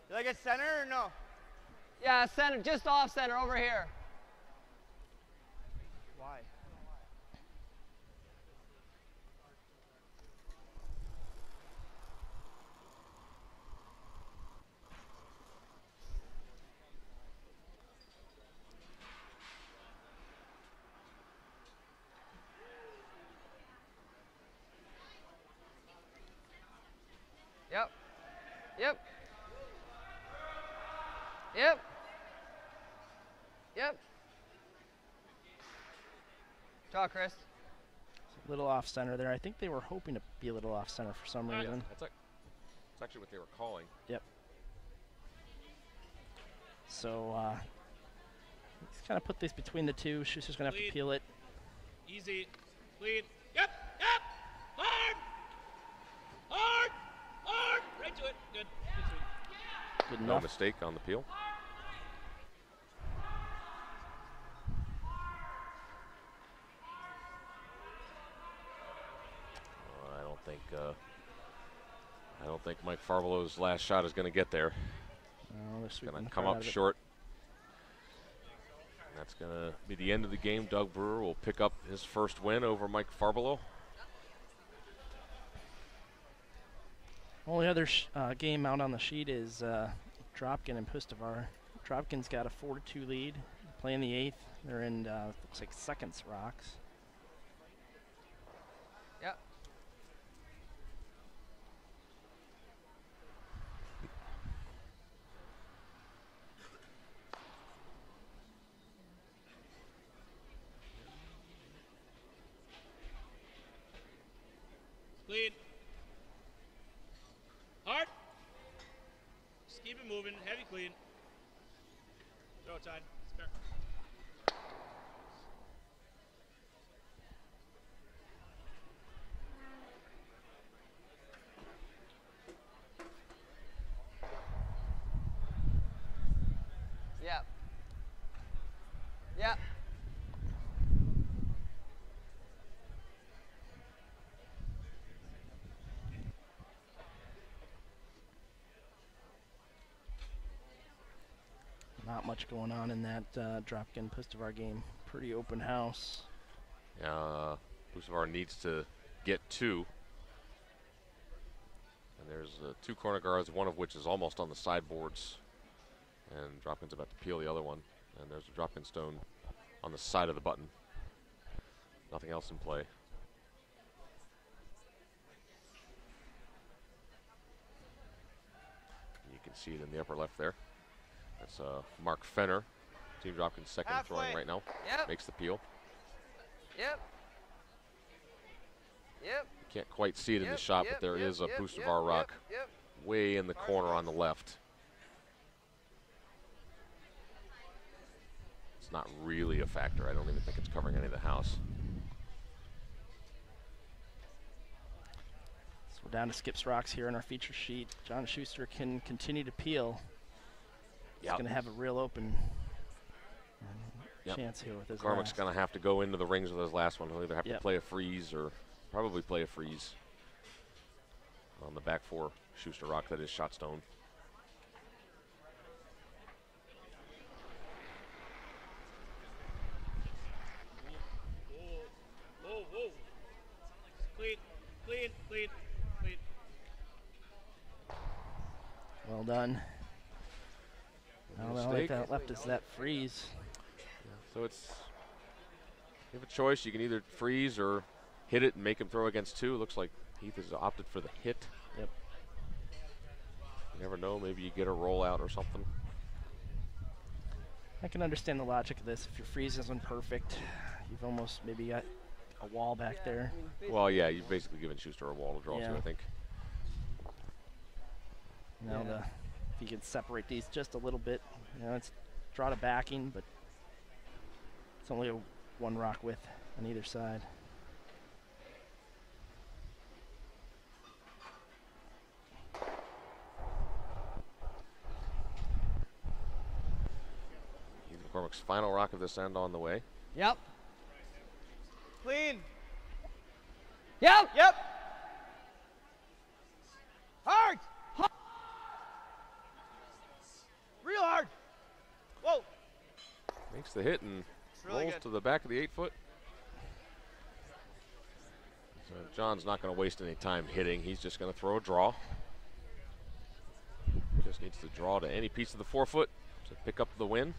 Did I get center or no? Yeah, center, just off center over here. Why? Yep. Yep. Yep. Yep. Talk, Chris. A little off center there. I think they were hoping to be a little off center for some reason. That's actually what they were calling. Yep. So he's kind of put this between the two. Schuster's going to have to peel it. Easy. Lead. Yep. Yep. Hard. Hard. Hard. Right to it. Good. Good sweep. Good No enough. mistake on the peel. I don't think Mike Farbellow's last shot is going to get there. Oh, they're sweeping Going the to come crap out up of it. short. That's going to be the end of the game. Doug Brewer will pick up his first win over Mike Farbellow. Only other game out on the sheet is Dropkin and Pustovar. Dropkin's got a 4-2 lead, playing the 8th. They're in, looks like seconds rocks. Yep. Lead. Hard. Just keep it moving. Heavy clean. Throw it, Tide. Spare. Yep. Yep. Not much going on in that Dropkin Pustovar game. Pretty open house. Pustovar needs to get 2. And there's 2 corner guards, one of which is almost on the sideboards. And Dropkin's about to peel the other one. And there's a drop-in stone on the side of the button. Nothing else in play. You can see it in the upper left there. That's Mark Fenner, Team Dropkin's second throwing right now. Yep. Makes the peel. Yep. Yep. You can't quite see it in the Yep, shot, yep, but there yep, is a yep, Pustovar yep, rock yep. way in the corner on the left. It's not really a factor. I don't even think it's covering any of the house. So we're down to Skips Rocks here in our feature sheet. John Schuster can continue to peel. He's going to have a real open chance here with his McCormick's last. going to have to go into the rings with his last one. He'll either have to Yep. play a freeze or probably play a freeze on the back 4 Schuster rock that is shot stone. Whoa, whoa. Clean, clean, clean, clean. Well done. Now the only Mistake. thing left is that freeze. So it's, you have a choice. You can either freeze or hit it and make him throw against 2. Looks like Heath has opted for the hit. Yep. You never know. Maybe you get a rollout or something. I can understand the logic of this. If your freeze isn't perfect, you've almost maybe got a wall back there. Well, yeah, you've basically given Schuster a wall to draw Yeah. to, I think. Now if you can separate these just a little bit, it's draw to backing, but it's only a 1 rock width on either side. Heath McCormick's final rock of this end on the way. Yep. Clean. Yep. Yep. Hard. Real hard. Whoa. Makes the hit and Really rolls good. to the back of the 8-foot. So John's not going to waste any time hitting. He's just going to throw a draw. Just needs to draw to any piece of the 4-foot to pick up the win.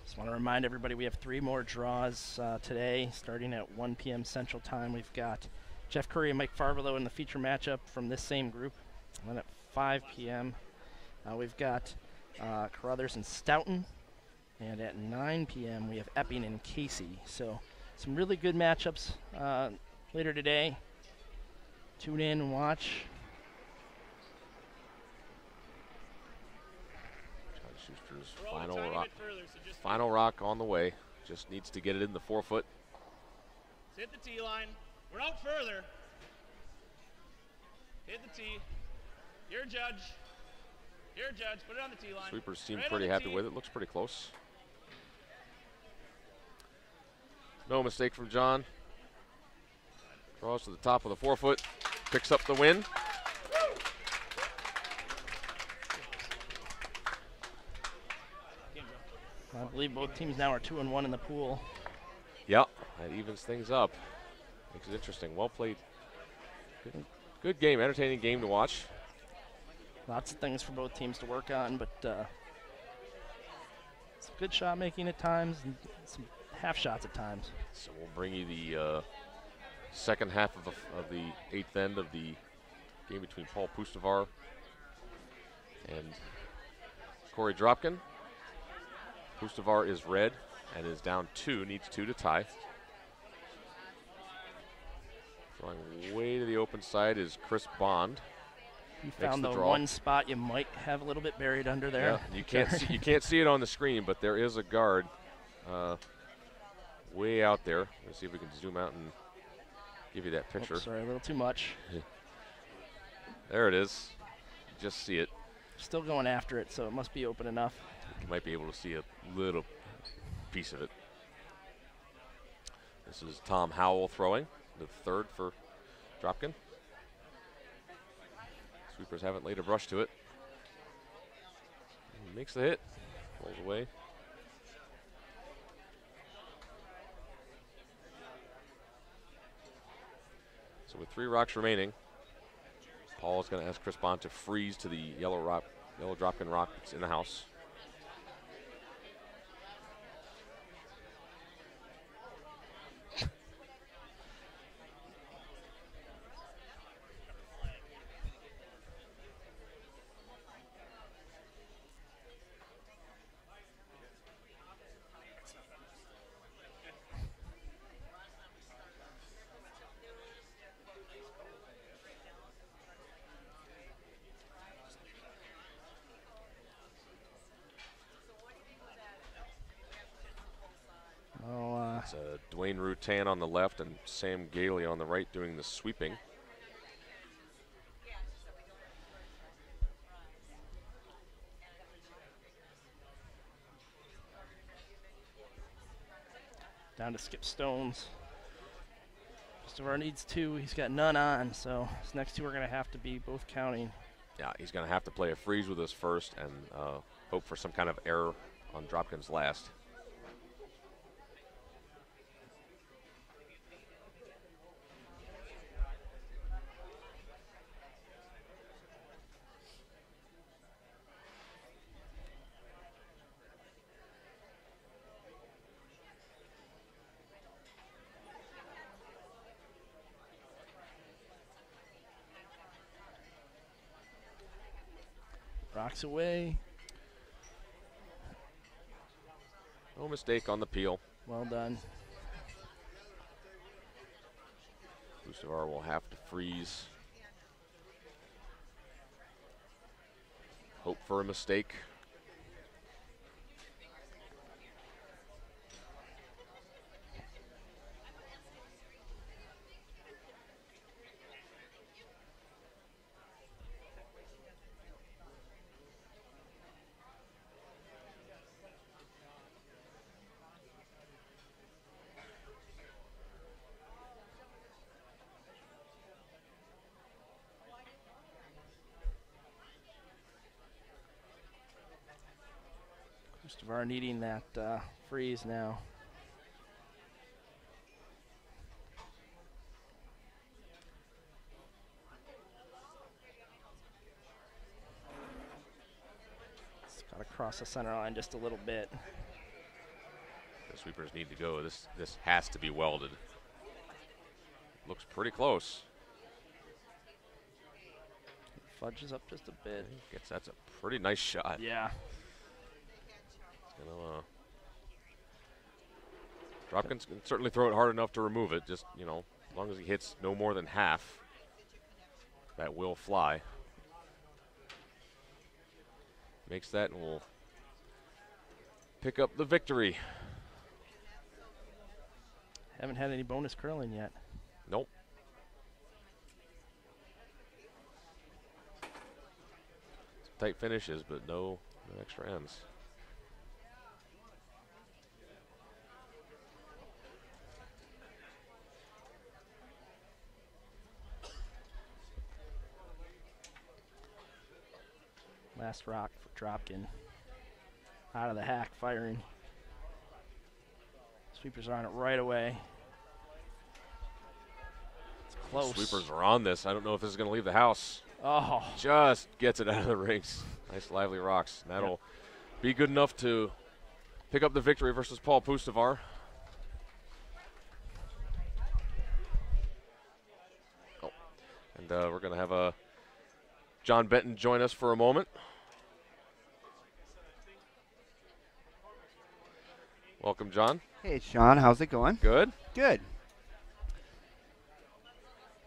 Just want to remind everybody we have 3 more draws today, starting at 1 p.m. Central Time. We've got Jeff Curry and Mike Farvelo in the feature matchup from this same group. And then at 5 p.m., we've got Carruthers and Stoughton. And at 9 p.m., we have Epping and Casey. So some really good matchups later today. Tune in and watch. John Shuster's We're all a final tiny rock. bit further, so just Final rock on the way. Just needs to get it in the 4-foot. hit the tee line. We're out further. Hit the tee. You're a judge. You're a judge. Put it on the tee line. Sweepers seem Right on pretty the happy tee. with it. Looks pretty close. No mistake from John. Draws to the top of the 4-foot. Picks up the win. I believe both teams now are 2-1 in the pool. Yep, that evens things up. Makes it interesting. Well played. Good game, entertaining game to watch. Lots of things for both teams to work on, but some good shot making at times and some half shots at times. So we'll bring you the second half of the 8th end of the game between Paul Pustovar and Corey Dropkin. Pustovar is red and is down 2, needs 2 to tie. Throwing way to the open side is Chris Bond. You Makes found the the draw. one spot you might have a little bit buried under there. Yeah, you can't see it on the screen, but there is a guard way out there. Let's see if we can zoom out and give you that picture. Oops, sorry, a little too much. There it is. You just see it. Still going after it, so it must be open enough. You might be able to see a little piece of it. This is Tom Howell throwing, the 3rd for Dropkin. Sweepers haven't laid a brush to it. He makes the hit, rolls away. So with 3 rocks remaining, Paul is going to ask Chris Bond to freeze to the yellow Dropkin rock that's in the house. It's Dwayne Rutan on the left and Sam Gailey on the right doing the sweeping. Down to Skip Stones. Pustovar needs 2. He's got none on, so his next 2 are going to have to be both counting. Yeah, he's going to have to play a freeze with us first and hope for some kind of error on Dropkin's last. Rocks away. No mistake on the peel. Well done. Pustovar will have to freeze. Hope for a mistake. Shuster needing that freeze now. It's got to cross the center line just a little bit. The sweepers need to go. This has to be welded. Looks pretty close. Fudges up just a bit. That's a pretty nice shot. Yeah. Dropkins can certainly throw it hard enough to remove it. Just, as long as he hits no more than half, that will fly. Makes that and will pick up the victory. Haven't had any bonus curling yet. Nope. Some tight finishes, but no extra ends. Last rock for Dropkin. Out of the hack, firing. Sweepers are on it right away. It's close. Sweepers are on this. I don't know if this is going to leave the house. Oh. Just gets it out of the rings. Nice lively rocks. And that'll be good enough to pick up the victory versus Paul Pustovar. Oh. And we're going to have John Benton join us for a moment. Welcome, John. Hey, Sean. How's it going? Good. Good.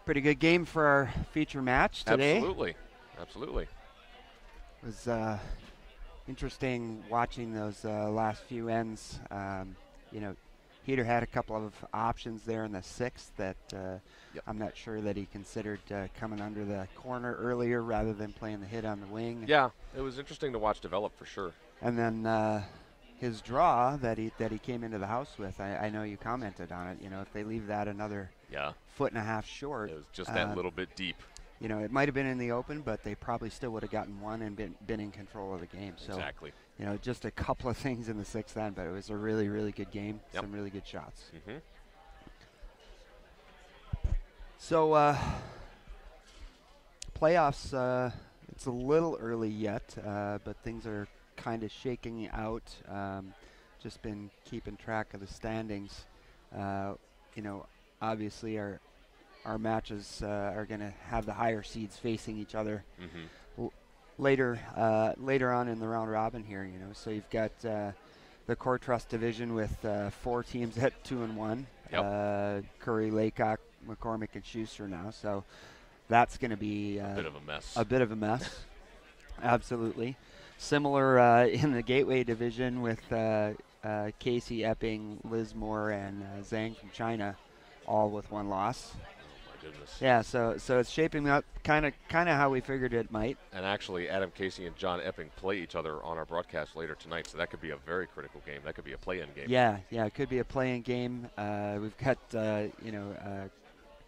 Pretty good game for our feature match today. Absolutely. It was interesting watching those last few ends. Heater had a couple of options there in the sixth that I'm not sure that he considered coming under the corner earlier rather than playing the hit on the wing. Yeah, it was interesting to watch develop for sure. And then his draw that he came into the house with, I know you commented on it. If they leave that another foot and a half short, it was just that little bit deep. It might have been in the open, but they probably still would have gotten one and been in control of the game. So, exactly. Just a couple of things in the sixth end, but it was a really, really good game. Yep. Some really good shots. Mm-hmm. So, playoffs, it's a little early yet, but things are kind of shaking out. Just been keeping track of the standings. Obviously our matches are going to have the higher seeds facing each other later on in the round robin here. So you've got the Core Trust division with 4 teams at 2-1. Yep. Curry, Laycock, McCormick, and Schuster now. So that's going to be a bit of a mess. A bit of a mess. Absolutely. Similar in the Gateway division with Casey, Epping, Liz Moore, and Zhang from China, all with 1 loss. Goodness. Yeah, so it's shaping up kind of how we figured it might. And actually, Adam Casey and John Epping play each other on our broadcast later tonight, so that could be a very critical game. That could be a play-in game. Yeah, it could be a play-in game. We've got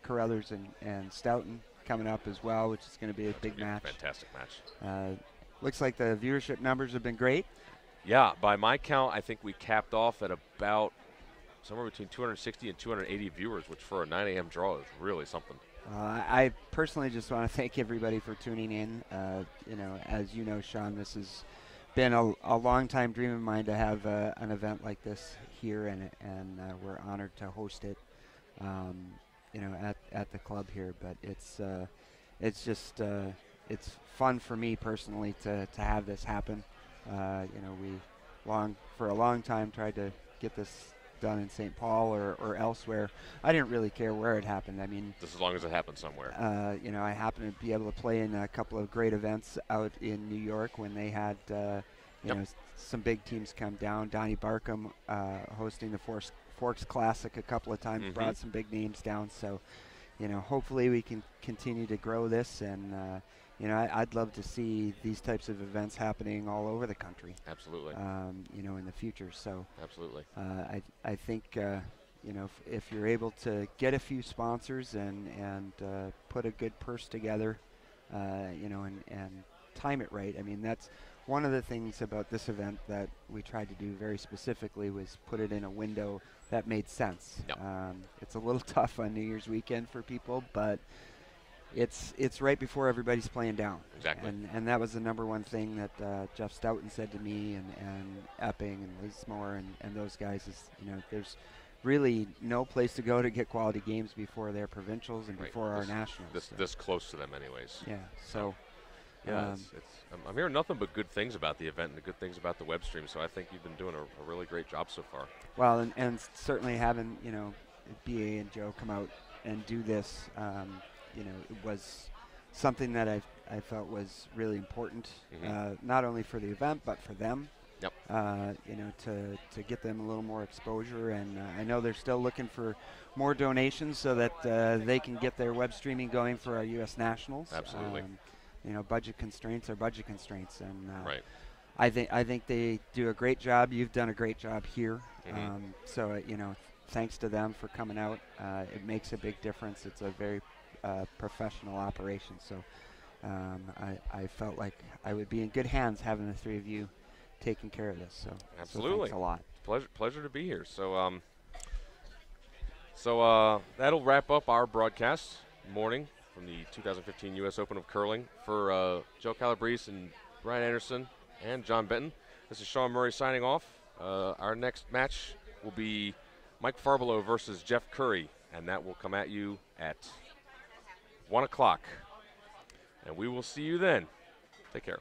Carruthers and Stoughton coming up as well, which is going to be a big match. Fantastic match. Looks like the viewership numbers have been great. Yeah, by my count, I think we capped off at about somewhere between 260 and 280 viewers, which for a 9 a.m. draw is really something. I personally just want to thank everybody for tuning in. As you know, Sean, this has been a long-time dream of mine to have an event like this here, and we're honored to host it, at the club here. But it's just it's fun for me personally to have this happen. We for a long time tried to get this done in St. Paul or elsewhere. I didn't really care where it happened. I mean, just as long as it happened somewhere. I happened to be able to play in a couple of great events out in New York when they had some big teams come down. Donnie Barkham hosting the Forks Classic a couple of times, brought some big names down. So, hopefully we can continue to grow this, and I'd love to see these types of events happening all over the country. Absolutely. In the future. So absolutely. I think if you're able to get a few sponsors and put a good purse together, and time it right. I mean, that's one of the things about this event that we tried to do very specifically was put it in a window that made sense. Yep. It's a little tough on New Year's weekend for people, but it's right before everybody's playing down. Exactly. And that was the number one thing that Jeff Stoughton said to me and Epping and Lismore and those guys is, there's really no place to go to get quality games before their provincials and before our nationals. This close to them anyways. Yeah, so. Yeah, I'm hearing nothing but good things about the event and the good things about the web stream, so I think you've been doing a really great job so far. Well, and certainly having, BA and Joe come out and do this, it was something that I felt was really important, not only for the event, but for them. Yep. To get them a little more exposure, and I know they're still looking for more donations so that they can get their web streaming going for our U.S. Nationals. Absolutely. Budget constraints are budget constraints, and right. I think they do a great job. You've done a great job here, so thanks to them for coming out. It makes a big difference. It's a very professional operation, so I felt like I would be in good hands having the three of you taking care of this. So absolutely, so thanks a lot. Pleasure to be here. So that'll wrap up our broadcast morning from the 2015 U.S. Open of Curling. For Joe Calabrese and Brian Anderson and John Benton, this is Sean Murray signing off. Our next match will be Mike Farbelow versus Jeff Curry, and that will come at you at 1 o'clock. And we will see you then. Take care.